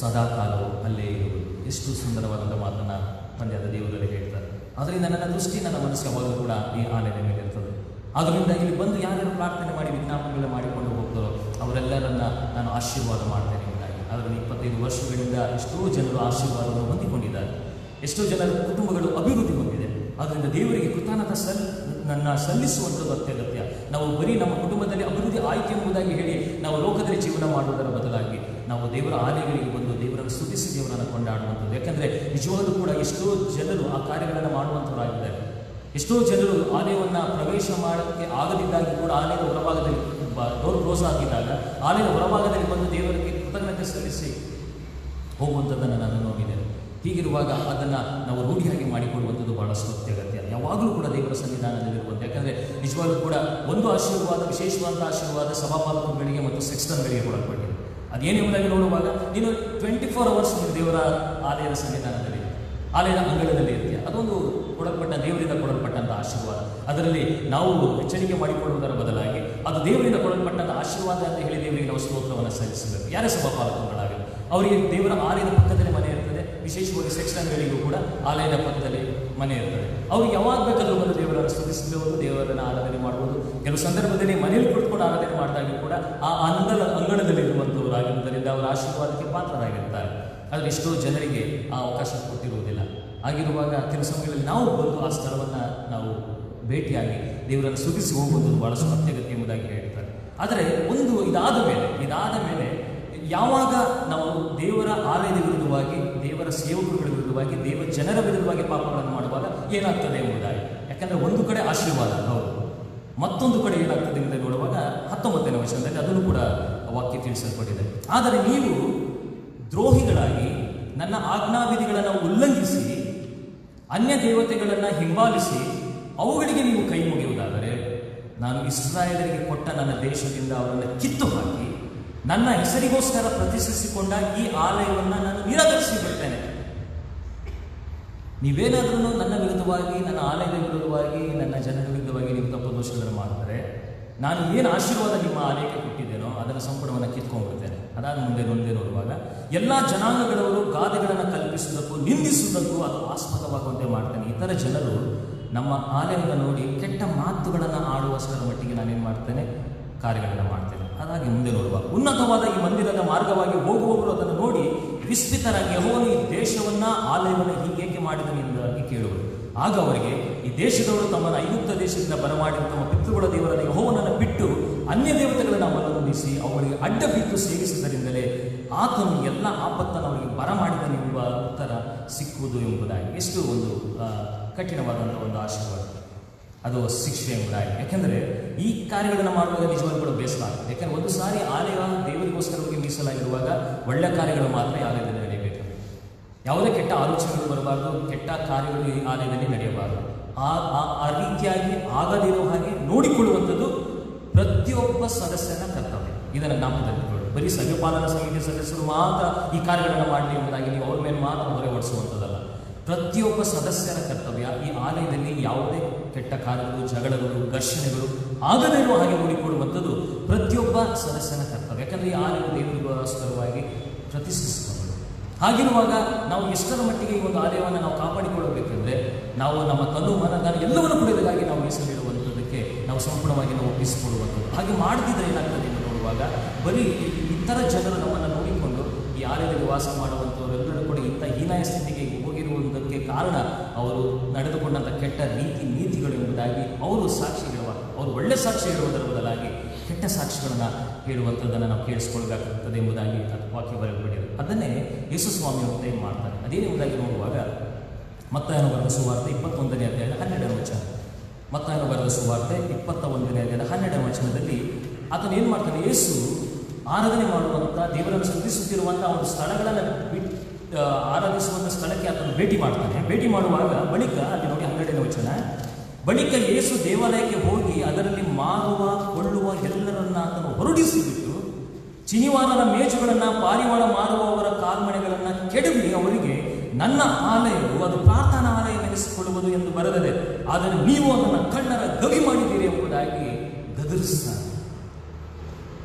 ಸದಾಕಾಲವು ಅಲ್ಲೇ ಇರುವುದು. ಎಷ್ಟು ಸುಂದರವಾದಂಥ ಮಾತನ್ನು ತಂದೆಯಾದ ದೇವರಲ್ಲಿ ಹೇಳ್ತಾರೆ. ಆದ್ದರಿಂದ ನನ್ನ ದೃಷ್ಟಿ ನನ್ನ ಮನಸ್ಸು ಯಾವಾಗಲೂ ಕೂಡ ಈ ಆಲಯದ ಮೇಲೆ ಇರ್ತದೆ. ಆದ್ದರಿಂದ ಇಲ್ಲಿ ಬಂದು ಯಾರ್ಯಾರು ಪ್ರಾರ್ಥನೆ ಮಾಡಿ ವಿಜ್ಞಾಪನೆಗಳು ಮಾಡಿಕೊಂಡು ಹೋಗ್ತಾರೋ ಅವರೆಲ್ಲರನ್ನ ನಾನು ಆಶೀರ್ವಾದ ಮಾಡ್ತೇನೆ ಎಂಬುದಾಗಿ. ಅದರಲ್ಲಿ 25 ವರ್ಷಗಳಿಂದ ಎಷ್ಟೋ ಜನರು ಆಶೀರ್ವಾದವನ್ನು ಹೊಂದಿಕೊಂಡಿದ್ದಾರೆ, ಎಷ್ಟೋ ಜನರ ಕುಟುಂಬಗಳು ಅಭಿವೃದ್ಧಿ ಹೊಂದಿದೆ. ಆದ್ದರಿಂದ ದೇವರಿಗೆ ಕೃತಜ್ಞತಾ ಸಲ್ಲಿಸುವಂಥದ್ದು ಅತ್ಯಗತ್ಯ. ನಾವು ಬರೀ ನಮ್ಮ ಕುಟುಂಬದಲ್ಲಿ ಅಭಿವೃದ್ಧಿ ಆಯ್ಕೆ ಎಂಬುದಾಗಿ ಹೇಳಿ ನಾವು ಲೋಕದಲ್ಲಿ ಜೀವನ ಮಾಡುವುದರ ಬದಲಾಗಿ ನಾವು ದೇವರ ಆಲಯಗಳಿಗೆ ಬಂದು ದೇವರನ್ನು ಸ್ತುತಿಸಿ ದೇವರನ್ನು ಕೊಂಡಾಡುವಂಥದ್ದು. ಯಾಕಂದರೆ ನಿಜವಾಗ್ಲೂ ಕೂಡ ಎಷ್ಟೋ ಜನರು ಆ ಕಾರ್ಯಗಳನ್ನು ಮಾಡುವಂಥವರಾಗಿದ್ದಾರೆ. ಎಷ್ಟೋ ಜನರು ಆಲಯವನ್ನು ಪ್ರವೇಶ ಮಾಡೋಕ್ಕೆ ಆಗದಿದ್ದಾಗಿ ಕೂಡ ಆಲಯದ ಹೊರಭಾಗದಲ್ಲಿ ಡೋರ್ ಕ್ಲೋಸ್ ಆಗಿದ್ದಾಗ ಆಲಯದ ಹೊರಭಾಗದಲ್ಲಿ ಬಂದು ದೇವರಿಗೆ ಕೃತಜ್ಞತೆ ಸಲ್ಲಿಸಿ ಹೋಗುವಂಥದ್ದನ್ನು ನಾನು ನೋಡಿದ್ದೇನೆ. ಹೀಗಿರುವಾಗ ಅದನ್ನು ನಾವು ರೂಢಿಯಾಗಿ ಮಾಡಿಕೊಳ್ಳುವಂಥದ್ದು ಬಹಳಷ್ಟು ಅತ್ಯಗತ್ಯ. ಯಾವಾಗಲೂ ಕೂಡ ದೇವರ ಸನ್ನಿಧಾನದಲ್ಲಿರುವಂಥ, ಯಾಕಂದರೆ ನಿಜವಾಗ್ಲೂ ಕೂಡ ಒಂದು ಆಶೀರ್ವಾದ, ವಿಶೇಷವಾದ ಆಶೀರ್ವಾದ ಸಭಾಪಾಲಕರುಗಳಿಗೆ ಮತ್ತು ಸೆಕ್ಸ್ಟನ್ಗಳಿಗೆ ಕೊಡಲ್ಪಟ್ಟಿದೆ. ಅದೇನೆಂಬುದಾಗಿ ನೋಡುವಾಗ ನೀನು 24 hours ದೇವರ ಆಲಯದ ಸನ್ನಿಧಾನದಲ್ಲಿ, ಆಲಯದ ಅಂಗಳದಲ್ಲಿ ಇರ್ತೀಯ. ಅದೊಂದು ದೇವರಿಂದ ಕೊಡಲ್ಪಟ್ಟಂಥ ಆಶೀರ್ವಾದ. ಅದರಲ್ಲಿ ನಾವು ಎಚ್ಚರಿಕೆ ಮಾಡಿಕೊಳ್ಳುವುದರ ಬದಲಾಗಿ ಅದು ದೇವರಿಂದ ಕೊಡಲ್ಪಟ್ಟಂಥ ಆಶೀರ್ವಾದ ಅಂತ ಹೇಳಿ ದೇವರಿಗೆ ನಾವು ಸ್ತೋತ್ರವನ್ನು ಸಲ್ಲಿಸಬೇಕು. ಯಾರೇ ಸಭಾಪಾಲಕರುಗಳಾಗಲಿ ಅವರಿಗೆ ದೇವರ ಆಲಯದ ಪಕ್ಕದಲ್ಲಿ ಮನೆ ಇರ್ತದೆ. ವಿಶೇಷವಾಗಿ ಸೆಕ್ಷನ್ಗಳಿಗೂ ಕೂಡ ಆಲಯದ ಪಕ್ಕದಲ್ಲಿ ಮನೆ ಇರ್ತದೆ. ಅವರು ಯಾವಾಗ ಬೇಕಾದರೂ ಬಂದು ದೇವರನ್ನು ಸ್ತುತಿಸಬಹುದು, ದೇವರನ್ನು ಆರಾಧನೆ ಮಾಡ್ಬೋದು. ಕೆಲವು ಸಂದರ್ಭದಲ್ಲಿ ಮನೆಯಲ್ಲಿ ಕುಳಿತುಕೊಂಡು ಆರಾಧನೆ ಮಾಡಿದಾಗ ಕೂಡ ಆ ಅಂಗಳದಲ್ಲಿರುವಂಥವರಾಗಿರುವುದರಿಂದ ಅವರ ಆಶೀರ್ವಾದಕ್ಕೆ ಪಾತ್ರರಾಗಿರ್ತಾರೆ. ಆದರೆ ಎಷ್ಟೋ ಜನರಿಗೆ ಆ ಅವಕಾಶ ಕೊಟ್ಟಿರುವುದಿಲ್ಲ. ಆಗಿರುವಾಗ ಕೆಲವು ಸಮಯಗಳಲ್ಲಿ ನಾವು ಬಂದು ಆ ಸ್ಥಳವನ್ನು ನಾವು ಭೇಟಿಯಾಗಿ ದೇವರನ್ನು ಸ್ತುತಿಸಿ ಹೋಗುವುದು ಬಹಳಷ್ಟು ಅತ್ಯಗತ್ಯ ಎಂಬುದಾಗಿ ಹೇಳ್ತಾರೆ. ಆದರೆ ಇದಾದ ಮೇಲೆ ಯಾವಾಗ ನಾವು ದೇವರ ಆಲಯದ ವಿರುದ್ಧವಾಗಿ, ದೇವರ ಸೇವಕರುಗಳ ವಿರುದ್ಧವಾಗಿ, ದೇವರ ಜನರ ವಿರುದ್ಧವಾಗಿ ಪಾಪಗಳನ್ನು ಮಾಡುವಾಗ ಏನಾಗ್ತದೆ ಎಂಬುದಾಗಿ. ಯಾಕಂದರೆ ಒಂದು ಕಡೆ ಆಶೀರ್ವಾದ ಹೌದು, ಮತ್ತೊಂದು ಕಡೆ ಏನಾಗ್ತದೆ ಎಂದು ನೋಡುವಾಗ 19ನೇ ವಚನದಲ್ಲಿ ಅದನ್ನು ಕೂಡ ವಾಕ್ಯ ತಿಳಿಸಲ್ಪಟ್ಟಿದೆ. ಆದರೆ ನೀವು ದ್ರೋಹಿಗಳಾಗಿ ನನ್ನ ಆಜ್ಞಾವಿಧಿಗಳನ್ನು ಉಲ್ಲಂಘಿಸಿ ಅನ್ಯ ದೇವತೆಗಳನ್ನು ಹಿಂಬಾಲಿಸಿ ಅವುಗಳಿಗೆ ನೀವು ಕೈ ಮುಗಿಯುವುದಾದರೆ ನಾನು ಇಸ್ರಾಯೇಲರಿಗೆ ಕೊಟ್ಟ ನನ್ನ ದೇಶದಿಂದ ಅವರನ್ನು ಕಿತ್ತು ಹಾಕಿ ನನ್ನ ಹೆಸರಿಗೋಸ್ಕರ ಪ್ರತಿಷ್ಠಿಸಿಕೊಂಡ ಈ ಆಲಯವನ್ನು ನಾನು ನಿರಾಕರಿಸಿ ಬಿಡ್ತೇನೆ. ನೀವೇನಾದ್ರೂ ನನ್ನ ವಿರುದ್ಧವಾಗಿ, ನನ್ನ ಆಲಯದ ವಿರುದ್ಧವಾಗಿ, ನನ್ನ ಜನರ ವಿರುದ್ಧವಾಗಿ ನೀವು ತಪ್ಪು ದೋಷಗಳನ್ನು ಮಾಡಿದರೆ ನಾನು ಏನು ಆಶೀರ್ವಾದ ನಿಮ್ಮ ಆಲಯಕ್ಕೆ ಕೊಟ್ಟಿದ್ದೇನೋ ಅದನ್ನು ಸಂಪೂರ್ಣವನ್ನು ಕಿತ್ಕೊಂಡ್ಬಿಡ್ತೇನೆ. ಅದಾದ ಮುಂದೆ ನೋಡುವಾಗ ಎಲ್ಲ ಜನಾಂಗಗಳವರು ಗಾದೆಗಳನ್ನು ಕಲ್ಪಿಸುವುದಕ್ಕೂ ನಿಂದಿಸುವುದಕ್ಕೂ ಅದು ಆಸ್ಪದವಾಗುವಂತೆ ಮಾಡ್ತೇನೆ. ಇತರ ಜನರು ನಮ್ಮ ಆಲಯವನ್ನು ನೋಡಿ ಕೆಟ್ಟ ಮಾತುಗಳನ್ನು ಆಡುವಷ್ಟರ ಮಟ್ಟಿಗೆ ನಾನೇನು ಮಾಡ್ತೇನೆ, ಕಾರ್ಯಗಳನ್ನು ಮಾಡ್ತೇನೆ. ಹಾಗಾಗಿ ಮುಂದೆ ನೋಡುವ ಉನ್ನತವಾದ ಈ ಮಂದಿರದ ಮಾರ್ಗವಾಗಿ ಹೋಗುವವರು ಅದನ್ನು ನೋಡಿ ವಿಸ್ಮಿತರಾಗಿ ಯೆಹೋವನು ಈ ದೇಶವನ್ನ, ಆಲಯವನ್ನು ಹೀಗೇಕೆ ಮಾಡಿದನು ಎಂಬುದಾಗಿ ಕೇಳುವರು. ಆಗ ಅವರಿಗೆ, ಈ ದೇಶದವರು ತಮ್ಮನ್ನು ಐಗುಪ್ತ ದೇಶದಿಂದ ಬರಮಾಡಿದ ತಮ್ಮ ಪಿತೃಗಳ ದೇವರಾದ ಯೆಹೋವನನ್ನು ಬಿಟ್ಟು ಅನ್ಯ ದೇವತೆಗಳನ್ನು ಅವಲಂಬಿಸಿ ಅವುಗಳಿಗೆ ಅಡ್ಡ ಬಿದ್ದು ಸೇವಿಸಿದ್ದರಿಂದಲೇ ಆತನು ಎಲ್ಲ ಆಪತ್ತನ್ನು ಅವರಿಗೆ ಬರಮಾಡಿದನೆಂಬ ಉತ್ತರ ಸಿಕ್ಕುವುದು ಎಂಬುದಾಗಿ. ಎಷ್ಟು ಒಂದು ಕಠಿಣವಾದಂಥ ಒಂದು ಆಶೀರ್ವಾದ, ಅದು ಶಿಕ್ಷೆ ಎಂಬುದಾಗಿ. ಯಾಕೆಂದರೆ ಈ ಕಾರ್ಯಗಳನ್ನು ಮಾಡುವಾಗ ನಿಜವಾಗಿ ಕೂಡ ಬೇಸರ ಆಗುತ್ತೆ. ಯಾಕೆಂದರೆ ಒಂದು ಸಾರಿ ಆಲಯ ದೇವರಿಗೋಸ್ಕರವಾಗಿ ಮೀಸಲಾಗಿರುವಾಗ ಒಳ್ಳೆ ಕಾರ್ಯಗಳು ಮಾತ್ರ ಆಲಯದಲ್ಲಿ ನಡೆಯಬೇಕು. ಯಾವುದೇ ಕೆಟ್ಟ ಆಲೋಚನೆಗಳು ಬರಬಾರ್ದು, ಕೆಟ್ಟ ಕಾರ್ಯಗಳು ಈ ಆಲಯದಲ್ಲಿ ನಡೆಯಬಾರದು. ಆ ರೀತಿಯಾಗಿ ಆಗದಿರೋ ಹಾಗೆ ನೋಡಿಕೊಳ್ಳುವಂಥದ್ದು ಪ್ರತಿಯೊಬ್ಬ ಸದಸ್ಯನ ಕರ್ತವ್ಯ. ಇದನ್ನು ಜ್ಞಾಪಕದಲ್ಲಿಕೊಳ್ಳಿ. ಬರೀ ಸಭೆಪಾಲನಾ ಸಮಿತಿ ಸದಸ್ಯರು ಮಾತ್ರ ಈ ಕಾರ್ಯಗಳನ್ನು ಮಾಡಲಿ ಎಂಬುದಾಗಿ ನೀವು ಅವ್ರ ಮೇಲೆ ಮಾತ್ರ ಹೊರೆ ಹೊಡಿಸುವಂಥದ್ದಲ್ಲ. ಪ್ರತಿಯೊಬ್ಬ ಸದಸ್ಯರ ಕರ್ತವ್ಯ ಈ ಆಲಯದಲ್ಲಿ ಯಾವುದೇ ಕೆಟ್ಟ ಕಾರ್ಯಗಳು, ಜಗಳಗಳು, ಘರ್ಷಣೆಗಳು ಆಗದೇ ಇರುವ ಹಾಗೆ ನೋಡಿಕೊಳ್ಳುವಂಥದ್ದು ಪ್ರತಿಯೊಬ್ಬ ಸದಸ್ಯನ ಕರ್ತವ್ಯ. ಯಾಕಂದರೆ ಈ ಆಲಯವು ದೇವರಿಗೋಸ್ಕರವಾಗಿ ಪ್ರತಿಷ್ಠಿಸಿಕೊಂಡು, ಹಾಗಿರುವಾಗ ನಾವು ಎಷ್ಟರ ಮಟ್ಟಿಗೆ ಈ ಒಂದು ಆಲಯವನ್ನು ನಾವು ಕಾಪಾಡಿಕೊಳ್ಳಬೇಕೆಂದರೆ ನಾವು ನಮ್ಮ ತನು ಮನ ಧನ ಎಲ್ಲವನ್ನು ಕೂಡ ಇದಕ್ಕಾಗಿ ನಾವು ಮೀಸಲಿಡುವಂಥದ್ದಕ್ಕೆ ನಾವು ಸಂಪೂರ್ಣವಾಗಿ ನಾವು ಒಪ್ಪಿಸಿಕೊಳ್ಳುವಂಥದ್ದು. ಹಾಗೆ ಮಾಡದಿದ್ದರೆ ಏನಾಗ್ತದೆ ಎಂದು ನೋಡುವಾಗ ಬರೀ ಇತರ ಜನರು ನಮ್ಮನ್ನು ನೋಡಿಕೊಂಡು ಈ ಆಲಯದಲ್ಲಿ ವಾಸ ಮಾಡುವಂಥವರೆಲ್ಲರೂ ಕೂಡ ಇಂಥ ಹೀನಾಯ ಸ್ಥಿತಿಗೆ ಹೋಗಿರುವುದಕ್ಕೆ ಕಾರಣ ಅವರು ನಡೆದುಕೊಂಡಂಥ ಕೆಟ್ಟ ನೀತಿಗಳು ಎಂಬುದಾಗಿ ಅವರು ಸಾಕ್ಷಿ ಹೇಳುವ, ಅವರು ಒಳ್ಳೆ ಸಾಕ್ಷಿ ಹೇಳುವುದರ ಬದಲಾಗಿ ಕೆಟ್ಟ ಸಾಕ್ಷಿಗಳನ್ನು ಹೇಳುವಂಥದ್ದನ್ನು ನಾವು ಕೇಳಿಸ್ಕೊಳ್ಬೇಕಾಗ್ತದೆ ಎಂಬುದಾಗಿ ವಾಕ್ಯ ಬರೆಯಲ್ಪಟ್ಟಿದೆ. ಅದನ್ನೇ ಯೇಸು ಸ್ವಾಮಿ ಅಂತ ಏನು ಮಾಡ್ತಾರೆ. ಅದೇನೆಂಬುದಾಗಿ ನೋಡುವಾಗ ಮತ್ತಾಯನು ಬರೆದ ಸುವಾರ್ತೆ 21ನೇ ಅಧ್ಯಾಯದ 12ನೇ ವಚನ. ಮತ್ತಾಯನು ಬರೆದ ಸುವಾರ್ತೆ 21ನೇ ಅಧ್ಯಾಯದ 12ನೇ ವಚನದಲ್ಲಿ ಆತನು ಏನು ಮಾಡ್ತಾನೆ, ಯೇಸು ಆರಾಧನೆ ಮಾಡುವಂಥ, ದೇವರನ್ನು ಸ್ತುತಿಸುತ್ತಿರುವಂಥ ಒಂದು ಸ್ಥಳಗಳನ್ನು ಆರಾಧಿಸುವಂಥ ಸ್ಥಳಕ್ಕೆ ಆತನು ಭೇಟಿ ಮಾಡ್ತಾನೆ. ಭೇಟಿ ಮಾಡುವಾಗ ಬಳಿಕ ಅಲ್ಲಿ ನೋಡಿ 12ನೇ ವಚನ, ಬಳಿಕ ಯೇಸು ದೇವಾಲಯಕ್ಕೆ ಹೋಗಿ ಅದರಲ್ಲಿ ಮಾರುವ ಕೊಳ್ಳುವ ಎಲ್ಲರನ್ನ ಆತನು ಹೊರಡಿಸಿಬಿಟ್ಟು ಚಿನಿವಾರರ ಮೇಜುಗಳನ್ನು, ಪಾರಿವಾಳ ಮಾರುವವರ ಕಾಲ್ಮಣೆಗಳನ್ನು ಕೆಡವಿ ಅವರಿಗೆ, ನನ್ನ ಆಲಯವು ಅದು ಪ್ರಾರ್ಥನಾ ಆಲಯವೆನಿಸಿಕೊಳ್ಳುವುದು ಎಂದು ಬರೆದಿದೆ, ಆದರೆ ನೀವು ಅದನ್ನು ಕಳ್ಳರ ಗವಿ ಮಾಡಿದ್ದೀರಿ ಎಂಬುದಾಗಿ ಗದರಿಸ್ತಾನೆ.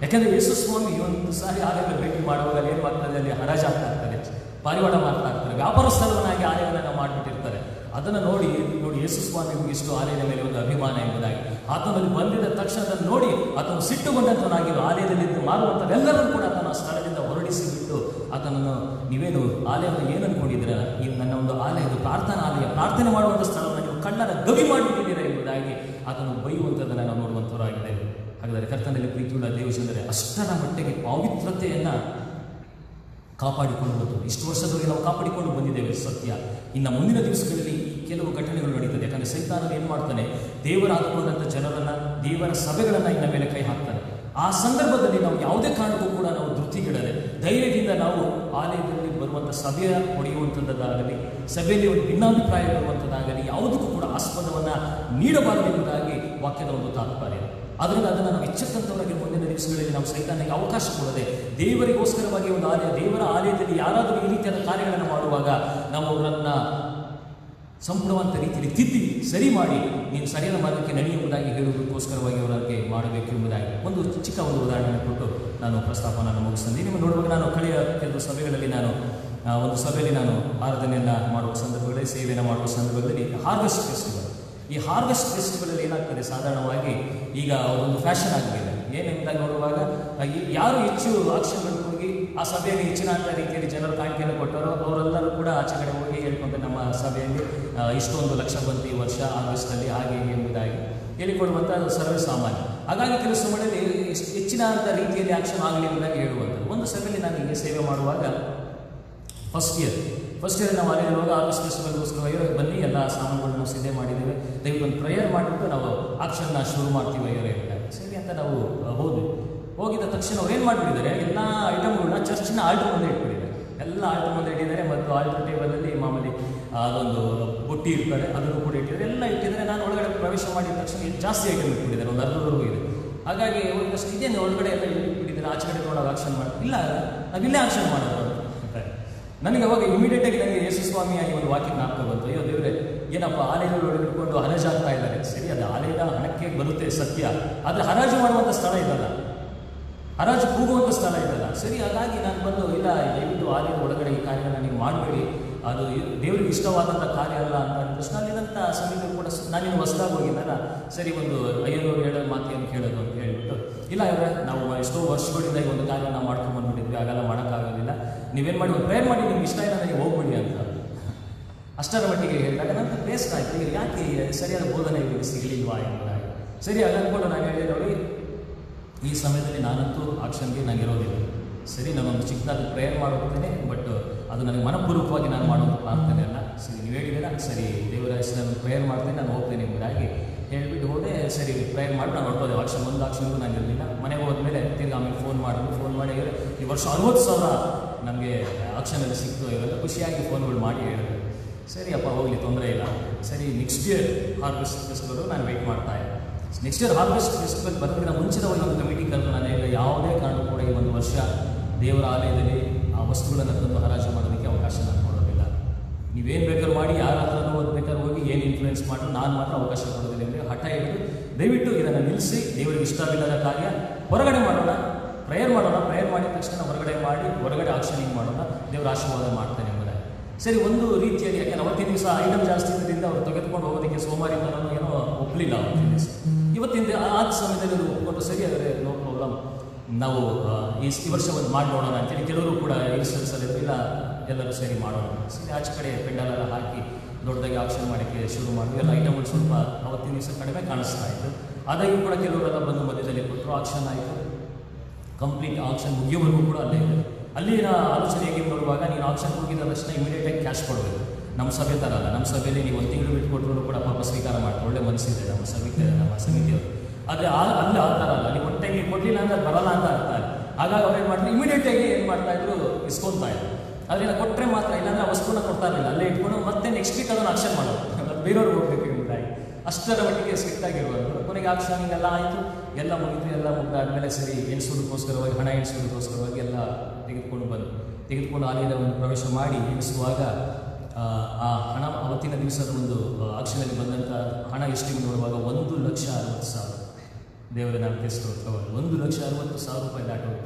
ಯಾಕೆಂದರೆ ಯೇಸು ಸ್ವಾಮಿ ಒಂದು ಸಾರಿ ಆಲಯಕ್ಕೆ ಭೇಟಿ ಮಾಡುವಾಗ ಏನು ಮಾಡ್ತಾರೆ, ಅಲ್ಲಿ ಹರಾಜಾಗ್ತಾ ಇರ್ತಾರೆ, ಪಾರಿವಾಳ ಮಾಡ್ತಾ ಇರ್ತಾರೆ, ವ್ಯಾಪಾರ ಸ್ಥಳವನ್ನಾಗಿ ಆಲಯವನ್ನು ಮಾಡಿಬಿಟ್ಟಿರ್ತಾರೆ. ಅದನ್ನು ನೋಡಿ ಯೇಸು ಸ್ವಾಮಿಗೂ ಇಷ್ಟು ಆಲಯದ ಮೇಲೆ ಒಂದು ಅಭಿಮಾನ ಎಂಬುದಾಗಿ ಆತನಲ್ಲಿ ಬಂದಿದ್ದ ತಕ್ಷಣ ಅದನ್ನು ನೋಡಿ ಆತನು ಸಿಟ್ಟುಗೊಂಡಂತನಾಗಿ ಆಲಯದಲ್ಲಿ ಮಾರುವಂಥದ್ದೆಲ್ಲರೂ ಕೂಡ ಆತನ ಸ್ಥಳದಿಂದ ಹೊರಡಿಸಿಬಿಟ್ಟು ಆತನನ್ನು, ನೀವೇನು ಆಲಯವನ್ನು ಏನು ಅಂದ್ಕೊಂಡಿದ್ದೀರ, ಈ ನನ್ನ ಒಂದು ಆಲಯದ ಪ್ರಾರ್ಥನಾ ಆಲಯ, ಪ್ರಾರ್ಥನೆ ಮಾಡುವಂಥ ಸ್ಥಳವನ್ನು ನೀವು ಕಳ್ಳರ ಗವಿ ಮಾಡಿಬಿಟ್ಟಿದ್ದೀರಾ ಎಂಬುದಾಗಿ ಆತನು ಬೈಯುವಂಥದ್ದನ್ನು ನಾವು ನೋಡುವಂಥವರಾಗಿದ್ದೇವೆ. ಹಾಗಾದರೆ ಕರ್ತನಲ್ಲಿ ಪ್ರೀತಿಯುಳ್ಳ ದೇವಜನರೇ, ಅಷ್ಟರ ಮಟ್ಟಿಗೆ ಪವಿತ್ರತೆಯನ್ನು ಕಾಪಾಡಿಕೊಳ್ಳುವುದು ಇಷ್ಟು ವರ್ಷದವರೆಗೆ ನಾವು ಕಾಪಾಡಿಕೊಂಡು ಬಂದಿದ್ದೇವೆ ಸತ್ಯ. ಇನ್ನು ಮುಂದಿನ ದಿವಸಗಳಲ್ಲಿ ಕೆಲವು ಘಟನೆಗಳು ನಡೀತದೆ. ಯಾಕಂದರೆ ಸೈತಾನನು ಏನು ಮಾಡ್ತಾನೆ, ದೇವರಾದುಕೊಂಡಂಥ ಜನರನ್ನು, ದೇವರ ಸಭೆಗಳನ್ನು ಇನ್ನ ಮೇಲೆ ಕೈ ಹಾಕ್ತಾನೆ. ಆ ಸಂದರ್ಭದಲ್ಲಿ ನಾವು ಯಾವುದೇ ಕಾರಣಕ್ಕೂ ಕೂಡ ನಾವು ಧೃತಿಗಿಡದೆ ಧೈರ್ಯದಿಂದ ನಾವು ಆಲಯದಲ್ಲಿ ಬರುವಂಥ ಸಭೆಯ ಹೊಡೆಯುವಂಥದ್ದಾಗಲಿ, ಸಭೆಯಲ್ಲಿ ಒಂದು ಭಿನ್ನಾಭಿಪ್ರಾಯ ಬರುವಂಥದ್ದಾಗಲಿ ಯಾವುದಕ್ಕೂ ಕೂಡ ಆಸ್ಪದವನ್ನು ನೀಡಬಾರದು ಎಂಬುದಾಗಿ ವಾಕ್ಯದ ಒಂದು ತಾತ್ಪರ್ಯ. ಅದರಿಂದ ಅದನ್ನು ನಾವು ಎಚ್ಚೆತ್ತಂಥವರಾಗಿ ಮುಂದಿನ ದಿವಸಗಳಲ್ಲಿ ನಾವು ಸೈತಾನಿಗೆ ಅವಕಾಶ ಕೊಡದೆ ದೇವರಿಗೋಸ್ಕರವಾಗಿ ಒಂದು ಆಲಯ, ದೇವರ ಆಲಯದಲ್ಲಿ ಯಾರಾದರೂ ಈ ರೀತಿಯಾದ ಕಾರ್ಯಗಳನ್ನು ಮಾಡುವಾಗ ನಾವು ಅವರನ್ನು ಸಂಪೂರ್ಣವಂತ ರೀತಿಯಲ್ಲಿ ತಿದ್ದಿ ಸರಿ ಮಾಡಿ ನೀನು ಸರಿಯಾದ ಮಾರ್ಗಕ್ಕೆ ನಡೆಯುವುದಾಗಿ ಹೇಳುವುದಕ್ಕೋಸ್ಕರವಾಗಿ ಅವರಿಗೆ ಮಾಡಬೇಕು ಎಂಬುದಾಗಿ ಒಂದು ಚಿಕ್ಕ ಒಂದು ಉದಾಹರಣೆ ಕೊಟ್ಟು ನಾನು ಪ್ರಸ್ತಾಪವನ್ನು ಮುಗಿಸ್ತೇನೆ. ನಿಮ್ಮ ನೋಡುವಾಗ ನಾನು ಕಳೆಯ ಕೆಲವು ಸಭೆಗಳಲ್ಲಿ ಒಂದು ಸಭೆಯಲ್ಲಿ ನಾನು ಆರಾಧನೆಯನ್ನು ಮಾಡುವ ಸಂದರ್ಭಗಳಲ್ಲಿ, ಸೇವೆಯನ್ನು ಮಾಡುವ ಸಂದರ್ಭದಲ್ಲಿ ಹಾರ್ವೆಸ್ಟ್ ಫೆಸ್ಟಿವಲ್, ಈ ಹಾರ್ವೆಸ್ಟ್ ಫೆಸ್ಟಿವಲಲ್ಲಿ ಏನಾಗ್ತದೆ, ಸಾಧಾರಣವಾಗಿ ಈಗ ಒಂದು ಫ್ಯಾಷನ್ ಆಗಿದೆ. ಏನೆಂಬುದಾಗಿ ನೋಡುವಾಗ ಯಾರು ಹೆಚ್ಚು ಆಕ್ಷನ್ಗಳು ಹೋಗಿ ಆ ಸಭೆಯಲ್ಲಿ ಹೆಚ್ಚಿನ ರೀತಿಯಲ್ಲಿ ಜನರು ಕಾಣಿಕೆಯನ್ನು ಕೊಟ್ಟರು ಅವರೆಲ್ಲರೂ ಕೂಡ ಆಚೆ ಕಡೆ ಹೋಗಿ ಹೇಳ್ಕೊಂಡು ನಮ್ಮ ಸಭೆಯಲ್ಲಿ ಇಷ್ಟೊಂದು ಲಕ್ಷ ಬಂತು ಈ ವರ್ಷ ಆಗಸ್ಟಲ್ಲಿ ಹಾಗೆ ಎಂಬುದಾಗಿ ಹೇಳಿಕೊಡುವಂಥ ಸರ್ವೇ ಸಾಮಾನ್ಯ. ಹಾಗಾಗಿ ಕೆಲವು ಸಮಯದಲ್ಲಿ ಹೆಚ್ಚಿನ ರೀತಿಯಲ್ಲಿ ಆಕ್ಷನ್ ಆಗಲಿ ಎಂಬುದಾಗಿ ಹೇಳುವಂಥದ್ದು. ಒಂದು ಸಭೆಯಲ್ಲಿ ನಾನು ಹೀಗೆ ಸೇವೆ ಮಾಡುವಾಗ ಫಸ್ಟ್ ಇಯರ್ ನಾವು ಅಲ್ಲಿ ಹೋಗಿ ಆಗಸ್ಟ್ ಫೆಸ್ಟಿವಲ್ಗೋಸ್ಕರ ಬನ್ನಿ, ಎಲ್ಲ ಸಾಮಾನುಗಳನ್ನು ಸಿದ್ಧ ಮಾಡಿದ್ದೇವೆ, ದಯವಿಟ್ಟು ಒಂದು ಪ್ರೇಯರ್ ಮಾಡಿಬಿಟ್ಟು ನಾವು ಆಕ್ಷನ್ನ ಶುರು ಮಾಡ್ತೀವಿ ಸರಿ ಅಂತ ನಾವು ಹೋಗಿದ ತಕ್ಷಣ ಅವ್ರು ಏನು ಮಾಡಿಬಿಟ್ಟಿದ್ದಾರೆ, ಎಲ್ಲ ಐಟಮ್ಗಳನ್ನ ಚರ್ಚಿನ ಆಲ್ಟರ್ ಮುಂದೆ ಇಟ್ಬಿಟ್ಟಿದ್ದಾರೆ. ಎಲ್ಲ ಆಲ್ಟರ್ ಮುಂದೆ ಇಟ್ಟಿದ್ದಾರೆ ಮತ್ತು ಆಲ್ಟರ್ ಟೇಬಲಲ್ಲಿ ಮಾಮೂಲಿ ಅದೊಂದು ಬುಟ್ಟಿ ಇರ್ತಾರೆ ಅದನ್ನು ಕೂಡ ಇಟ್ಟಿದ್ದಾರೆ, ಎಲ್ಲ ಇಟ್ಟಿದ್ದಾರೆ. ನಾನು ಒಳಗಡೆ ಪ್ರವೇಶ ಮಾಡಿದ ತಕ್ಷಣ ಜಾಸ್ತಿ ಐಟಮ್ ಇಟ್ಬಿಟ್ಟಿದ್ದಾರೆ, ಒಂದು ಅರ್ಧದವರೆಗೂ ಇದೆ. ಹಾಗಾಗಿ ಒಂದಷ್ಟು ಇದೇನು ಒಳಗಡೆ ಎಲ್ಲ ಇಟ್ಬಿಟ್ಟಿದ್ದಾರೆ, ಆಚೆ ಕಡೆ ನೋಡೋದು ಆಕ್ಷನ್ ಮಾಡಿ, ಇಲ್ಲ ನಾವಿಲ್ಲೇ ಆಕ್ಷನ್ ಮಾಡೋದು ಅಂತ ನನಗೆ ಅವಾಗ ಇಮಿಡಿಯೇಟಾಗಿ ನನಗೆ ಯೇಸು ಸ್ವಾಮಿಯಾಗಿ ಒಂದು ವಾಕ್ಯ ಜ್ಞಾಪಕ ಬಂತು. ಅಯ್ಯೋ ದೇವರೇ, ಏನಪ್ಪ ಆಲಯದಲ್ಲಿ ಹಿಡ್ಕೊಂಡು ಹರಾಜಾಗ್ತಾ ಇದ್ದಾರೆ. ಸರಿ, ಅದು ಆಲಯದ ಹಣಕ್ಕೆ ಬರುತ್ತೆ ಸತ್ಯ, ಆದರೆ ಹರಾಜು ಮಾಡುವಂಥ ಸ್ಥಳ ಇದಲ್ಲ, ಹರಾಜು ಕೂಗುವಂಥ ಸ್ಥಳ ಇದಲ್ಲ. ಸರಿ, ಹಾಗಾಗಿ ನಾನು ಬಂದು ಇಲ್ಲ, ದಯವಿಟ್ಟು ಆಲಯದ ಒಳಗಡೆ ಈ ಕಾರ್ಯನ ನೀವು ಮಾಡಬೇಡಿ, ಅದು ದೇವರಿಗೆ ಇಷ್ಟವಾದಂಥ ಕಾರ್ಯ ಅಲ್ಲ ಅಂತ ತಕ್ಷಣ ಅಲ್ಲಿನಂಥ ಸಮಿತಿ ಕೂಡ ನಾನಿನ್ನು ಹೊಸದಾಗಿ ಹೋಗಿದ್ದಲ್ಲ. ಸರಿ, ಒಂದು 500 ಮಾತೇನು ಕೇಳೋದು ಅಂತ ಹೇಳಿಬಿಟ್ಟು, ಇಲ್ಲ ಇವರೇ, ನಾವು ಎಷ್ಟೋ ವರ್ಷಗಳಿಂದ ಈ ಒಂದು ಕಾರ್ಯ ನಾವು ಮಾಡ್ಕೊಂಡ್ಬಂದ್ಬಿಟ್ಟಿದ್ವಿ, ಹಾಗೆಲ್ಲ ಮಾಡೋಕ್ಕಾಗೋದಿಲ್ಲ, ನೀವೇನು ಮಾಡಿ ಒಂದು ಪ್ರೇಯರ್ ಮಾಡಿ, ನಿಮ್ಗೆ ಇಷ್ಟ ಇಲ್ಲ ನನಗೆ ಹೋಗ್ಬಿಡಿ ಅಂತ ಅಷ್ಟರ ಮಟ್ಟಿಗೆ ಹೇಳಿದಾಗ ನನಗೆ ಬೇಸರ ಆಯಿತು. ಈಗ ಯಾಕೆ ಸರಿಯಾದ ಬೋಧನೆ ಇವರಿಗೆ ಸಿಗಲಿಲ್ವಾ ಎಂಬುದಾಗಿ. ಸರಿ, ಅದು ಅಂದ್ಕೊಂಡು ನಾನು ಹೇಳಿದೆ, ನೋಡಿ ಈ ಸಮಯದಲ್ಲಿ ನಾನಂತೂ ಆಕ್ಷನ್ಗೆ ನಾನು ಇರೋದಿಲ್ಲ. ಸರಿ, ನಾನೊಂದು ಚಿಕ್ಕದಾದ ಪ್ರೇಯರ್ ಮಾಡೋಗ್ತೇನೆ, ಬಟ್ ಅದು ನನಗೆ ಮನಪೂರ್ವಕವಾಗಿ ನಾನು ಮಾಡೋದು ಆಗ್ತಾನೆ ಅಲ್ಲ. ಸರಿ, ನೀವು ಹೇಳಿದ್ದೀರಾ, ಸರಿ ದೇವರ ಹೆಸರನ್ನು ಪ್ರೇಯರ್ ಮಾಡ್ತೇನೆ, ನಾನು ಹೋಗ್ತೇನೆ ಎಂಬುದಾಗಿ ಹೇಳಿಬಿಟ್ಟು ಹೋದೆ. ಸರಿ, ಪ್ರೇಯರ್ ಮಾಡಿ ನಾನು ಹೊರಟೋದೆ. ಒಂದು ಆಕ್ಷನ್ಗೂ ನಾನು ಇರಲಿಲ್ಲ. ಮನೆಗೆ ಹೋದ್ಮೇಲೆ ತಿರ್ಗಿ ಆಮೇಲೆ ಫೋನ್ ಮಾಡಿ ಈ ವರ್ಷ 60,000 ನಮಗೆ ಆಕ್ಷನಲ್ಲಿ ಸಿಕ್ತು, ಇವೆಲ್ಲ ಖುಷಿಯಾಗಿ ಫೋನ್ಗಳು ಮಾಡಿ ಹೇಳಿದ್ರು. ಸರಿ ಅಪ್ಪ, ಹೋಗಲಿ, ತೊಂದರೆ ಇಲ್ಲ. ಸರಿ, ನೆಕ್ಸ್ಟ್ ಇಯರ್ ಹಾರ್ವೆಸ್ಟ್ ಫೆಸ್ಟಿವಲ್ ನಾನು ವೆಯ್ಟ್ ಮಾಡ್ತಾ ಇದ್ದೆ. ನೆಕ್ಸ್ಟ್ ಇಯರ್ ಹಾರ್ವೆಸ್ಟ್ ಫೆಸ್ಟಿವಲ್ ಬರೋದಕ್ಕಿಂತ ಮುಂಚಿತವಾಗಿ ಒಂದು ಕಮಿಟಿ ಕರೆದು ನಾನು ಹೇಳಿದೆ, ಯಾವುದೇ ಕಾರಣಕ್ಕೂ ಕೂಡ ಈ ಒಂದು ವರ್ಷ ದೇವರ ಆಲಯದಲ್ಲಿ ಆ ವಸ್ತುಗಳನ್ನು ತಂದು ಹರಾಜು ಮಾಡೋದಕ್ಕೆ ಅವಕಾಶ ನಾನು ಕೊಡೋದಿಲ್ಲ. ನೀವೇನು ಬೇಕಾದ್ರೂ ಮಾಡಿ, ಯಾರ ಹತ್ರನೂ ಬೇಕಾದ್ರೂ ಹೋಗಿ ಏನು ಇನ್ಫ್ಲೂಯೆನ್ಸ್ ಮಾಡಿ, ನಾನು ಮಾತ್ರ ಅವಕಾಶ ಕೊಡೋದಿಲ್ಲ ಅಂದರೆ ಹಠ ಹಿಡಿದು ದಯವಿಟ್ಟು ಇದನ್ನು ನಿಲ್ಲಿಸಿ, ದೇವರಿಗೆ ಇಷ್ಟವಿಲ್ಲದ ಕಾರ್ಯ ಹೊರಗಡೆ ಮಾಡೋಣ, ಪ್ರೇಯರ್ ಮಾಡೋಣ, ಪ್ರೇಯರ್ ಮಾಡಿದ ತಕ್ಷಣ ಹೊರಗಡೆ ಆಕ್ಷನಿಂಗ್ ಮಾಡೋಣ, ದೇವರ ಆಶೀರ್ವಾದ ಮಾಡ್ತಾನೆ ಎಂಬುದಾಗಿ. ಸರಿ, ಒಂದು ರೀತಿಯಲ್ಲಿ ಯಾಕೆಂದ್ರೆ ಅವತ್ತಿನ ದಿವಸ ಐಟಮ್ ಜಾಸ್ತಿ ಇದ್ದರಿಂದ ಅವ್ರು ತೆಗೆದುಕೊಂಡು ಹೋಗೋದಕ್ಕೆ ಸೋಮವಾರದಿಂದನೂ ಏನೋ ಒಪ್ಪಲಿಲ್ಲ ಅವತ್ತಿನ ದಿವಸ. ಇವತ್ತಿನ ಆ ಸಮಯದಲ್ಲಿ ಅದು ಒಪ್ಪಿಕೊಂಡು, ಸರಿ ಆದರೆ ನೋ ಪ್ರಾಬ್ಲಮ್, ನಾವು ಈ ವರ್ಷ ಒಂದು ಮಾಡಿ ನೋಡೋಣ ಅಂತೇಳಿ ಕೆಲವರು ಕೂಡ ಇರಿಸಲಿದ್ರು. ಇಲ್ಲ, ಎಲ್ಲರೂ ಸರಿ ಮಾಡೋಣ. ಸರಿ, ಆಚೆ ಕಡೆ ಪೆಂಡಲೆಲ್ಲ ಹಾಕಿ ದೊಡ್ಡದಾಗಿ ಆಕ್ಷನ್ ಮಾಡೋಕ್ಕೆ ಶುರು ಮಾಡಿದ್ವಿ. ಎಲ್ಲ ಐಟಮ್ಗಳು ಸ್ವಲ್ಪ ಅವತ್ತಿನ ದಿವಸ ಕಡಿಮೆ ಕಾಣಿಸ್ತಾ ಇತ್ತು. ಆದಾಗ್ಯೂ ಕೂಡ ಕೆಲವರೆಲ್ಲ ಬಂದು ಮಧ್ಯದಲ್ಲಿ ಕೊಟ್ಟರು, ಆಕ್ಷನ್ ಆಯಿತು. ಕಂಪ್ಲೀಟ್ ಆಕ್ಷನ್ ಮುಗಿಯೋವರೆಗೂ ಕೂಡ ಅಲ್ಲೇ ಇದೆ. ಅಲ್ಲಿನ ಆಲೋಚನೆ ಹೇಗೆ ನೋಡುವಾಗ, ನೀನು ಆಕ್ಷನ್ ಮುಗಿದ ತಕ್ಷಣ ಇಮಿಡಿಯೇಟಾಗಿ ಕ್ಯಾಶ್ ಕೊಡಬೇಕು. ನಮ್ಮ ಸಭೆ ಥರ ಅಲ್ಲ, ನಮ್ಮ ಸಭೆಯಲ್ಲಿ ನೀವು 1 ತಿಂಗಳು ಬಿಟ್ಕೊಟ್ರು ಕೂಡ ಪಾಪ ಸ್ವೀಕಾರ ಮಾಡ್ತಾರೆ, ಒಳ್ಳೆ ಮನಸ್ಸಿದೆ ನಮ್ಮ ಸಮಿತಿಯವರು. ಆದರೆ ಅಲ್ಲಿ ಆ ಥರ ಅಲ್ಲ, ನೀವು 1 ಟೈಮ್ ನೀವು ಕೊಡಲಿಲ್ಲ ಅಂದ್ರೆ ಬರಲ್ಲ ಅಂತ ಅರ್ತಾರೆ. ಹಾಗಾಗಿ ಅವ್ರು ಏನು ಮಾಡ್ತಾರೆ, ಇಮಿಡಿಯೇಟಾಗಿ ಏನು ಮಾಡ್ತಾಯಿದ್ರು, ಇಸ್ಕೊತಾ ಇದ್ರು. ಅದರಿಂದ ಕೊಟ್ಟರೆ ಮಾತ್ರ, ಇಲ್ಲಾಂದ್ರೆ ಆ ವಸ್ತುನ ಕೊಡ್ತಾ ಇರಲಿಲ್ಲ, ಅಲ್ಲೇ ಇಟ್ಕೊಂಡು ಮತ್ತೆ ನೆಕ್ಸ್ಟ್ ವೀಕ್ ಅದನ್ನು ಆಕ್ಷನ್ ಮಾಡೋದು, ಅದು ಬೇರೆಯವ್ರಿಗೆ ಹೋಗ್ಬೇಕು ಎಂಬುದಾಗಿ. ಅಷ್ಟರ ಮಟ್ಟಿಗೆ ಸ್ಟ್ರಿಕ್ಟ್ ಆಗಿರುವಂಥದ್ದು. ಕೊನೆಗೆ ಆಕ್ಷನಿಂಗ್ ಎಲ್ಲ ಆಯಿತು, ಎಲ್ಲ ಮುಗಿತು. ಎಲ್ಲ ಮುಗಿದಾದ್ಮೇಲೆ ಸರಿ, ಎಣಿಸೋದಕ್ಕೋಸ್ಕರವಾಗಿ, ಹಣ ಎಣಿಸೋದಕ್ಕೋಸ್ಕರವಾಗಿ ಎಲ್ಲ ತೆಗೆದುಕೊಂಡು ಆಲಯದ ಒಂದು ಪ್ರವೇಶ ಮಾಡಿ ಎಣಿಸುವಾಗ ಆ ಹಣ, ಅವತ್ತಿನ ದಿವಸದ ಒಂದು ಆಕ್ಷನಲ್ಲಿ ಬಂದಂಥ ಹಣ ಎಷ್ಟು ನೋಡುವಾಗ 1,60,000. ದೇವರ ನಾಮಕ್ಕೆ ಸ್ತೋತ್ರವಾಗಿ 1,60,000 ರೂಪಾಯಿ ದಾಟೋದು.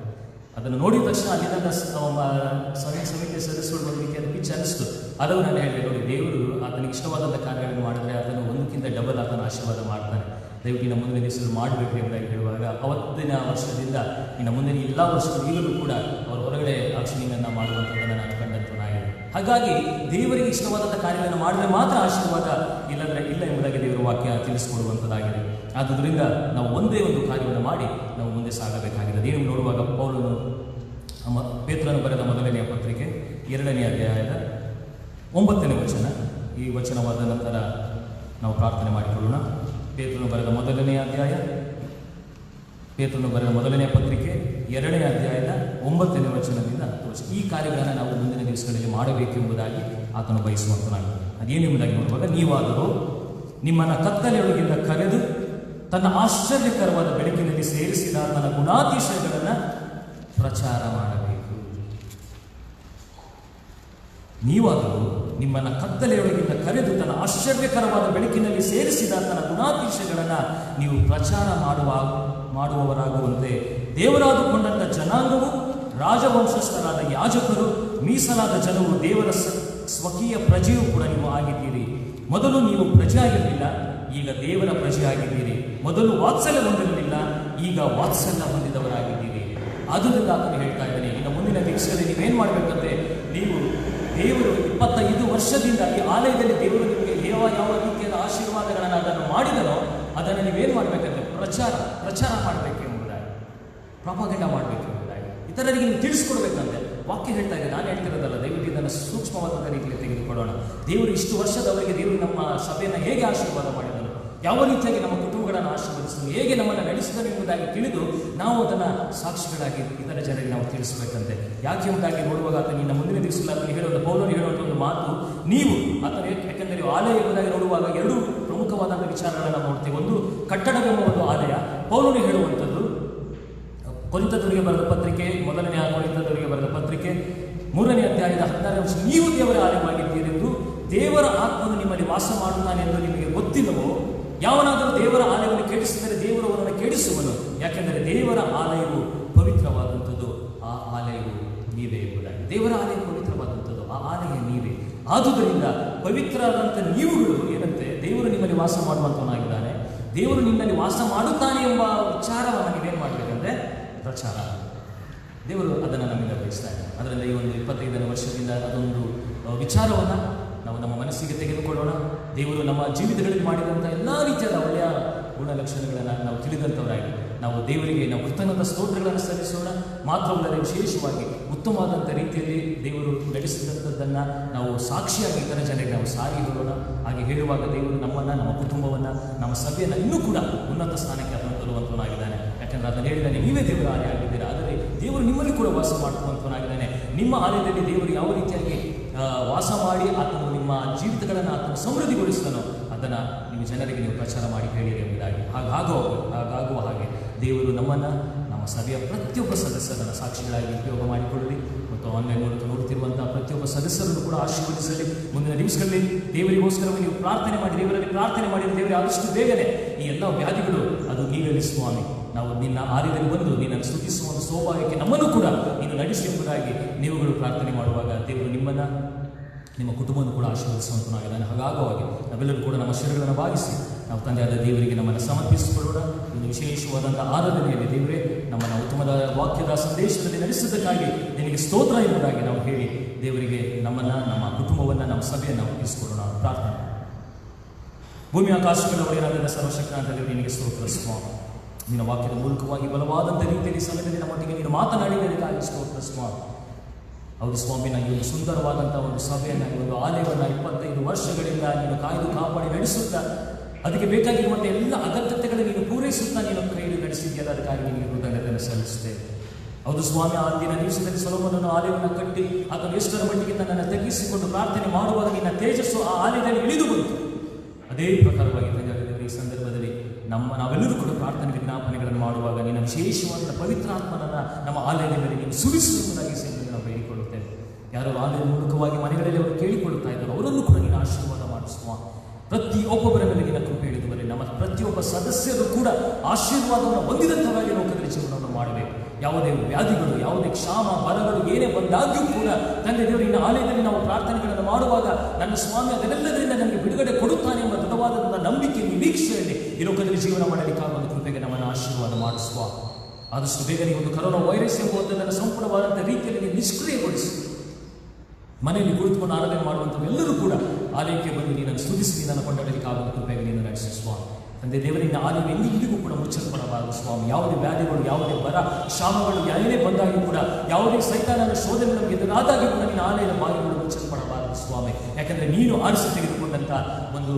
ಅದನ್ನು ನೋಡಿದ ತಕ್ಷಣ ಅಲ್ಲಿದ್ದ ಸಮಿತಿ ಸದಸ್ಯರು ಬಂದಕ್ಕೆ ಅದು ಪಿಚ್ ಅನ್ನಿಸ್ತು. ಅದನ್ನು ನಾನು ಹೇಳಿದೆ, ನೋಡಿ ದೇವರು ಆತನಿಗೆ ಇಷ್ಟವಾದಂಥ ಕಾರ್ಯಗಳನ್ನು ಮಾಡಿದ್ರೆ ಅದನ್ನು 1ಕ್ಕಿಂತ ಡಬಲ್ ಆತನ ಆಶೀರ್ವಾದ ಮಾಡ್ತಾನೆ. ದಯವಿಟ್ಟು ಇನ್ನು ಮುಂದಿನ ದಿವಸಗಳು ಮಾಡಬೇಕು ಎಂಬುದಾಗಿ ಹೇಳುವಾಗ, ಅವತ್ತಿನ ವರ್ಷದಿಂದ ಇನ್ನು ಮುಂದಿನ ಎಲ್ಲ ವರ್ಷಗಳು ಈಗಲೂ ಕೂಡ ಅವರು ಹೊರಗಡೆ ಆಕ್ಷನಿಂಗನ್ನು ಮಾಡುವಂಥದ್ದನ್ನು ನಾನು ಕಂಡಂತನಾಗಿದೆ. ಹಾಗಾಗಿ ದೇವರಿಗೆ ಇಷ್ಟವಾದಂಥ ಕಾರ್ಯಗಳನ್ನು ಮಾಡಿದ್ರೆ ಮಾತ್ರ ಆಶೀರ್ವಾದ, ಇಲ್ಲಂದರೆ ಇಲ್ಲ ಎಂಬುದಾಗಿ ದೇವರ ವಾಕ್ಯ ತಿಳಿಸಿಕೊಡುವಂಥದ್ದಾಗಿದೆ. ಆದ್ದರಿಂದ ನಾವು ಒಂದೇ ಒಂದು ಕಾರ್ಯವನ್ನು ಮಾಡಿ ನಾವು ಮುಂದೆ ಸಾಗಬೇಕಾಗಿದೆ. ಅದೇನು ನೋಡುವಾಗ ಪೌಲನು ಪೇತ್ರನು ಬರೆದ ಮೊದಲನೆಯ ಪತ್ರಿಕೆ 2ನೇ ಅಧ್ಯಾಯದ 9ನೇ ವಚನ, ಈ ವಚನವಾದ ನಂತರ ನಾವು ಪ್ರಾರ್ಥನೆ ಮಾಡಿಕೊಳ್ಳೋಣ. ಪೇತ್ರನು ಬರೆದ ಮೊದಲನೆಯ ಪತ್ರಿಕೆ 2ನೇ ಅಧ್ಯಾಯದ 9ನೇ ವಚನದಿಂದ ಈ ಕಾರ್ಯಗಳನ್ನು ನಾವು ಮುಂದಿನ ದಿವಸಗಳಲ್ಲಿ ಮಾಡಬೇಕು ಎಂಬುದಾಗಿ ಆತನು ಬಯಸುವಂತನಾಗಿದೆ. ಅದೇನೆಂಬುದಾಗಿ ನೋಡುವಾಗ, ನೀವಾದರೂ ನಿಮ್ಮನ್ನು ಕತ್ತಲೆಯೊಳಗಿಂದ ಕರೆದು ತನ್ನ ಆಶ್ಚರ್ಯಕರವಾದ ಬೆಳಕಿನಲ್ಲಿ ಸೇರಿಸಿದ ತನ್ನ ಗುಣಾತಿಶಯಗಳನ್ನು ಪ್ರಚಾರ ಮಾಡಬೇಕು. ನೀವಾದರೂ ನಿಮ್ಮನ್ನು ಕತ್ತಲೆಯೊಳಗಿಂದ ಕರೆದು ತನ್ನ ಆಶ್ಚರ್ಯಕರವಾದ ಬೆಳಕಿನಲ್ಲಿ ಸೇರಿಸಿದ ತನ್ನ ಗುಣಾತಿಶಯಗಳನ್ನು ನೀವು ಪ್ರಚಾರ ಮಾಡುವವರಾಗುವಂತೆ ದೇವರಾದುಕೊಂಡಂಥ ಜನಾಂಗವು, ರಾಜವಂಶಸ್ಥರಾದ ಯಾಜಕರು, ಮೀಸಲಾದ ಜನವು, ದೇವರ ಸ್ವಕೀಯ ಪ್ರಜೆಯೂ ಕೂಡ ನೀವು ಆಗಿದ್ದೀರಿ. ಮೊದಲು ನೀವು ಪ್ರಜೆ ಆಗಿರಲಿಲ್ಲ, ಈಗ ದೇವರ ಪ್ರಜೆ ಆಗಿದ್ದೀರಿ. ಮೊದಲು ವಾತ್ಸಲ್ಯ ಹೊಂದಿರಲಿಲ್ಲ, ಈಗ ವಾತ್ಸಲ್ಯ ಹೊಂದಿದವರಾಗಿದ್ದೀರಿ. ಆದ್ದರಿಂದ ಆತನು ಹೇಳ್ತಾ ಇದ್ದಾನೆ, ಇನ್ನು ಮುಂದಿನ ದಿವಸದಲ್ಲಿ ನೀವೇನು ಮಾಡಬೇಕಂದ್ರೆ, ನೀವು ದೇವರು 25 ವರ್ಷದಿಂದ ಈ ಆಲಯದಲ್ಲಿ ದೇವರು ನಿಮಗೆ ಯಾವ ರೀತಿಯಾದ ಆಶೀರ್ವಾದಗಳನ್ನು ಅದನ್ನು ಮಾಡಿದನೋ ಅದನ್ನು ನೀವೇನು ಮಾಡಬೇಕಂದ್ರೆ ಪ್ರಚಾರ ಮಾಡಬೇಕು ಎಂಬುದಾಗಿ, ಪ್ರಾಪಗಂಡ ಮಾಡಬೇಕು ಎಂಬುದಾಗಿ, ಇತರರಿಗೆ ನೀವು ತಿಳಿಸ್ಕೊಡ್ಬೇಕಂದ್ರೆ ವಾಕ್ಯ ಹೇಳ್ತಾ ಇದೆ. ನಾನು ಹೇಳ್ತಿರೋದಲ್ಲ, ದಯವಿಟ್ಟು ಇದನ್ನು ಸೂಕ್ಷ್ಮವಾದಂಥ ರೀತಿಯಲ್ಲಿ ತೆಗೆದುಕೊಳ್ಳೋಣ. ದೇವರು ಇಷ್ಟು ವರ್ಷದವರೆಗೆ ದೇವರು ನಮ್ಮ ಸಭೆಯನ್ನು ಹೇಗೆ ಆಶೀರ್ವಾದ ಮಾಡಿದನು, ಯಾವ ರೀತಿಯಾಗಿ ನಮ್ಮ ಕುಟುಂಬಗಳನ್ನು ಆಶೀರ್ವದಿಸಿದನು, ಹೇಗೆ ನಮ್ಮನ್ನು ನಡೆಸಿದನು ಎಂಬುದಾಗಿ ತಿಳಿದು ನಾವು ಅದನ್ನು ಸಾಕ್ಷಿಗಳಾಗಿ ಇತರ ಜನರಿಗೆ ನಾವು ತಿಳಿಸಬೇಕಂತೆ. ಯಾಕೆ ಎಂಬುದಾಗಿ ನೋಡುವಾಗ ಆತನ ಇನ್ನು ಮುಂದಿನ ದಿವಸಗಳಲ್ಲಿ ಹೇಳುವಂಥ ಪೌಲನು ಹೇಳುವಂಥ ಒಂದು ಮಾತು, ನೀವು ಆತನ, ಯಾಕೆಂದರೆ ಆಲಯ ಎಂಬುದಾಗಿ ನೋಡುವಾಗ 2 ಪ್ರಮುಖವಾದಂಥ ವಿಚಾರಗಳನ್ನು ನೋಡ್ತೀವಿ. ಒಂದು ಕಟ್ಟಡವೆಂಬ ಒಂದು ಆಲಯ. ಪೌಲನು ಹೇಳುವಂಥದ್ದು ಕೊರಿಂಥದವರಿಗೆ ಬರೆದ ಪತ್ರಿಕೆ, 1ನೇ ಕೊರಿಂಥದವರಿಗೆ ಬರೆದ ಪತ್ರಿಕೆ 3ನೇ ಅಧ್ಯಾಯದ 16ನೇ ವರ್ಷ, ನೀವು ದೇವರ ಆಲಯವಾಗಿದ್ದೀರೆಂದು ದೇವರ ಆತ್ಮನು ನಿಮ್ಮಲ್ಲಿ ವಾಸ ಮಾಡುತ್ತಾನೆ ಎಂದು ನಿಮಗೆ ಗೊತ್ತಿಲ್ಲವೋ? ಯಾವನಾದರೂ ದೇವರ ಆಲಯವನ್ನು ಕೆಡಿಸಿದರೆ ದೇವರು ಅವರನ್ನು ಕೆಡಿಸುವನು. ಯಾಕೆಂದರೆ ದೇವರ ಆಲಯವು ಪವಿತ್ರವಾದಂಥದ್ದು, ಆ ಆಲಯವು ನೀವೇ ಎಂಬುದಾಗಿ. ದೇವರ ಆಲಯ ಪವಿತ್ರವಾದಂಥದ್ದು, ಆ ಆಲಯ ನೀವೇ. ಆದುದರಿಂದ ಪವಿತ್ರರಾದಂಥ ನೀವುಗಳು ಏನಂತೆ, ದೇವರು ನಿಮ್ಮಲ್ಲಿ ವಾಸ ಮಾಡುವಂಥವನಾಗಿದ್ದಾನೆ, ದೇವರು ನಿಮ್ಮಲ್ಲಿ ವಾಸ ಮಾಡುತ್ತಾನೆ ಎಂಬ ವಿಚಾರವನ್ನು ನೀವೇನು ಮಾಡಬೇಕಂದ್ರೆ ಪ್ರಚಾರ. ದೇವರು ಅದನ್ನು ನಮ್ಮಿಂದ ಬಯಸ್ತಾ ಇದ್ದಾರೆ. ಅದರಿಂದ ಈ ಒಂದು 25ನೇ ವರ್ಷದಿಂದ ಅದೊಂದು ವಿಚಾರವನ್ನು ನಾವು ನಮ್ಮ ಮನಸ್ಸಿಗೆ ತೆಗೆದುಕೊಳ್ಳೋಣ. ದೇವರು ನಮ್ಮ ಜೀವಿತಗಳಲ್ಲಿ ಮಾಡಿದಂಥ ಎಲ್ಲ ರೀತಿಯಾದ ಒಳ್ಳೆಯ ಗುಣಲಕ್ಷಣಗಳನ್ನು ನಾವು ತಿಳಿದಂಥವರಾಗಿ ನಾವು ದೇವರಿಗೆ ನಾವು ಕೃತಜ್ಞತಾ ಸ್ತೋತ್ರಗಳನ್ನು ಸಲ್ಲಿಸೋಣ. ಮಾತ್ರವಲ್ಲದೆ ವಿಶೇಷವಾಗಿ ಉತ್ತಮವಾದಂಥ ರೀತಿಯಲ್ಲಿ ದೇವರು ನಡೆಸಿದಂಥದ್ದನ್ನು ನಾವು ಸಾಕ್ಷಿಯಾಗಿ ಇತರ ಜನರಿಗೆ ನಾವು ಸಾರಿ ಹೇಳೋಣ. ಹಾಗೆ ಹೇಳುವಾಗ ದೇವರು ನಮ್ಮನ್ನು, ನಮ್ಮ ಕುಟುಂಬವನ್ನು, ನಮ್ಮ ಸಭೆಯನ್ನು ಇನ್ನೂ ಕೂಡ ಉನ್ನತ ಸ್ಥಾನಕ್ಕೆ ಅದನ್ನು ತರುವಂಥವನಾಗಿದ್ದಾನೆ. ಯಾಕಂದರೆ ಅದನ್ನು ಹೇಳಿದ್ದಾನೆ, ನೀವೇ ದೇವರ ಆಲಯ ಆಗಿದ್ದೀರಾ, ಆದರೆ ದೇವರು ನಿಮ್ಮಲ್ಲಿ ಕೂಡ ವಾಸ ಮಾಡುವಂಥವನಾಗಿದ್ದಾನೆ. ನಿಮ್ಮ ಆಲಯದಲ್ಲಿ ದೇವರು ಯಾವ ರೀತಿಯಾಗಿ ವಾಸ ಮಾಡಿ ಆತನು ನಿಮ್ಮ ಜೀವಿತಗಳನ್ನು ಆತನು ಸಮೃದ್ಧಿಗೊಳಿಸ್ತಾನೋ ಅದನ್ನು ನೀವು ಜನರಿಗೆ ನೀವು ಪ್ರಚಾರ ಮಾಡಿ ಹೇಳಿರಿ ಎಂಬುದಾಗಿ. ಹಾಗಾಗುವ ಹಾಗೆ ದೇವರು ನಮ್ಮನ್ನು, ನಮ್ಮ ಸಭೆಯ ಪ್ರತಿಯೊಬ್ಬ ಸದಸ್ಯರನ್ನು ಸಾಕ್ಷಿಗಳಾಗಿ ಉಪಯೋಗ ಮಾಡಿಕೊಳ್ಳಲಿ ಮತ್ತು ಆನ್ಲೈನ್ ಮೂಲಕ ನೋಡುತ್ತಿರುವಂಥ ಪ್ರತಿಯೊಬ್ಬ ಸದಸ್ಯರನ್ನು ಕೂಡ ಆಶೀರ್ವದಿಸಲಿ. ಮುಂದಿನ ದಿವಸಗಳಲ್ಲಿ ದೇವರಿಗೋಸ್ಕರವೇ ನೀವು ಪ್ರಾರ್ಥನೆ ಮಾಡಿ, ದೇವರಲ್ಲಿ ಪ್ರಾರ್ಥನೆ ಮಾಡಿ, ದೇವರೇ ಆದಷ್ಟು ಬೇಗನೆ ಈ ಎಲ್ಲ ವ್ಯಾಧಿಗಳು ಅದು ನೀಗಲಿ ಸ್ವಾಮಿ. ನಾವು ನಿನ್ನ ಆಲಯದಲ್ಲಿ ಬಂದು ನಿನ್ನನ್ನು ಸ್ತುತಿಸುವ ಒಂದು ಸೌಭಾಗ್ಯಕ್ಕೆ ನಮ್ಮನ್ನು ಕೂಡ ನೀನು ನಡೆಸಿ ಎಂಬುದಾಗಿ ನೀವುಗಳು ಪ್ರಾರ್ಥನೆ ಮಾಡುವಾಗ ದೇವರು ನಿಮ್ಮನ್ನು, ನಿಮ್ಮ ಕುಟುಂಬವನ್ನು ಕೂಡ ಆಶೀರ್ವದಿಸುವಂತನಾಗಿದ್ದಾನೆ. ಹಾಗಾಗುವಾಗ ನಾವೆಲ್ಲರೂ ಕೂಡ ನಮ್ಮ ಶಿರಗಳನ್ನು ಭಾಗಿಸಿ ನಾವು ತಂದೆಯಾದ ದೇವರಿಗೆ ನಮ್ಮನ್ನು ಸಮರ್ಪಿಸಿಕೊಳ್ಳೋಣ. ಒಂದು ವಿಶೇಷವಾದಂಥ ಆರಾಧನೆಯಲ್ಲಿ ದೇವರೇ ನಮ್ಮನ್ನು ಉತ್ತಮದ ವಾಕ್ಯದ ಸಂದೇಶದಲ್ಲಿ ನಡೆಸಿದ್ದಕ್ಕಾಗಿ ನಿನಗೆ ಸ್ತೋತ್ರ ಎಂಬುದಾಗಿ ನಾವು ಹೇಳಿ ದೇವರಿಗೆ ನಮ್ಮನ್ನು, ನಮ್ಮ ಕುಟುಂಬವನ್ನು, ನಮ್ಮ ಸಭೆಯನ್ನು ನಾವು ತಿಳಿಸಿಕೊಳ್ಳೋಣ. ಪ್ರಾರ್ಥನೆ. ಭೂಮಿ ಆಕಾಶಗಳ ಒಡೆಯನಾದ ಸರ್ವಶಕ್ತನಾದ ದೇವರೇ ನಿನಗೆ ಸ್ತೋತ್ರ ಸ್ವಾಮಿ. ನಿನ್ನ ವಾಕ್ಯದ ಮೂಲಕವಾಗಿ ಬಲವಾದಂಥ ರೀತಿಯಲ್ಲಿ ಸಮಯದಲ್ಲಿ ನಮ್ಮೊಟ್ಟಿಗೆ ನೀನು ಮಾತನಾಡಿದ್ದಕ್ಕಾಗಿ ಸ್ತೋತ್ರ ಸ್ವಾಮಿ. ಹೌದು ಸ್ವಾಮಿ, ನನಗೆ ಒಂದು ಸುಂದರವಾದಂಥ ಒಂದು ಸಭೆಯನ್ನು, ಒಂದು ಆಲಯವನ್ನು 25 ವರ್ಷಗಳಿಂದ ನೀನು ಕಾಯ್ದು ಕಾಪಾಡಿ ನಡೆಸುತ್ತಾ ಅದಕ್ಕೆ ಬೇಕಾಗಿರುವಂಥ ಎಲ್ಲ ಅಗತ್ಯತೆಗಳನ್ನು ನೀನು ಪೂರೈಸುತ್ತಾ ನೀನು ಕೈಯಲ್ಲಿ ನಡೆಸಿದ್ಯಲ್ಲ, ಅದಕ್ಕಾಗಿ ನಿನಗೆ ಕೃತಜ್ಞತೆಯನ್ನು ಸಲ್ಲಿಸುತ್ತೇವೆ. ಹೌದು ಸ್ವಾಮಿ, ಅಂದಿನ ದಿವಸದಲ್ಲಿ ಸೊಲೊಮೋನನು ಆಲಯವನ್ನು ಕಟ್ಟಿ ಆತನು ಎಷ್ಟರ ಮಟ್ಟಿಗೆ ತನ್ನನ್ನು ತಗ್ಗಿಸಿಕೊಂಡು ಪ್ರಾರ್ಥನೆ ಮಾಡುವಾಗ ನಿನ್ನ ತೇಜಸ್ಸು ಆ ಆಲಯದಲ್ಲಿ ಇಳಿದು ಬಂತು. ಅದೇ ಪ್ರಕಾರವಾಗಿ ಈ ಸಂದರ್ಭದಲ್ಲಿ ನಾವೆಲ್ಲರೂ ಕೂಡ ಪ್ರಾರ್ಥನೆ ವಿಜ್ಞಾಪನೆಗಳನ್ನು ಮಾಡುವಾಗ ನಿನ್ನ ವಿಶೇಷವಾದ ಪವಿತ್ರಾತ್ಮನನ್ನು ನಮ್ಮ ಆಲಯದಲ್ಲಿ ನೀನು ಸುರಿಸುವುದಾಗಿ ನಾವು ಬೇಡಿಕೊಳ್ಳುತ್ತೇವೆ. ಯಾರು ಆಲಯದ ಮೂಲಕವಾಗಿ ಮನೆಗಳಲ್ಲಿ ಅವರು ಕೇಳಿಕೊಳ್ಳುತ್ತಾ ಇದ್ದಾರೆ ಅವರನ್ನು ಕೂಡ ನೀನು ಆಶೀರ್ವಾದ ಮಾಡಿಸುವ. ಪ್ರತಿಯೊಬ್ಬೊಬ್ಬರ ಮೇಲೆ ನಿನ್ನ ಕೃಪೆ ಹಿಡಿದು ಬರಲಿ. ನಮ್ಮ ಪ್ರತಿಯೊಬ್ಬ ಸದಸ್ಯರು ಕೂಡ ಆಶೀರ್ವಾದವನ್ನು ಹೊಂದಿದಂಥವಾಗಿ ಲೋಕದಲ್ಲಿ ಜೀವನವನ್ನು ಮಾಡಬೇಕು. ಯಾವುದೇ ವ್ಯಾಧಿಗಳು, ಯಾವುದೇ ಕ್ಷಾಮ ಬರಗಳು ಏನೇ ಬಂದಾಗ್ಯೂ ಕೂಡ ತಂದೆ ದೇವರು ನಿನ್ನ ಆಲಯದಲ್ಲಿ ನಾವು ಪ್ರಾರ್ಥನೆಗಳನ್ನು ಮಾಡುವಾಗ ನನ್ನ ಸ್ವಾಮಿ ಅದೆಲ್ಲದರಿಂದ ನನಗೆ ಬಿಡುಗಡೆ ಕೊಡುತ್ತಾನೆ ಎಂಬ ದೃಢವಾದಂಥ ನಂಬಿಕೆ, ನಿರೀಕ್ಷೆಯಲ್ಲಿ ಈ ಲೋಕದಲ್ಲಿ ಜೀವನ ಮಾಡಲಿಕ್ಕಾಗುವ ಕೃಪೆಗೆ ನಮ್ಮನ್ನು ಆಶೀರ್ವಾದ ಮಾಡಿಸುವ. ಆದಷ್ಟು ಬೇಗನೆ ಒಂದು ಕರೋನಾ ವೈರಸ್ ಎಂಬುದನ್ನು ಸಂಪೂರ್ಣವಾದಂಥ ರೀತಿಯಲ್ಲಿ ನೀವು ನಿಷ್ಕ್ರಿಯಗೊಳಿಸಿ ಮನೆಯಲ್ಲಿ ಕುಳಿತುಕೊಂಡು ಆರಾಧನೆ ಮಾಡುವಂಥವೆಲ್ಲರೂ ಕೂಡ ಆಲಯಕ್ಕೆ ಬಂದು ನೀನನ್ನು ಸ್ತುತಿಸಿ ನನ್ನ ಕೊಂಡಾಡಲಿಕ್ಕಾಗುವ ಕೃಪೆಗೆ ನೀನು ನಡೆಸುವ. ತಂದೆ ದೇವರಿಂದ ಆಲಯ ಎಂದಿಗೂ ಕೂಡ ಮುಚ್ಚಲ್ಪಡಬಾರದು ಸ್ವಾಮಿ. ಯಾವುದೇ ವ್ಯಾಧಿಗಳು, ಯಾವುದೇ ಬರ ಕ್ಷಾಮಗಳು ಏನೇ ಬಂದಾಗಿ ಕೂಡ, ಯಾವುದೇ ಸೈತಾನನ ಶೋಧನೆ ನಮಗೆ ಎದುರಾದಾಗಿ ಕೂಡ ನಿನ್ನ ಆಲಯದ ಬಾಗಿಲುಗಳು ಮುಚ್ಚಲ್ಪಡಬಾರದು ಸ್ವಾಮಿ. ಯಾಕೆಂದರೆ ನೀನು ಆರಿಸಿ ತೆಗೆದುಕೊಂಡಂಥ ಒಂದು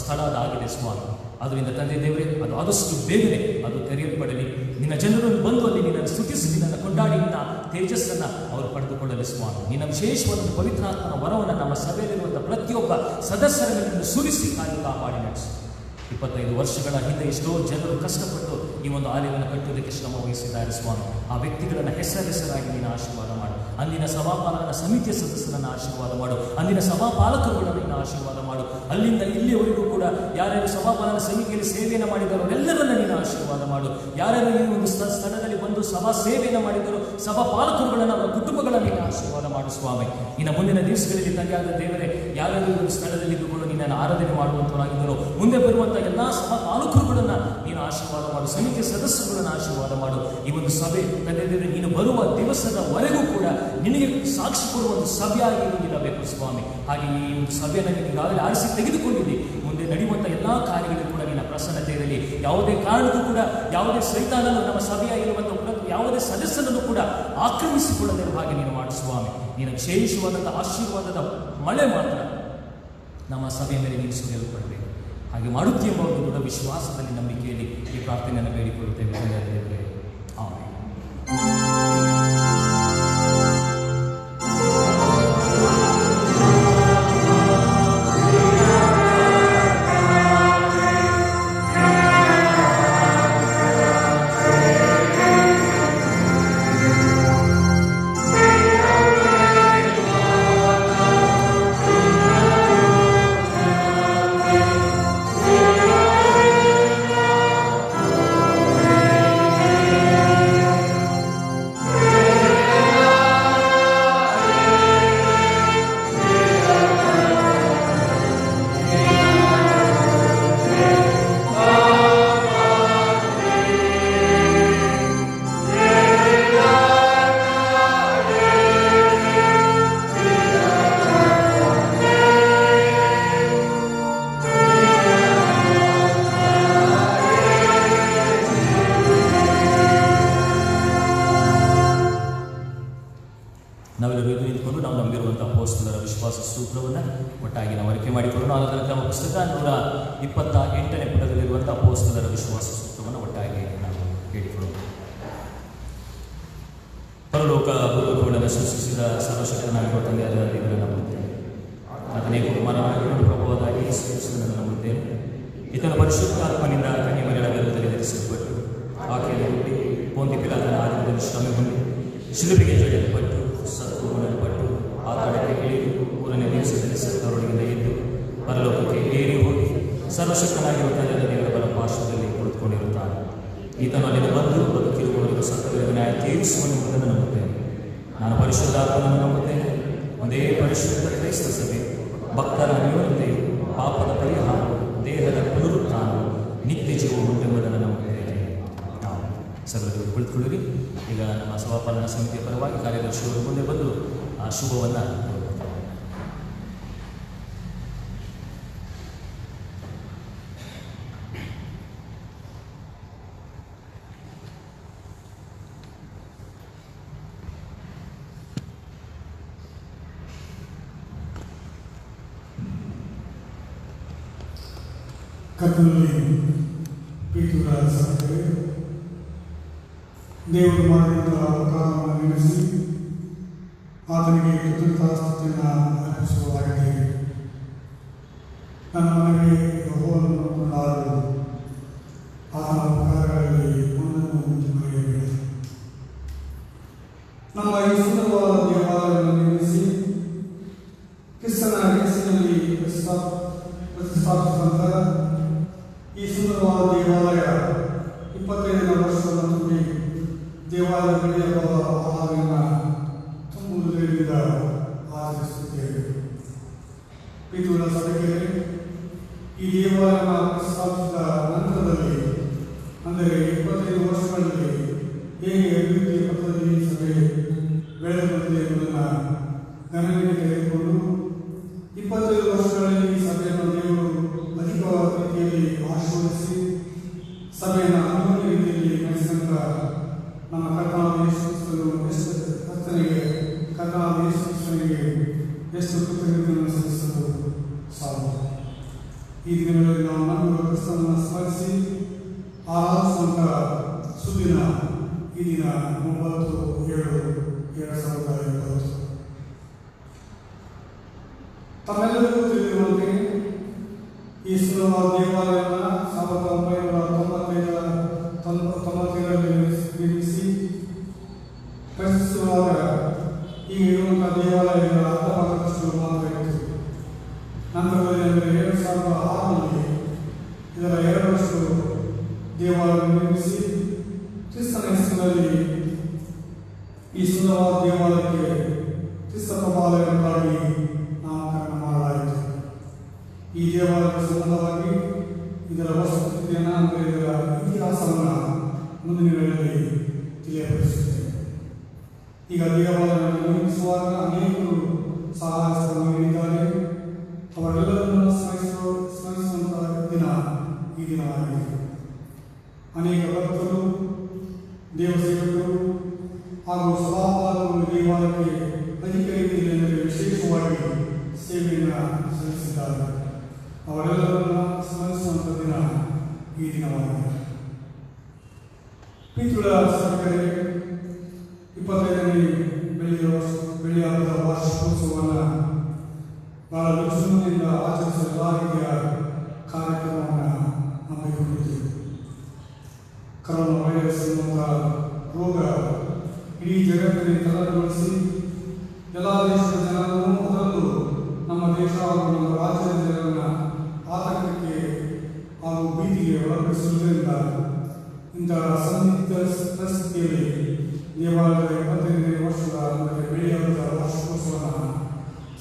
ಸ್ಥಳ ಅದಾಗಿದೆ ಸ್ವಾಮಿ. ಅದರಿಂದ ತಂದೆ ದೇವರೇ ಅದು ಆದಷ್ಟು ಬೇಗನೆ ಅದು ತೆರೆಯಲ್ಪಡಲಿ. ನಿನ್ನ ಜನರನ್ನು ಬಂದು ಅಲ್ಲಿ ನಿನ್ನನ್ನು ಸ್ತುತಿಸಿ ನಿನ್ನನ್ನು ಕೊಂಡಾಡಿ ನಿನ್ನ ತೇಜಸ್ಸನ್ನು ಅವರು ಪಡೆದುಕೊಳ್ಳಲು ಸ್ವಾಮಿ. ನಿನ್ನ ವಿಶೇಷವಾದ ಪವಿತ್ರಾತ್ಮನ ವರವನ್ನು ನಮ್ಮ ಸಭೆಯಲ್ಲಿರುವಂಥ ಪ್ರತಿಯೊಬ್ಬ ಸದಸ್ಯರ ಮೇಲೆ ಸುರಿಸಿ ಕಾಪಾಡಿ ನಡೆಸಿ. 25 ವರ್ಷಗಳ ಹಿಂದೆ ಎಷ್ಟೋ ಜನರು ಕಷ್ಟಪಟ್ಟು ಈ ಒಂದು ಆಲಯವನ್ನು ಕಟ್ಟುವುದಕ್ಕೆ ಶ್ರಮ ವಹಿಸಿದ್ದಾರೆ ಸ್ವಾಮಿ. ಆ ವ್ಯಕ್ತಿಗಳನ್ನು ಹೆಸರಾಗಿ ನೀನು ಆಶೀರ್ವಾದ ಮಾಡು. ಅಂದಿನ ಸಭಾಪಾಲಕನ ಸಮಿತಿಯ ಸದಸ್ಯರನ್ನು ಆಶೀರ್ವಾದ ಮಾಡು. ಅಂದಿನ ಸಭಾಪಾಲಕರುಗಳನ್ನು ನೀನು ಆಶೀರ್ವಾದ ಮಾಡು. ಅಲ್ಲಿಂದ ಇಲ್ಲಿಯವರೆಗೂ ಕೂಡ ಯಾರ್ಯಾರು ಸಭಾಪಾಲನ ಸಮಿತಿಯಲ್ಲಿ ಸೇವೆಯನ್ನು ಮಾಡಿದ್ದಾರೋ ಅವರೆಲ್ಲರನ್ನ ನೀನು ಆಶೀರ್ವಾದ ಮಾಡು. ಯಾರ್ಯಾರು ಈ ಒಂದು ಸ್ಥಳದಲ್ಲಿ ಬಂದು ಸಭಾ ಸೇವೆಯನ್ನು ಮಾಡಿದ್ದಾರೋ ಸಭಾಪಾಲಕರುಗಳನ್ನು, ಅವರ ಕುಟುಂಬಗಳನ್ನು ನೀನು ಆಶೀರ್ವಾದ ಮಾಡು ಸ್ವಾಮಿ. ಇನ್ನು ಮುಂದಿನ ದಿವಸಗಳಲ್ಲಿ ತಂದೆಯಾದ ದೇವರೇ ಯಾರ್ಯಾರು ಈ ಒಂದು ಸ್ಥಳದಲ್ಲಿ ಇದ್ದುಕೊಂಡು ನಿನ್ನನ್ನು ಆರಾಧನೆ ಮಾಡುವಂತವರಾಗಿದ್ದಾರೋ ಮುಂದೆ ಬರುವಂಥ ಎಲ್ಲ ಸಭಾಪಾಲಕರುಗಳನ್ನು ನೀನು ಆಶೀರ್ವಾದ ಮಾಡು. ಸಮಿತಿಯ ಸದಸ್ಯರುಗಳನ್ನು ಆಶೀರ್ವಾದ ಮಾಡು. ಈ ಒಂದು ಸಭೆ ತಂದೆ ದೇವರೇ ನೀನು ಬರುವ ದಿವಸದವರೆಗೂ ಕೂಡ ನಿನಗೆ ಸಾಕ್ಷಿ ಕೊಡುವ ಒಂದು ಸಭೆಯಾಗಿ ನಿಲ್ಲಬೇಕು ಸ್ವಾಮಿ. ಹಾಗೆ ಈ ಒಂದು ಸಭೆಯನ್ನು ನೀನು ಈಗಾಗಲೇ ಆರಿಸಿ ತೆಗೆದುಕೊಂಡಿದ್ದಿ. ಮುಂದೆ ನಡೆಯುವಂಥ ಎಲ್ಲ ಕಾರ್ಯಗಳಿಗೂ ಕೂಡ ನಿನ್ನ ಪ್ರಸನ್ನತೆ ಇರಲಿ. ಯಾವುದೇ ಕಾರಣಕ್ಕೂ ಕೂಡ ಯಾವುದೇ ಸೈತಾನನು ನಮ್ಮ ಸಭೆಯಾಗಿರುವಂಥ ಯಾವುದೇ ಸದಸ್ಯನನ್ನು ಕೂಡ ಆಕ್ರಮಿಸಿಕೊಳ್ಳದಿರುವ ಹಾಗೆ ನೀನು ಮಾಡು ಸ್ವಾಮಿ. ನೀನು ವಿಶೇಷವಾದಂಥ ಆಶೀರ್ವಾದದ ಮಳೆ ಮಾತ್ರ ನಮ್ಮ ಸಭೆಯ ಮೇಲೆ ನೀನು ಸುರಿಯಲ್ಪಡಬೇಕು. ಹಾಗೆ ಮಾಡುತ್ತೆಂಬ ಒಂದು ದೊಡ್ಡ ವಿಶ್ವಾಸದಲ್ಲಿ, ನಂಬಿಕೆಯಲ್ಲಿ ಈ ಪ್ರಾರ್ಥನೆಯನ್ನು ಬೇಡಿಕೊಳ್ಳುತ್ತೇವೆ. ಆಮೆನ್. ನಾವೆಲ್ಲರೂ ಎದ್ದು ನಿಂತ್ಕೊಂಡು ನಾವು ನಂಬಿರುವಂಥ ಅಪೊಸ್ತಲರ ವಿಶ್ವಾಸ ಸೂತ್ರವನ್ನು ಒಟ್ಟಾಗಿ ನಾವು ಅರಿಕೆ ಮಾಡಿಕೊಳ್ಳೋಣ. ಆನಂತರ ನಮ್ಮ ಪುಸ್ತಕ 128ನೇ ಪುಟದಲ್ಲಿರುವಂಥ ಅಪೊಸ್ತಲರ ವಿಶ್ವಾಸ ಸೂತ್ರವನ್ನು ಒಟ್ಟಾಗಿ ನಾವು ಹೇಳಿಕೊಳ್ಳೋಣ. ಪರಲೋಕ ಭೂಲೋಕಗಳನ್ನು ಸೃಷ್ಟಿಸಿದ ಸರ್ವಶಕ್ತನಾಗಿರುವ ತಂದೆಯಾದ ದೇವರನ್ನು ನಂಬುತ್ತೇನೆ. ಆತನೇ ಕುಮಾರನಾಗಿರುವ ಪ್ರಭುವಾದ ಯೇಸು ಕ್ರಿಸ್ತನನ್ನು ನಂಬುತ್ತೇನೆ. ಈತನ ಪರಿಶುದ್ಧಾತ್ಮನಿಂದ ಕನ್ಯೆಮರಿಯಳ ಗರ್ಭದಲ್ಲಿ ಧರಿಸಲ್ಪಟ್ಟು ಆಕೆಯನ್ನು ಹುಟ್ಟಿ ಪೊಂತಿ ಪಿಲಾತನ ಆದಿಮದಲ್ಲಿ ಶ್ರಮೆ ಹೊಂದಿ ಶಿಲುಬೆಗೆ ಜಡಿಯಲ್ಪಟ್ಟು ಸತ್ತು ಮುನ್ನಲ್ಪಟ್ಟು ಆತಡಕ್ಕೆ ಇಳಿದು 3ನೇ ದಿವಸದಲ್ಲಿ ಸತ್ತವರೊಳಗಿಂದ ಎದ್ದು ಪರಲೋಕಕ್ಕೆ ಏರಿ ಹೋಗಿ ಸರ್ವಶಕ್ತನಾಗಿರುವ ತಂದೆಯಾದ ದೇವರ ಬಲ ಪಾರ್ಶ್ವದಲ್ಲಿ ಕುಳಿತುಕೊಂಡಿರುತ್ತಾನೆ. ಈತನು ಅಲ್ಲಿಂದ ಬಂದು ಬದುಕಿರುವವರಿಗೂ ಸತ್ತವರಿಗೆ ನ್ಯಾಯ ತೀರಿಸುವನೆಂಬುದನ್ನು ನಂಬುತ್ತೇನೆ. ನಾನು ಪರಿಶುದ್ಧಾತ್ಮನನ್ನು ನಂಬುತ್ತೇನೆ. ಒಂದೇ ಪರಿಶುದ್ಧ ಕ್ರೈಸ್ತ ಸಭೆ, ಭಕ್ತರ ಅನ್ಯೋನ್ಯತೆಯು, ಪಾಪದ ಪರಿಹಾರ, ದೇಹದ ಪುನರುತ್ಥಾನ, ನಿತ್ಯ ಜೀವ ಉಂಟೆಂಬುದನ್ನು ನಂಬುತ್ತೇನೆ. ಸರ್ವರಿಗೂ ಕುಳಿತುಕೊಳ್ಳಿರಿ. ಈಗ ನಮ್ಮ ಸಭಾಪಾಲನಾ ಸಮಿತಿಯ ಪರವಾಗಿ ಕಾರ್ಯದರ್ಶಿಯವರು ಮುಂದೆ ಬಂದು ಆ ಶುಭವನ್ನು ಕರ್ತನಲ್ಲಿ ಪ್ರೀತಿಯುಳ್ಳ ಸಹೋದರರೇ, ದೇವರು ಮಾಡಿದಂಥ ಉಪಕಾರವನ್ನು ನೆನೆಸಿ ಆತನಿಗೆ ಕೃತಜ್ಞತಾಸ್ತುತಿಯನ್ನು ಅರ್ಪಿಸುವುದಾಗಿದೆ. ನನ್ನ ಮನೆಗೆ ಯೆಹೋವನನ್ನು ಕೊಂಡಾಡಲು ಆತನ ಉಪಕಾರಗಳಲ್ಲಿ ಒಂದನ್ನು ಮರೆಯಬೇಡ. ನಮ್ಮ ಈ ಸುಂದರವಾದ ದೇವಾಲಯವನ್ನು ನಿರ್ಮಿಸಿ ಕ್ರಿಸ್ತನ ಹೆಸರಿನಲ್ಲಿ ಪ್ರತಿಷ್ಠಾಪಿಸಿದಂಥ ಈ ಸುಂದರವಾದ ದೇವಾಲಯ 25ನೇ ವರ್ಷವನ್ನು ತುಂಬಿ ದೇವಾಲಯದಲ್ಲಿ ಹಬ್ಬದ ಆಹಾರವನ್ನು ತುಂಬುವುದರಿಂದ ಆಚರಿಸುತ್ತೇವೆ. ಪ್ರೀತಿಯುಳ್ಳ ಸಭೆಗೆ ಈ ದೇವಾಲಯವನ್ನು ಪ್ರತಿಷ್ಠಾಪಿಸಿದ ನಂತರದಲ್ಲಿ, ಅಂದರೆ 25 ವರ್ಷಗಳಲ್ಲಿ ಹೇಗೆ ಅಭಿವೃದ್ಧಿ ಪಥದಲ್ಲಿ ಸಭೆ ಬೆಳೆದು ಬಂದಿದೆ ಎಂಬುದನ್ನು ಗಣನೆಗೆ ತೆಗೆದುಕೊಂಡು 25 ವರ್ಷಗಳಲ್ಲಿ ಈ ಸಭೆಯನ್ನು ದೇವರು ಅಧಿಕವಾದ ರೀತಿಯಲ್ಲಿ ಆಶೀರ್ವದಿಸಿ ಸಭೆಯನ್ನು ಅನ್ಯೋನ್ಯ ರೀತಿಯಲ್ಲಿ ನಡೆಸಿದಂಥ ನಮ್ಮ ಕರ್ತನಾದ ಯೇಸು ಕ್ರಿಸ್ತನಿಗೆ ಎಷ್ಟು ಕೃತಜ್ಞತೆಯನ್ನು ಸಲ್ಲಿಸಲು ಸಾಕು. ಈ ದಿನಗಳಲ್ಲಿ ನಾವು ನಂಬಿರುವ ಕ್ರಿಸ್ತನನ್ನು ಸ್ಮರಿಸಿ ಆರಾಧಿಸುವಂಥ ಸುದಿನ ಈ ದಿನ 9/7/2020. ತಮ್ಮೆಲ್ಲರಿಗೂ ತಿಳಿದಿರುವಂತೆ ಈ ಸುಂದರವಾದ ದೇವಾಲಯವನ್ನು 1995ರಲ್ಲಿ ನಿರ್ಮಿಸಿ ಪ್ರತಿಷ್ಠಿಸುವಾಗ ಈಗ ಇರುವಂಥ ದೇವಾಲಯಗಳ ಅರ್ಧ ಭಾಗದಷ್ಟು ಮಾತ್ರ ಇತ್ತು. ನಂತರದಲ್ಲಿ ಅಂದರೆ 2006ರಲ್ಲಿ ಇದರ 2ರಷ್ಟು ದೇವಾಲಯ ನಿರ್ಮಿಸಿ ಕ್ರಿಸ್ತನ ಹೆಸರಿನಲ್ಲಿ ಈ ಸುಂದರವಾದ ದೇವಾಲಯಕ್ಕೆ ಕ್ರಿಸ್ತ ಪ್ರಭಾಲಯಕ್ಕಾಗಿ ನಾಮಕರಣ ಮಾಡಲಾಯಿತು. ಈ ದೇವಾಲಯದ ಸಂಬಂಧವಾಗಿ ಇದರ ವಸ್ತುಸ್ಥಿತಿಯನ್ನು, ಅಂದರೆ ಇದರ ಇತಿಹಾಸವನ್ನು ಮುಂದಿನ ವೇಳೆಯಲ್ಲಿ ತಿಳಿಯಪಡಿಸುತ್ತೇವೆ. ಈಗ ದೇವಾಲಯವನ್ನು ನಿರ್ಮಿಸುವಾಗ ಅನೇಕರು ಸಹಾಯವನ್ನು ನೀಡಿದ್ದಾರೆ. ಅವರೆಲ್ಲರನ್ನು ಸ್ಮರಿಸುವಂತಹ ದಿನ ಈ ದಿನವಾಗಿದೆ. ಅನೇಕ ಭಕ್ತರು, ದೇವಸೇವಕರು ಹಾಗೂ ಸಭಾಪಾಲಕರು ದೇವಾಲಯಕ್ಕೆ ಅಧಿಕ ರೀತಿಯಲ್ಲಿ, ಅಂದರೆ ವಿಶೇಷವಾಗಿ ಸೇವೆಯನ್ನು ಸಲ್ಲಿಸಿದ್ದಾರೆ. ಅವರೆಲ್ಲರನ್ನು ಸ್ಮರಿಸುವಂಥ ದಿನ ಈ ದಿನವಾಗಿದೆ. ಪ್ರೀತಿಯುಳ್ಳ ಸಹೋದರರೇ, 25ನೇ ಬೆಳ್ಳಿ ಹಬ್ಬದ ವಾರ್ಷಿಕೋತ್ಸವವನ್ನು ಬಹಳ ವಿಜೃಂಭಣೆಯಿಂದ ಆಚರಿಸುವ ಎಲ್ಲ ರೀತಿಯ ಕಾರ್ಯಕ್ರಮವನ್ನು ಹಮ್ಮಿಕೊಂಡಿದ್ದೇವೆ. ಕರೋನಾ ವೈರಸ್ ಎನ್ನುವಂಥ ರೋಗ ಇಡೀ ಜಗತ್ತಿನಲ್ಲಿ ತಲ್ಲಣಗೊಳಿಸಿ ಎಲ್ಲ ದೇಶದ ಜನರನ್ನು, ಅದರಲ್ಲೂ ನಮ್ಮ ದೇಶ ಹಾಗೂ ನಮ್ಮ ರಾಜ್ಯದ ಜನರನ್ನು ಆತಂಕಕ್ಕೆ ಹಾಗೂ ಭೀತಿಗೆ ಒಳಪಡಿಸುವುದರಿಂದ ಇಂತಹ ಸಂದಿಗ್ಧ ಪರಿಸ್ಥಿತಿಯಲ್ಲಿ ದೇವಾಲಯದ 25ನೇ ವರ್ಷದ, ಅಂದರೆ ಬೆಳ್ಳಿ ಹಬ್ಬದ ವಾರ್ಷಿಕೋತ್ಸವವನ್ನು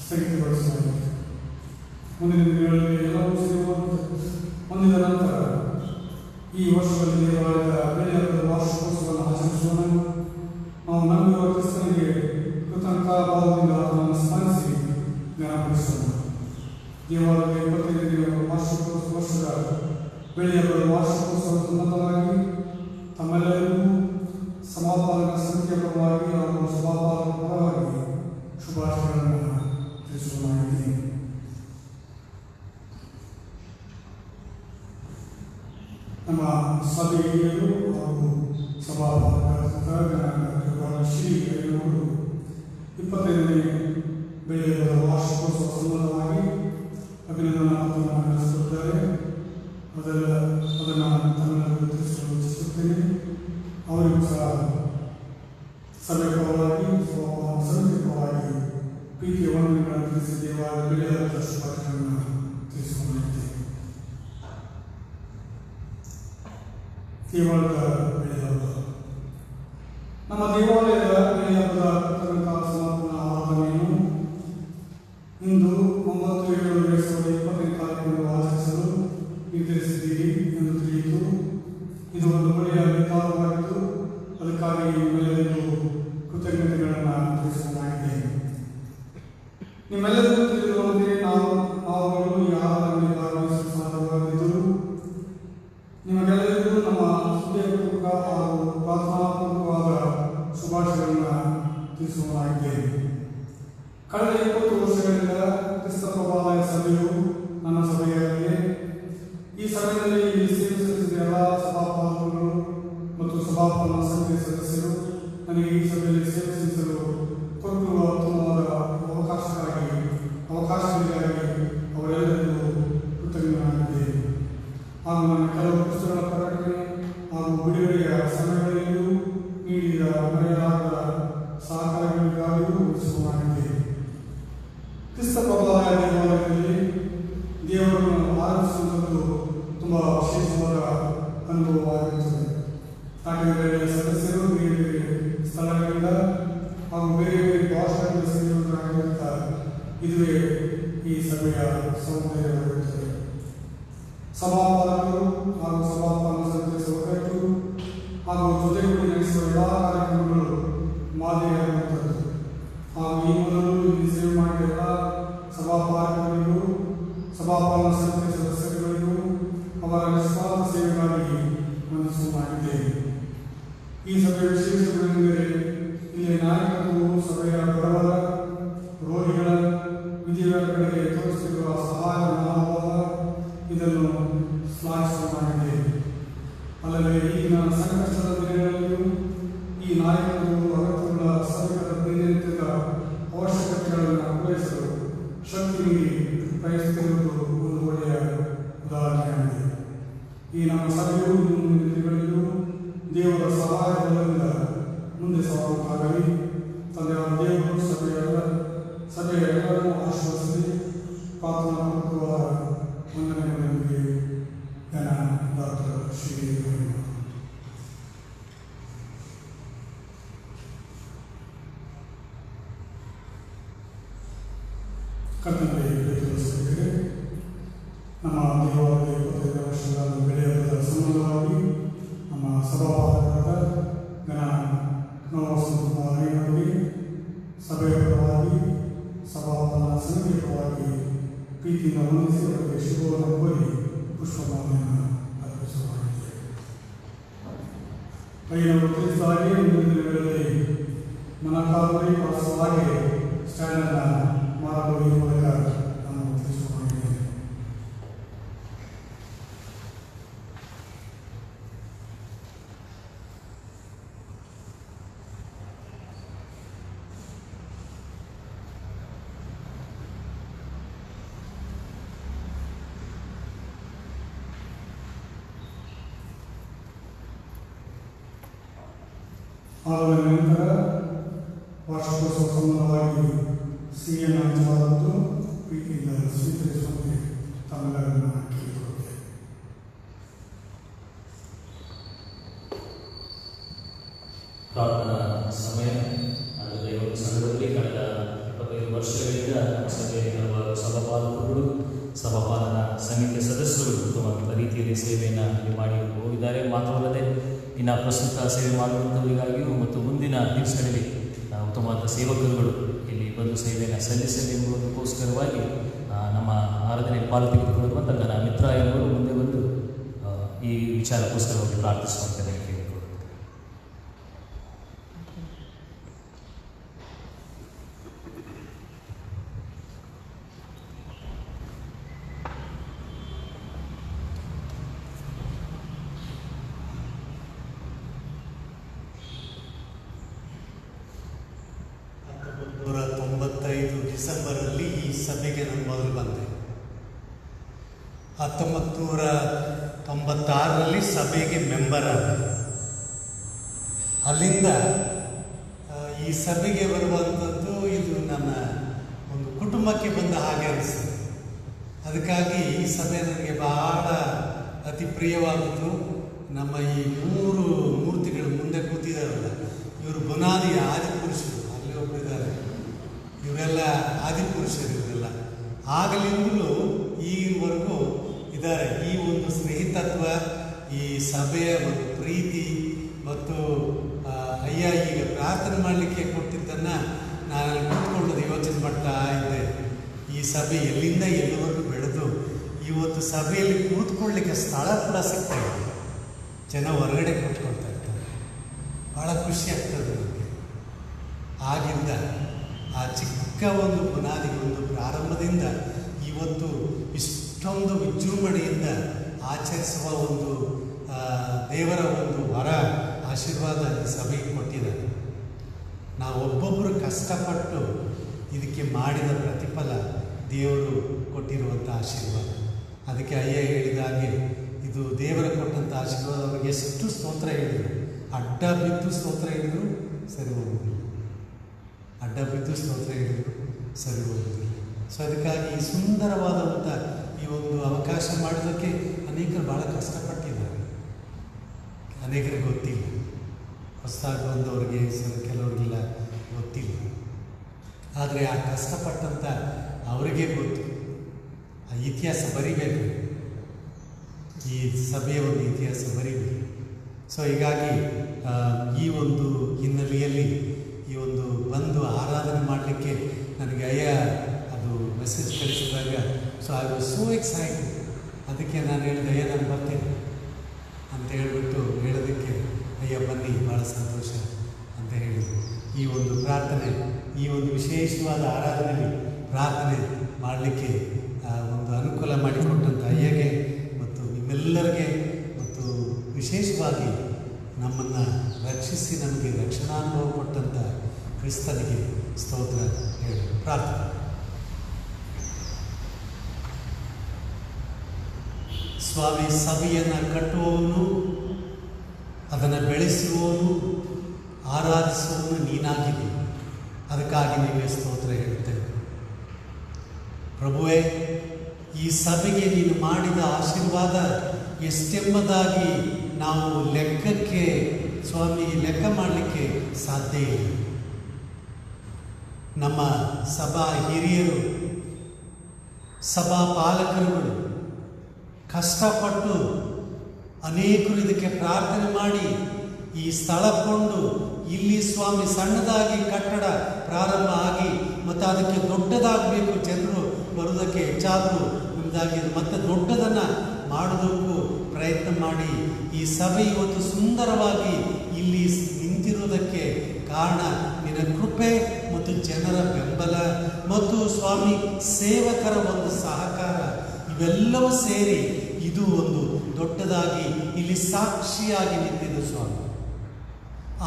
ಸ್ಥಗಿತಗೊಳಿಸಲಾಗಿದೆ. ಮುಂದಿನ ದಿನಗಳಲ್ಲಿ ಎಲ್ಲವೂ ಹೊಂದಿದ ನಂತರ ಈ ವರ್ಷದಲ್ಲಿ ದೇವಾಲಯದ ಬೆಳ್ಳಿ ಹಬ್ಬದ ವಾರ್ಷಿಕೋತ್ಸವವನ್ನು ಆಚರಿಸೋಣ. ನಾವು ನಂಬಿರುವ ಕ್ರಿಸ್ತನಿಗೆ ಕೃತಜ್ಞತಾಭಾವದಿಂದ ಅದನ್ನು ಸ್ಮರಿಸಿ ಜ್ಞಾನಪಡಿಸೋಣ. ದೇವಾಲಯದ 25ನೇ ವರ್ಷದ ಬೆಳ್ಳಿ ಹಬ್ಬದ ವಾರ್ಷಿಕೋತ್ಸವ ಸಂಬಂಧವಾಗಿ ತಮ್ಮೆಲ್ಲರಿಗೂ ಸಮಾಪಾಲಕ ಸಮಿತಿಯ ಪರವಾಗಿ ಹಾಗೂ ಸಭಾಪಾಲಕ ಪರವಾಗಿ ಶುಭಾಶಯಗಳನ್ನು ತಿಳಿಸುವುದಾಗಿದ್ದೀನಿ. ನಮ್ಮ ಸಭೆ ಹಿರಿಯರು ಹಾಗೂ ಸಭಾಪಾಲಕರಾದ ಶ್ರೀ ಅವರು 25ನೇ ಬೆಳೆಯ ವಾರ್ಷಿಕೋತ್ಸವ ಸಂಬಂಧವಾಗಿ ಅಭಿನಂದನಾ ಪತ್ರವನ್ನು ನಡೆಸುತ್ತಿದ್ದಾರೆ. ಅದನ್ನು ತಮ್ಮೆಲ್ಲರಿಗೂ ತಿಳಿಸಲು ಇಚ್ಛಿಸುತ್ತೇನೆ. ಅವರಿಗೂ ಸಹ ಸಭೆ ಪರವಾಗಿ ಸಮಿತಿ ಪರವಾಗಿ ಪ್ರೀತಿಯ ವಂದನೆಗಳನ್ನು ತಿಳಿಸಿ ದೇವಾಲಯ ಬೆಳೆದ ಶುಭಾಶಯಗಳನ್ನು ತಿಳಿಸಿಕೊಂಡಿದ್ದೇವೆ. ದೇವಾಲಯದ ಬೆಳೆ ಹಬ್ಬ ನಮ್ಮ ದೇವಾಲಯದ ಬೆಳೆ ಹಬ್ಬದ ಸಮಾಪನ ಆರಾಧನೆಯನ್ನು ಇಂದು 9/7/2020 ತಾರೀಖನ್ನು ಆಚರಿಸಲು ನಿರ್ಧರಿಸಿದ್ದೀರಿ ಎಂದು ತಿಳಿಯಿತು. ಇದು ಒಂದು ಒಳ್ಳೆಯ ನಿರ್ಧಾರವಾಗಿದ್ದು ಅದಕ್ಕಾಗಿ ನಿಮ್ಮೆಲ್ಲರಿಗೂ ಕೃತಜ್ಞತೆಗಳನ್ನು ತಿಳಿಸುವುದಾಗಿದೆ. ನಿಮ್ಮೆಲ್ಲರಿಗೂ ತಿಳಿದಿರುವಂತೆ ನಾವುಗಳು ಈ ಆರಾಧನೆಯಲ್ಲಿ ಭಾಗವಹಿಸಲು ಸಾಧ್ಯವಾಗಿದ್ದರು. ನಿಮಗೆಲ್ಲರಿಗೂ ನಮ್ಮ ಹೃದಯಪೂರ್ವಕ ಹಾಗೂ ಪ್ರಾರ್ಥನಾಪೂರ್ವಕವಾದ ಶುಭಾಶಯಗಳನ್ನು ತಿಳಿಸುವುದಾಗಿದೆ. ಕಳೆದ 20 ವರ್ಷಗಳಿಂದ ಕ್ರಿಸ್ತ ಪ್ರಭಾವದ ಸಭೆಯು ನನ್ನ ಸಭೆಯಾಗಿದೆ. ಈ ಸಭೆಯಲ್ಲಿ ಸೇವೆ ಸಲ್ಲಿಸಿದ ಎಲ್ಲ ಸಭಾಪಾಲಕರು ಮತ್ತು ಸಭಾಪಾಲನಾ ಸಮಿತಿಯ ಸದಸ್ಯರು ನನಗೆ ಈ ಸಭೆಯಲ್ಲಿ ಸೇವೆ ಸಲ್ಲಿಸಲು ಕೊಟ್ಟಿರುವ ಉತ್ತಮವಾದ ಅವಕಾಶಗಳಿಗಾಗಿ ಅವರೆಲ್ಲರಿಗೂ ಕೃತಜ್ಞನಾಗಿದ್ದೇನೆ. ಹಾಗೂ ನನ್ನ ಕೆಲವು ಪುಸ್ತಕಗಳ ಪ್ರಕಟಣೆ ಹಾಗೂ ಬಿಡುಗಡೆಯ ಸಮಯಗಳಲ್ಲಿಯೂ ನೀಡಿದ ಮರೆಯಲಾಗದ ಸಹಕಾರಗಳಿಗಾಗಿಯೂ ಉಳಿಸುವುದಾಗಿದೆ. ಕ್ರಿಸ್ತ ಪ್ರಭಾವದ ದೇವಾಲಯದಲ್ಲಿ ದೇವರನ್ನು ಆರಾಧಿಸುವಂಥದ್ದು ತುಂಬ ವಿಶೇಷವಾದ ಅನುಭವವಾಗಿರುತ್ತದೆ. ತಾಟೆಗಳ ಸದಸ್ಯರು ಬೇರೆ ಬೇರೆ ಸ್ಥಳಗಳಿಂದ ಹಾಗೂ ಬೇರೆ ಬೇರೆ ಭಾಷೆಗಳಿಂದ ಸೇರುವುದರಾಗಿರುತ್ತ ಇದುವೇ ಈ ಸಭೆಯ ಸೌಂದರ್ಯವಾಗಿರುತ್ತದೆ. ಸಭಾಪಾಲಕರು ಹಾಗೂ ಸಭಾಪಾಲನಾ ಸಮಿತಿಯ ಒಗ್ಗಟ್ಟು ಹಾಗೂ ಜೊತೆಗೂಡಿ ನಡೆಸುವ ಎಲ್ಲ ಕಾರ್ಯಕ್ರಮಗಳು ಮಾದರಿಯಾಗುವಂಥದ್ದು. ಹಾಗೂ ಈ ಮೊದಲು ಇಲ್ಲಿ ಸೇವೆ ಮಾಡಿದ ಎಲ್ಲ ಸಭಾಪಾಲಕರಿಗೂ ಸಭಾಪಾಲನಾ ಸಮಿತಿಯ ಸದಸ್ಯರುಗಳಿಗೂ ಅವರ ನಿಸ್ವಾರ್ಥ ಸೇವೆಗಾಗಿ ವಂದಿಸುವುದಾಗಿದ್ದೇವೆ. ಈ ಸಭೆಯ ವಿಶೇಷಗಳೆಂದರೆ ಇಲ್ಲಿ ನಾಯಕತ್ವವು ಸಭೆಯ ಬಡವರ, ರೋಗಿಗಳ, ವಿಧಿವೇಳಗಳಿಗೆ ತೋರಿಸುತ್ತಿರುವ ಸಹಾಯ ಮನೋಭಾವ ಇದನ್ನು ಶ್ಲಾಘಿಸುವುದಾಗಿದೆ. ಅಲ್ಲದೆ ಈಗಿನ ಸಂಕಷ್ಟದ ದಿನಗಳಲ್ಲಿಯೂ ಈ ನಾಯಕತ್ವವು ಅಗತ್ಯವುಳ್ಳ ಸಭೆಗಳ ದಿನನಿತ್ಯದ ಅವಶ್ಯಕತೆಗಳನ್ನು ಪೂರೈಸಲು ಶಕ್ತಿ ಮೀರಿ ಪ್ರಯತ್ನಿಸುತ್ತಿರುವುದು ಒಂದು ಒಳ್ಳೆಯ ಉದಾಹರಣೆಯಾಗಿದೆ. ಈ ನಮ್ಮ ಸಭೆಯು ಮುಂದಿನ ದಿನಗಳಲ್ಲಿಯೂ ದೇವರ ಸಹಾಯದಿಂದ ಮುಂದೆ ಸಾಗುವುದಾಗಲಿ. ತಂದೆಯಾದ ದೇವರು ಸಭೆಯ ಎಲ್ಲರನ್ನೂ ಆಶೀರ್ವದಿಸಲಿ. ಪ್ರಾರ್ಥನಾಪೂರ್ವಕವಾದ ವಂದನೆಗಳೊಂದಿಗೆ ಡಾಕ್ಟರ್ ಶ್ರೀ ಕರ್ತನಲ್ಲಿ ತಿಳಿಸುತ್ತಿದ್ದೇವೆ. ನಮ್ಮ ದೇವಾಲಯದ 25 ವರ್ಷಗಳ ಬೆಳೆ ಹಬ್ಬದ ಸಂಬಂಧವಾಗಿ ನಮ್ಮ ಸಭಾಪಾಲಕರಾದ ಗಣನವರಿಗೆ ಸಭೆಯ ಪರವಾಗಿ ಸಭಾಪಾಲನಾ ಸಮಿತಿಯ ಪರವಾಗಿ ಪ್ರೀತಿಯಿಂದ ವಂದಿಸಿ ಅವರಿಗೆ ಶುಭವನ್ನು ಕೋರಿ ಪುಷ್ಪಮಾಲೆಯನ್ನು ಅರ್ಪಿಸುವುದಾಗಿದೆ. ಕೈಯನ್ನು ತಿಳಿಸಿದಾಗೆ ಮುಂದಿನ ದಿನಗಳಲ್ಲಿ ಮನಕಾಲುವರಿ ಬಳಸುವಾಗೆ ಸ್ಟ್ಯಾಂಡನ್ನು ಮಾಡಲು ಈ ಮೂಲಕ ನಾನು ತಿಳಿಸುವುದಾಗಿದೆ. ಆದ ನಂತರ ವಾರ್ಷಿಕೋತ್ಸವ ಸಂಬಂಧವಾಗಿ ಸಿಹಿಯನ್ನು ಹಂಚಲಾದದ್ದು ಪ್ರೀತಿಯಿಂದ ಸ್ವೀಕರಿಸುವಂತೆ ತಮ್ಮೆಲ್ಲರನ್ನು ಕೇಳಿಕೊಳ್ಳುತ್ತೇವೆ. ಪ್ರಾರ್ಥನಾ ಸಮಯ. ಅದರ ಒಂದು ಸಂದರ್ಭದಲ್ಲಿ ಕಳೆದ 25 ವರ್ಷಗಳಿಂದ ಸಭೆಯ ಹಲವಾರು ಸಭಾಪಾಲಕರುಗಳು, ಸಭಾಪಾಲನಾ ಸಮಿತಿಯ ಸದಸ್ಯರು ಉತ್ತಮ ರೀತಿಯಲ್ಲಿ ಸೇವೆಯನ್ನು ಮಾಡಿ ಹೋಗಿದ್ದಾರೆ. ಮಾತ್ರವಲ್ಲದೆ ಇನ್ನು ಪ್ರಸ್ತುತ ಸೇವೆ ಮಾಡುವಂಥವರಿಗಾಗಿಯೂ ಮತ್ತು ಮುಂದಿನ ದಿವಸಗಳಲ್ಲಿ ಉತ್ತಮವಾದ ಸೇವಕರುಗಳು ಇಲ್ಲಿ ಬಂದು ಸೇವೆಯನ್ನು ಸಲ್ಲಿಸಲಿ ಎಂಬುದಕ್ಕೋಸ್ಕರವಾಗಿ ನಮ್ಮ ಆರಾಧನೆಯಲ್ಲಿ ಪಾಲು ತೆಗೆದುಕೊಳ್ಳುವಂಥ ನನ್ನ ಮಿತ್ರ ಎಂಬುವರು ಮುಂದೆ ಬಂದು ಈ ವಿಚಾರಕ್ಕೋಸ್ಕರವಾಗಿ ಪ್ರಾರ್ಥಿಸುವಂತೆ ಕೇಳಿಕೊಳ್ಳುತ್ತೇವೆ. ಸಭೆಗೆ ನಾನು ಮೊದಲು ಬಂದೆ. 1996ರಲ್ಲಿ ಸಭೆಗೆ ಮೆಂಬರ್ ಆದ. ಅಲ್ಲಿಂದ ಈ ಸಭೆಗೆ ಬರುವಂಥದ್ದು ಇದು ನನ್ನ ಒಂದು ಕುಟುಂಬಕ್ಕೆ ಬಂದ ಹಾಗೆ ಅನಿಸ್ತದೆ. ಅದಕ್ಕಾಗಿ ಈ ಸಭೆ ನನಗೆ ಬಹಳ ಅತಿ ಪ್ರಿಯವಾದದ್ದು. ನಮ್ಮ ಈ 3 ಮೂರ್ತಿಗಳು ಮುಂದೆ ಕೂತಿದ್ದಾರಲ್ಲ, ಇವರು ಬುನಾದಿಯ ಆದಿಪುರುಷರು. ಅಲ್ಲಿ ಒಬ್ಬರಿದ್ದಾರೆ, ಇವರೆಲ್ಲ ಆದಿಪುರುಷರು. ಇವರೆಲ್ಲ ಆಗಲಿಂದಲೂ ಈಗಿನವರೆಗೂ ಇದ್ದಾರೆ. ಈ ಒಂದು ಸ್ನೇಹಿತತ್ವ, ಈ ಸಭೆಯ ಒಂದು ಪ್ರೀತಿ ಮತ್ತು ಅಯ್ಯ ಈಗ ಪ್ರಾರ್ಥನೆ ಮಾಡಲಿಕ್ಕೆ ಕೊಟ್ಟಿದ್ದನ್ನು ನಾನು ಕೂತ್ಕೊಳ್ಳೋದು ಯೋಚನೆ ಮಾಡ್ತಾ ಇದ್ದೆ. ಈ ಸಭೆ ಎಲ್ಲಿಂದ ಎಲ್ಲಿವರೆಗೂ ಬೆಳೆದು ಇವತ್ತು ಸಭೆಯಲ್ಲಿ ಕೂತ್ಕೊಳ್ಳಿಕ್ಕೆ ಸ್ಥಳ ಕೂಡ ಸಿಗ್ತಾ ಇದೆ. ಜನ ಹೊರಗಡೆ ಕೂತ್ಕೊಳ್ತಾ ಇರ್ತಾರೆ. ಭಾಳ ಖುಷಿ ಆಗ್ತದೆ ನನಗೆ. ಆಗಿಂದ ಆ ಚಿಕ್ಕ ಒಂದು ಬುನಾದಿ, ಒಂದು ಪ್ರಾರಂಭದಿಂದ ಇವತ್ತು ಇಷ್ಟೊಂದು ವಿಜೃಂಭಣೆಯಿಂದ ಆಚರಿಸುವ ಒಂದು ದೇವರ ಒಂದು ವರ ಆಶೀರ್ವಾದ ಈ ಸಭೆಗೆ ಕೊಟ್ಟಿದ್ದಾರೆ. ನಾವು ಒಬ್ಬೊಬ್ಬರು ಕಷ್ಟಪಟ್ಟು ಇದಕ್ಕೆ ಮಾಡಿದ ಪ್ರತಿಫಲ ದೇವರು ಕೊಟ್ಟಿರುವಂಥ ಆಶೀರ್ವಾದ. ಅದಕ್ಕೆ ಅಯ್ಯ ಹೇಳಿದ ಹಾಗೆ ಇದು ದೇವರ ಕೊಟ್ಟಂಥ ಆಶೀರ್ವಾದ. ಅವ್ರಿಗೆ ಎಷ್ಟು ಸ್ತೋತ್ರ ಹೇಳಿದರು. ಅಡ್ಡ ಬಿದ್ದು ಸ್ತೋತ್ರ ಹೇಳಿದರು, ಸರಿ ಹೋಗುವುದಿಲ್ಲ. ಅಡ್ಡ ಬಿದ್ದು ಸ್ತೋತ್ರ ಹೇಳಿದರು, ಸರಿ ಹೋಗುವುದಿಲ್ಲ. ಸೊ ಅದಕ್ಕಾಗಿ ಈ ಸುಂದರವಾದಂಥ ಈ ಒಂದು ಅವಕಾಶ ಮಾಡೋದಕ್ಕೆ ಅನೇಕರು ಭಾಳ ಕಷ್ಟಪಟ್ಟಿದ್ದಾರೆ. ಅನೇಕರಿಗೆ ಗೊತ್ತಿಲ್ಲ. ಹೊಸದಾಗಿ ಬಂದವರಿಗೆ ಕೆಲವರಿಗೆಲ್ಲ ಗೊತ್ತಿಲ್ಲ. ಆದರೆ ಆ ಕಷ್ಟಪಟ್ಟಂಥ ಅವರಿಗೆ ಗೊತ್ತು. ಆ ಇತಿಹಾಸ ಬರಿಬೇಕು, ಈ ಸಭೆಯ ಒಂದು ಇತಿಹಾಸ ಬರಿಬೇಕು. ಸೊ ಹೀಗಾಗಿ ಈ ಒಂದು ಹಿನ್ನೆಲೆಯಲ್ಲಿ ಈ ಒಂದು ಬಂದು ಆರಾಧನೆ ಮಾಡಲಿಕ್ಕೆ ನನಗೆ ಅಯ್ಯ ಅದು ಮೆಸೇಜ್ ಕಳಿಸಿದಾಗ so I was so excited. ಅದಕ್ಕೆ ನಾನು ಹೇಳಿದೆ, ಅಯ್ಯ ನಾನು ಬರ್ತೀನಿ ಅಂತ ಹೇಳಿಬಿಟ್ಟು ಹೇಳೋದಕ್ಕೆ ಅಯ್ಯ ಬನ್ನಿ, ಭಾಳ ಸಂತೋಷ ಅಂತ ಹೇಳಿದರು. ಈ ಒಂದು ಪ್ರಾರ್ಥನೆ, ಈ ಒಂದು ವಿಶೇಷವಾದ ಆರಾಧನೆಯಲ್ಲಿ ಪ್ರಾರ್ಥನೆ ಮಾಡಲಿಕ್ಕೆ ಒಂದು ಅನುಕೂಲ ಮಾಡಿಕೊಟ್ಟಂಥ ಅಯ್ಯಗೆ ಮತ್ತು ನಿಮ್ಮೆಲ್ಲರಿಗೆ ಮತ್ತು ವಿಶೇಷವಾಗಿ ನಮ್ಮನ್ನು ರಕ್ಷಿಸಿ ನಮಗೆ ರಕ್ಷಣಾನುಭವ ಕೊಟ್ಟಂಥ ಕ್ರಿಸ್ತನಿಗೆ ಸ್ತೋತ್ರ ಹೇಳಿ ಪ್ರಾರ್ಥನೆ. ಸ್ವಾಮಿ, ಸಭೆಯನ್ನು ಕಟ್ಟುವವನು, ಅದನ್ನು ಬೆಳೆಸುವವನು, ಆರಾಧಿಸುವವನು ನೀನಾಗಿದ್ದಿ. ಅದಕ್ಕಾಗಿ ನೀವೇ ಸ್ತೋತ್ರ ಹೇಳುತ್ತೇವೆ. ಪ್ರಭುವೇ, ಈ ಸಭೆಗೆ ನೀನು ಮಾಡಿದ ಆಶೀರ್ವಾದ ಎಷ್ಟೆಂಬುದಾಗಿ ನಾವು ಲೆಕ್ಕಕ್ಕೆ ಸ್ವಾಮಿ ಲೆಕ್ಕ ಮಾಡಲಿಕ್ಕೆ ಸಾಧ್ಯ ಇಲ್ಲ. ನಮ್ಮ ಸಭಾ ಹಿರಿಯರು, ಸಭಾ ಪಾಲಕರುಗಳು ಕಷ್ಟಪಟ್ಟು ಅನೇಕರು ಇದಕ್ಕೆ ಪ್ರಾರ್ಥನೆ ಮಾಡಿ ಈ ಸ್ಥಳ ಕೊಂಡು ಇಲ್ಲಿ ಸ್ವಾಮಿ ಸಣ್ಣದಾಗಿ ಕಟ್ಟಡ ಪ್ರಾರಂಭ ಆಗಿ ಮತ್ತು ಅದಕ್ಕೆ ದೊಡ್ಡದಾಗಬೇಕು, ಜನರು ಬರೋದಕ್ಕೆ ಹೆಚ್ಚಾದರೂ ನಮ್ಮದಾಗಿ ಮತ್ತು ದೊಡ್ಡದನ್ನು ಮಾಡೋದಕ್ಕೂ ಪ್ರಯತ್ನ ಮಾಡಿ ಈ ಸಭೆ ಇವತ್ತು ಸುಂದರವಾಗಿ ಇಲ್ಲಿ ನಿಂತಿರುವುದಕ್ಕೆ ಕಾರಣ ನಿನ್ನ ಕೃಪೆ ಮತ್ತು ಜನರ ಬೆಂಬಲ ಮತ್ತು ಸ್ವಾಮಿ ಸೇವಕರ ಒಂದು ಸಹಕಾರ, ಇವೆಲ್ಲವೂ ಸೇರಿ ಇದು ಒಂದು ದೊಡ್ಡದಾಗಿ ಇಲ್ಲಿ ಸಾಕ್ಷಿಯಾಗಿ ನಿಂತಿದೆ ಸ್ವಾಮಿ.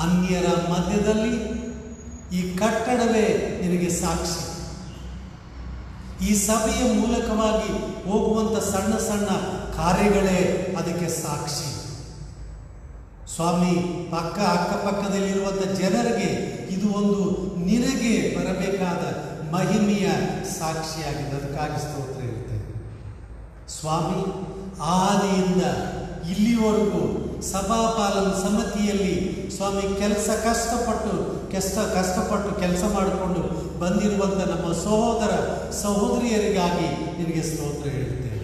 ಅನ್ಯರ ಮಧ್ಯದಲ್ಲಿ ಈ ಕಟ್ಟಡವೇ ನಿನಗೆ ಸಾಕ್ಷಿ. ಈ ಸಭೆಯ ಮೂಲಕವಾಗಿ ಹೋಗುವಂಥ ಸಣ್ಣ ಸಣ್ಣ ಕಾರ್ಯಗಳೇ ಅದಕ್ಕೆ ಸಾಕ್ಷಿ ಸ್ವಾಮಿ. ಅಕ್ಕಪಕ್ಕದಲ್ಲಿರುವಂಥ ಜನರಿಗೆ ಇದು ಒಂದು ನಿನಗೆ ಬರಬೇಕಾದ ಮಹಿಮೆಯ ಸಾಕ್ಷಿಯಾಗಿದೆ. ಅದಕ್ಕಾಗಿ ಸ್ತೋತ್ರ ಇರುತ್ತೆ ಸ್ವಾಮಿ. ಆದಿಯಿಂದ ಇಲ್ಲಿವರೆಗೂ ಸಭಾಪಾಲನ ಸಮಿತಿಯಲ್ಲಿ ಸ್ವಾಮಿ ಕಷ್ಟಪಟ್ಟು ಕೆಲಸ ಮಾಡಿಕೊಂಡು ಬಂದಿರುವಂಥ ನಮ್ಮ ಸಹೋದರ ಸಹೋದರಿಯರಿಗಾಗಿ ನಿನಗೆ ಸ್ತೋತ್ರ ಹೇಳುತ್ತೇವೆ.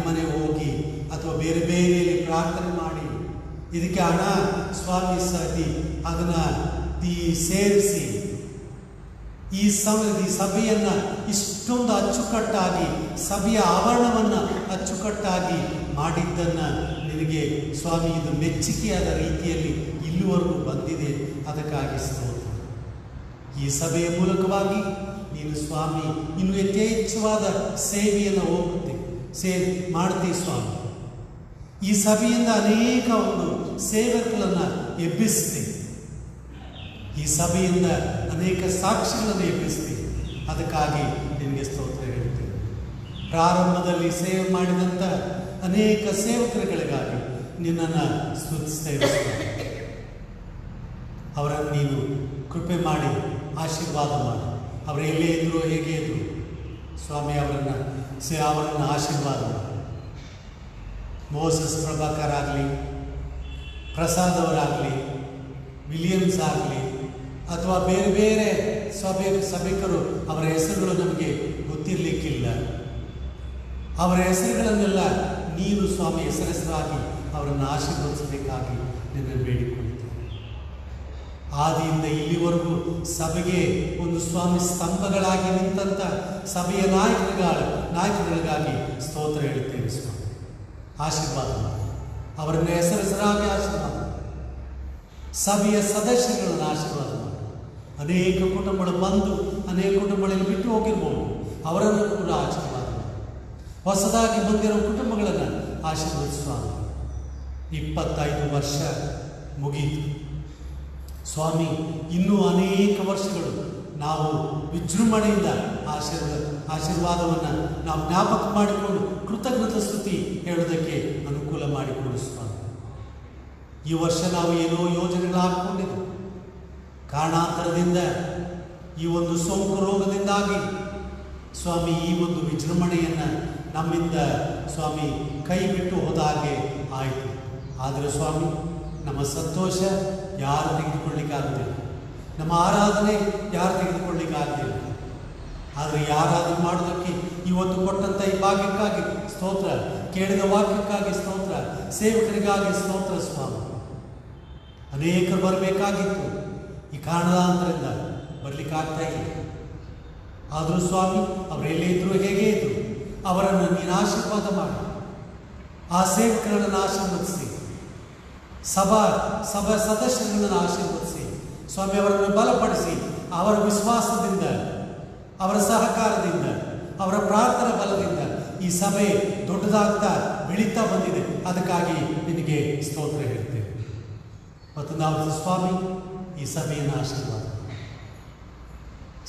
ಮನೆ ಹೋಗಿ ಅಥವಾ ಬೇರೆ ಬೇರೆಯಲ್ಲಿ ಪ್ರಾರ್ಥನೆ ಮಾಡಿ ಇದಕ್ಕೆ ಹಣ ಸ್ವಾಮಿ ಅದನ್ನು ಸೇರಿಸಿ ಈ ಸಭೆಯನ್ನು ಇಷ್ಟೊಂದು ಅಚ್ಚುಕಟ್ಟಾಗಿ ಸಭೆಯ ಆವರಣವನ್ನು ಅಚ್ಚುಕಟ್ಟಾಗಿ ಮಾಡಿದ್ದನ್ನು ನಿನಗೆ ಸ್ವಾಮಿ ಇದು ಮೆಚ್ಚುಗೆಯಾದ ರೀತಿಯಲ್ಲಿ ಇಲ್ಲಿವರೆಗೂ ಬಂದಿದೆ. ಅದಕ್ಕಾಗಿ ಸ್ತೋತ್ರ. ಈ ಸಭೆಯ ಮೂಲಕವಾಗಿ ನೀನು ಸ್ವಾಮಿ ಇನ್ನು ಯಥೇಚ್ಛವಾದ ಸೇವೆಯನ್ನು ಮಾಡ್ತೀವಿ ಸ್ವಾಮಿ. ಈ ಸಭೆಯಿಂದ ಅನೇಕ ಒಂದು ಸೇವಕರನ್ನು ಎಬ್ಬಿಸ್ತೀವಿ. ಈ ಸಭೆಯಿಂದ ಅನೇಕ ಸಾಕ್ಷಿಗಳನ್ನು ಎಬ್ಬಿಸ್ತೀವಿ. ಅದಕ್ಕಾಗಿ ನಿನಗೆ ಸ್ತೋತ್ರ ಹೇಳ್ತೇವೆ. ಪ್ರಾರಂಭದಲ್ಲಿ ಸೇವೆ ಮಾಡಿದಂಥ ಅನೇಕ ಸೇವಕರುಗಳಿಗಾಗಿ ನಿನ್ನನ್ನು ಸ್ತುತಿಸ್ತೇವೆ. ಅವರನ್ನು ನೀನು ಕೃಪೆ ಮಾಡಿ ಆಶೀರ್ವಾದ ಮಾಡಿ. ಅವರು ಎಲ್ಲೇ ಇದ್ದರೂ ಹೇಗೆ ಇದ್ದರು ಸ್ವಾಮಿ, ಅವರನ್ನು ಆಶೀರ್ವಾದ ಮಾಡಿ. ಮೋಸಸ್ ಪ್ರಭಾಕರ್ ಆಗಲಿ, ಪ್ರಸಾದ್ ಅವರಾಗಲಿ, ವಿಲಿಯಮ್ಸ್ ಆಗಲಿ, ಅಥವಾ ಬೇರೆ ಬೇರೆ ಸಭಿಕರು, ಅವರ ಹೆಸರುಗಳು ನಮಗೆ ಗೊತ್ತಿರಲಿಕ್ಕಿಲ್ಲ. ಅವರ ಹೆಸರುಗಳನ್ನೆಲ್ಲ ನೀನು ಸ್ವಾಮಿ ಹೆಸರಾಗಿ ಅವರನ್ನು ಆಶೀರ್ವದಿಸಬೇಕಾಗಿ ನಿನ್ನನ್ನು ಬೇಡಿಕೊಳ್ತೇವೆ. ಆದಿಯಿಂದ ಇಲ್ಲಿವರೆಗೂ ಸಭೆಗೆ ಒಂದು ಸ್ವಾಮಿ ಸ್ತಂಭಗಳಾಗಿ ನಿಂತಂಥ ಸಭೆಯ ನಾಯಕರುಗಳಿಗಾಗಿ ಸ್ತೋತ್ರ ಹೇಳುತ್ತೇವೆ ಸ್ವಾಮಿ. ಆಶೀರ್ವಾದ ಮಾಡಿ, ಅವರನ್ನು ಹೆಸರಾಗಿ ಆಶೀರ್ವಾದ ಮಾಡಿ. ಸಭೆಯ ಸದಸ್ಯರುಗಳನ್ನು ಆಶೀರ್ವಾದ ಮಾಡಿ. ಅನೇಕ ಕುಟುಂಬಗಳು ಬಂದು ಅನೇಕ ಕುಟುಂಬಗಳಲ್ಲಿ ಬಿಟ್ಟು ಹೋಗಿರ್ಬೋದು, ಅವರನ್ನು ಕೂಡ ಆಶೀರ್ವಾದ ಮಾಡಿ. ಹೊಸದಾಗಿ ಬಂದಿರೋ ಕುಟುಂಬಗಳನ್ನು ಆಶೀರ್ವದಿಸುವ. 25 ವರ್ಷ ಮುಗಿಯಿತು ಸ್ವಾಮಿ, ಇನ್ನೂ ಅನೇಕ ವರ್ಷಗಳು ನಾವು ವಿಜೃಂಭಣೆಯಿಂದ ಆಶೀರ್ವಾದವನ್ನು ನಾವು ಜ್ಞಾಪಕ ಮಾಡಿಕೊಂಡು ಕೃತಜ್ಞತಾ ಸ್ತುತಿ ಹೇಳೋದಕ್ಕೆ ಅನುಕೂಲ ಮಾಡಿಕೊಡು ಸ್ವಾಮಿ. ಈ ವರ್ಷ ನಾವು ಏನೋ ಯೋಜನೆಗಳು ಹಾಕ್ಕೊಂಡಿದ್ದು, ಕಾರಣಾಂತರದಿಂದ ಈ ಒಂದು ಸೋಂಕು ರೋಗದಿಂದಾಗಿ ಸ್ವಾಮಿ ಈ ಒಂದು ವಿಜೃಂಭಣೆಯನ್ನು ನಮ್ಮಿಂದ ಸ್ವಾಮಿ ಕೈ ಬಿಟ್ಟು ಹೋದ ಹಾಗೆ ಆಯಿತು. ಆದರೆ ಸ್ವಾಮಿ, ನಮ್ಮ ಸಂತೋಷ ಯಾರು ತೆಗೆದುಕೊಳ್ಳಿಕ್ಕಾಗ್ತಿಲ್ಲ, ನಮ್ಮ ಆರಾಧನೆ ಯಾರು ತೆಗೆದುಕೊಳ್ಳಿಕ್ಕಾಗ್ತಿಲ್ಲ. ಆದರೆ ಈ ಆರಾಧನೆ ಮಾಡೋದಕ್ಕೆ ಇವತ್ತು ಕೊಟ್ಟಂಥ ಈ ಭಾಗ್ಯಕ್ಕಾಗಿ ಸ್ತೋತ್ರ, ಕೇಳಿದ ವಾಕ್ಯಕ್ಕಾಗಿ ಸ್ತೋತ್ರ, ಸೇವಕರಿಗಾಗಿ ಸ್ತೋತ್ರ ಸ್ವಾಮಿ. ಅನೇಕರು ಬರಬೇಕಾಗಿತ್ತು, ಈ ಕಾರಣಾಂತರದಿಂದ ಬರಲಿಕ್ಕಾಗ್ತಾ ಇಲ್ಲ. ಆದರೂ ಸ್ವಾಮಿ, ಅವರೆಲ್ಲೇ ಇದ್ದರೂ ಹೇಗೆ ಇದ್ದರು ಅವರನ್ನು ನೀನು ಆಶೀರ್ವಾದ ಮಾಡಿ, ಆ ಸೇವಕರನ್ನು ಆಶೀರ್ವದಿಸಿ, ಸಭಾ ಸದಸ್ಯರನ್ನು ಆಶೀರ್ವದಿಸಿ ಸ್ವಾಮಿ, ಅವರನ್ನು ಬಲಪಡಿಸಿ. ಅವರ ವಿಶ್ವಾಸದಿಂದ, ಅವರ ಸಹಕಾರದಿಂದ, ಅವರ ಪ್ರಾರ್ಥನಾ ಬಲದಿಂದ ಈ ಸಭೆ ದೊಡ್ಡದಾಗ್ತಾ ಬೆಳೀತಾ ಬಂದಿದೆ. ಅದಕ್ಕಾಗಿ ನಿನಗೆ ಸ್ತೋತ್ರ ಹೇಳ್ತೇವೆ. ಮತ್ತು ನಾವು ಸ್ವಾಮಿ ಈ ಸಭೆಯನ್ನು ಆಶೀರ್ವಾದ,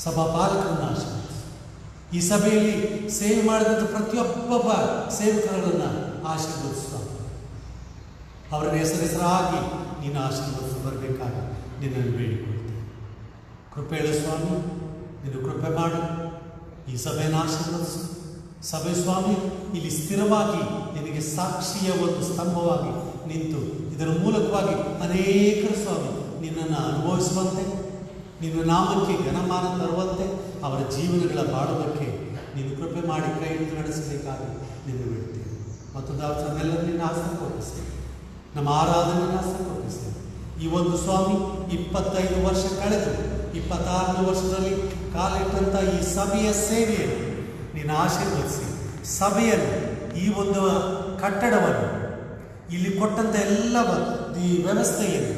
ಸಭಾ ಪಾಲಕರನ್ನು ಆಶೀರ್ವಾದ, ಈ ಸಭೆಯಲ್ಲಿ ಸೇವೆ ಮಾಡಿದಂಥ ಪ್ರತಿಯೊಬ್ಬ ಸೇವಕರನ್ನು ಆಶೀರ್ವದಿಸುವ. ಅವರ ಹೆಸರಾಗಿ ನೀನು ಆಶೀರ್ವದಿಸಿ ಬರಬೇಕಾಗಿ ನಿನ್ನನ್ನು ಬೇಡಿಕೊಳ್ತೇವೆ. ಕೃಪೆಳು ಸ್ವಾಮಿ, ನೀನು ಕೃಪೆ ಮಾಡು, ಈ ಸಭೆಯನ್ನು ಆಶೀರ್ವದಿಸು. ಸಭೆ ಸ್ವಾಮಿ ಇಲ್ಲಿ ಸ್ಥಿರವಾಗಿ ನಿನಗೆ ಸಾಕ್ಷಿಯ ಒಂದು ಸ್ತಂಭವಾಗಿ ನಿಂತು ಇದರ ಮೂಲಕವಾಗಿ ಅನೇಕರು ಸ್ವಾಮಿ ನಿನ್ನನ್ನು ಅನುಭವಿಸುವಂತೆ, ನಿನ್ನ ನಾಮಕ್ಕೆ ಘನಮಾನ ತರುವಂತೆ, ಅವರ ಜೀವನಗಳ ಬಾಳುವುದಕ್ಕೆ ನೀನು ಕೃಪೆ ಮಾಡಿ ಕೈ ಹಿಡಿದು ನಡೆಸಬೇಕಾಗಿ ನಿನ್ನ ಬಿಡ್ತೇವೆ. ಮತ್ತು ದಾಸರೆಲ್ಲರೂ ನಿನ್ನ ಆಸಕ್ತಿಸಿ, ನಮ್ಮ ಆರಾಧನೆಯನ್ನು ಆಸಕ್ತಿಸಿ. ಈ ಒಂದು ಸ್ವಾಮಿ 25 ವರ್ಷ ಕಳೆದು 26ನೇ ವರ್ಷದಲ್ಲಿ ಕಾಲಿಟ್ಟಂಥ ಈ ಸಭೆಯ ಸೇವೆಯನ್ನು ನೀನು ಆಶೀರ್ವದಿಸಿ, ಸಭೆಯನ್ನು, ಈ ಒಂದು ಕಟ್ಟಡವನ್ನು, ಇಲ್ಲಿ ಕೊಟ್ಟಂಥ ಎಲ್ಲ ಈ ವ್ಯವಸ್ಥೆಯನ್ನು,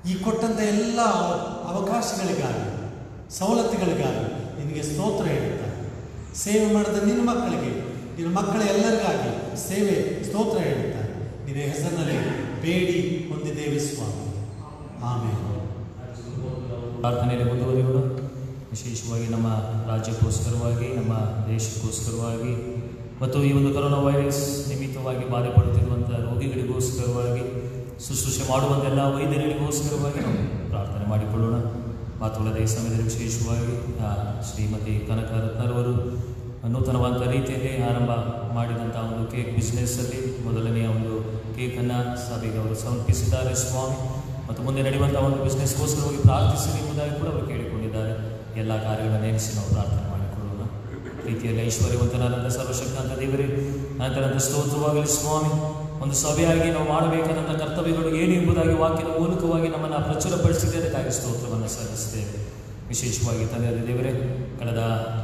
ಈ ಕೊಟ್ಟಂಥ ಎಲ್ಲ ಅವಕಾಶಗಳಿಗಾಗಿ, ಸವಲತ್ತುಗಳಿಗಾಗಿ ನಿನಗೆ ಸ್ತೋತ್ರ ಹೇಳುತ್ತಾರೆ. ಸೇವೆ ಮಾಡಿದ ನಿನ್ನ ಮಕ್ಕಳಿಗೆ, ನಿನ್ನ ಮಕ್ಕಳ ಎಲ್ಲರಿಗಾಗಿ ಸೇವೆ ಸ್ತೋತ್ರ ಹೇಳುತ್ತಾರೆ. ನಿನ್ನ ಹೆಸರಿನಲ್ಲಿ ಬೇಡಿ ಹೊಂದಿದ್ದೇವೆ ಸ್ವಾಮಿ. ಆಮೇಲೆ ಪ್ರಾರ್ಥನೆಯಲ್ಲಿ ಮುಂದುವರಿಯೋಣ. ವಿಶೇಷವಾಗಿ ನಮ್ಮ ರಾಜ್ಯಕ್ಕೋಸ್ಕರವಾಗಿ, ನಮ್ಮ ದೇಶಕ್ಕೋಸ್ಕರವಾಗಿ, ಮತ್ತು ಈ ಒಂದು ಕೊರೋನಾ ವೈರಸ್ ನಿಮಿತ್ತವಾಗಿ ಬಾಧೆ ಪಡುತ್ತಿರುವಂಥ ರೋಗಿಗಳಿಗೋಸ್ಕರವಾಗಿ, ಶುಶ್ರೂಷೆ ಮಾಡುವಂತೆಲ್ಲ ವೈದ್ಯರಿಗೋಸ್ಕರವಾಗಿ ನಾವು ಪ್ರಾರ್ಥನೆ ಮಾಡಿಕೊಳ್ಳೋಣ. ಮಾತುಗಳದ ಈ ಸಮಯದಲ್ಲಿ ವಿಶೇಷವಾಗಿ ಶ್ರೀಮತಿ ಕನಕ ರತ್ನರವರು ನೂತನವಾದ ರೀತಿಯಲ್ಲಿ ಆರಂಭ ಮಾಡಿದಂಥ ಒಂದು ಕೇಕ್ ಬಿಸ್ನೆಸ್ಸಲ್ಲಿ ಮೊದಲನೆಯ ಒಂದು ಕೇಕನ್ನು ಸಭೆಗೆ ಅವರು ಸಮರ್ಪಿಸಿದ್ದಾರೆ ಸ್ವಾಮಿ. ಮತ್ತು ಮುಂದೆ ನಡೆಯುವಂಥ ಒಂದು ಬಿಸ್ನೆಸ್ಗೋಸ್ಕರವಾಗಿ ಪ್ರಾರ್ಥಿಸಿ ಎಂಬುದಾಗಿ ಕೂಡ ಅವರು ಕೇಳಿಕೊಂಡಿದ್ದಾರೆ. ಎಲ್ಲ ಕಾರ್ಯಗಳನ್ನು ನೇಮಿಸಿ ನಾವು ಪ್ರಾರ್ಥನೆ ಮಾಡಿಕೊಳ್ಳೋಣ. ರೀತಿಯಲ್ಲಿ ಐಶ್ವರ್ಯವಂತನಾದಂಥ ಸರ್ವಶಕ್ತಂತ ದೇವರೇ, ನಂತರ ಸ್ತೋತ್ರವಾಗಲಿ ಸ್ವಾಮಿ. ಒಂದು ಸಭೆಯಾಗಿ ನಾವು ಮಾಡಬೇಕಾದಂಥ ಕರ್ತವ್ಯಗಳು ಏನು ಎಂಬುದಾಗಿ ವಾಕ್ಯದ ಮೂಲಕವಾಗಿ ನಮ್ಮನ್ನು ಪ್ರಚುರಪಡಿಸಿದೆ, ಅದಕ್ಕಾಗಿ ಸ್ತೋತ್ರವನ್ನು ಸಲ್ಲಿಸ್ತೇವೆ. ವಿಶೇಷವಾಗಿ ತಂದೆಯಾದ ದೇವರೇ, ಕಳೆದ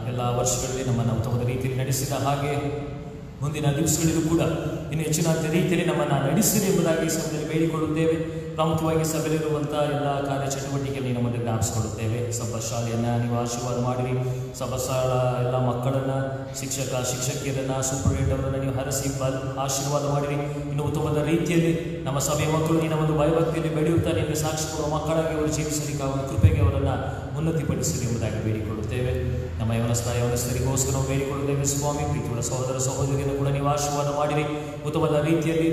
ಎಲ್ಲ ವರ್ಷಗಳಲ್ಲಿ ನಮ್ಮನ್ನು ಉತ್ತಮವಾದ ರೀತಿಯಲ್ಲಿ ನಡೆಸಿದ ಹಾಗೆ ಮುಂದಿನ ದಿವಸಗಳಿಗೂ ಕೂಡ ಇನ್ನು ಹೆಚ್ಚಿನ ರೀತಿಯಲ್ಲಿ ನಮ್ಮನ್ನು ನಡೆಸಿದೆ ಎಂಬುದಾಗಿ ಸಭೆಯಲ್ಲಿ ಬೇಡಿಕೊಳ್ಳುತ್ತೇವೆ. ಪ್ರಾಮುಖ್ಯವಾಗಿ ಸಭೆಯಲ್ಲಿರುವಂಥ ಎಲ್ಲ ಕಾರ್ಯಚಟುವಟಿಕೆಯಲ್ಲಿ ನಮ್ಮನ್ನು ಜ್ಞಾಪಿಸಿಕೊಳ್ಳುತ್ತೇವೆ. ಸಭಾ ಶಾಲೆಯನ್ನು ನೀವು ಆಶೀರ್ವಾದ ಮಾಡಿರಿ. ಸಭಾ ಶಾಲಾ ಎಲ್ಲ ಮಕ್ಕಳನ್ನು, ಶಿಕ್ಷಕಿಯರನ್ನು, ಸೂಪರ್ಡೆಂಟ್ ಅವರನ್ನು ನೀವು ಹರಸಿ ಆಶೀರ್ವಾದ ಮಾಡಿರಿ. ಇನ್ನು ಉತ್ತಮವಾದ ರೀತಿಯಲ್ಲಿ ನಮ್ಮ ಸಭೆಯ ಮಕ್ಕಳು ನಿನ್ನ ಒಂದು ಭಯಭಕ್ತಿಯಲ್ಲಿ ಬೆಳೆಯುತ್ತಾರೆ ಎಂದು ಸಾಕ್ಷಿ ಕೊಡುವ ಮಕ್ಕಳಾಗಿ ಅವರು ಜೀವಿಸಲಿಕ್ಕೆ ಅವರ ಕೃಪೆಗೆ ಅವರನ್ನು ಉನ್ನತಿಪಡಿಸಲಿ ಎಂಬುದಾಗಿ ಬೇಡಿಕೊಳ್ಳುತ್ತೇವೆ. ನಮ್ಮ ಯವನಸ್ಥರಿಗೋಸ್ಕರ ನಾವು ಬೇಡಿಕೊಳ್ಳುತ್ತೇವೆ ಸ್ವಾಮಿ. ಪ್ರೀತಿಯುಳ್ಳ ಸಹೋದರ ಸಹೋದರಿಯನ್ನು ಕೂಡ ನೀವು ಆಶೀರ್ವಾದ ಮಾಡಿರಿ. ಉತ್ತಮವಾದ ರೀತಿಯಲ್ಲಿ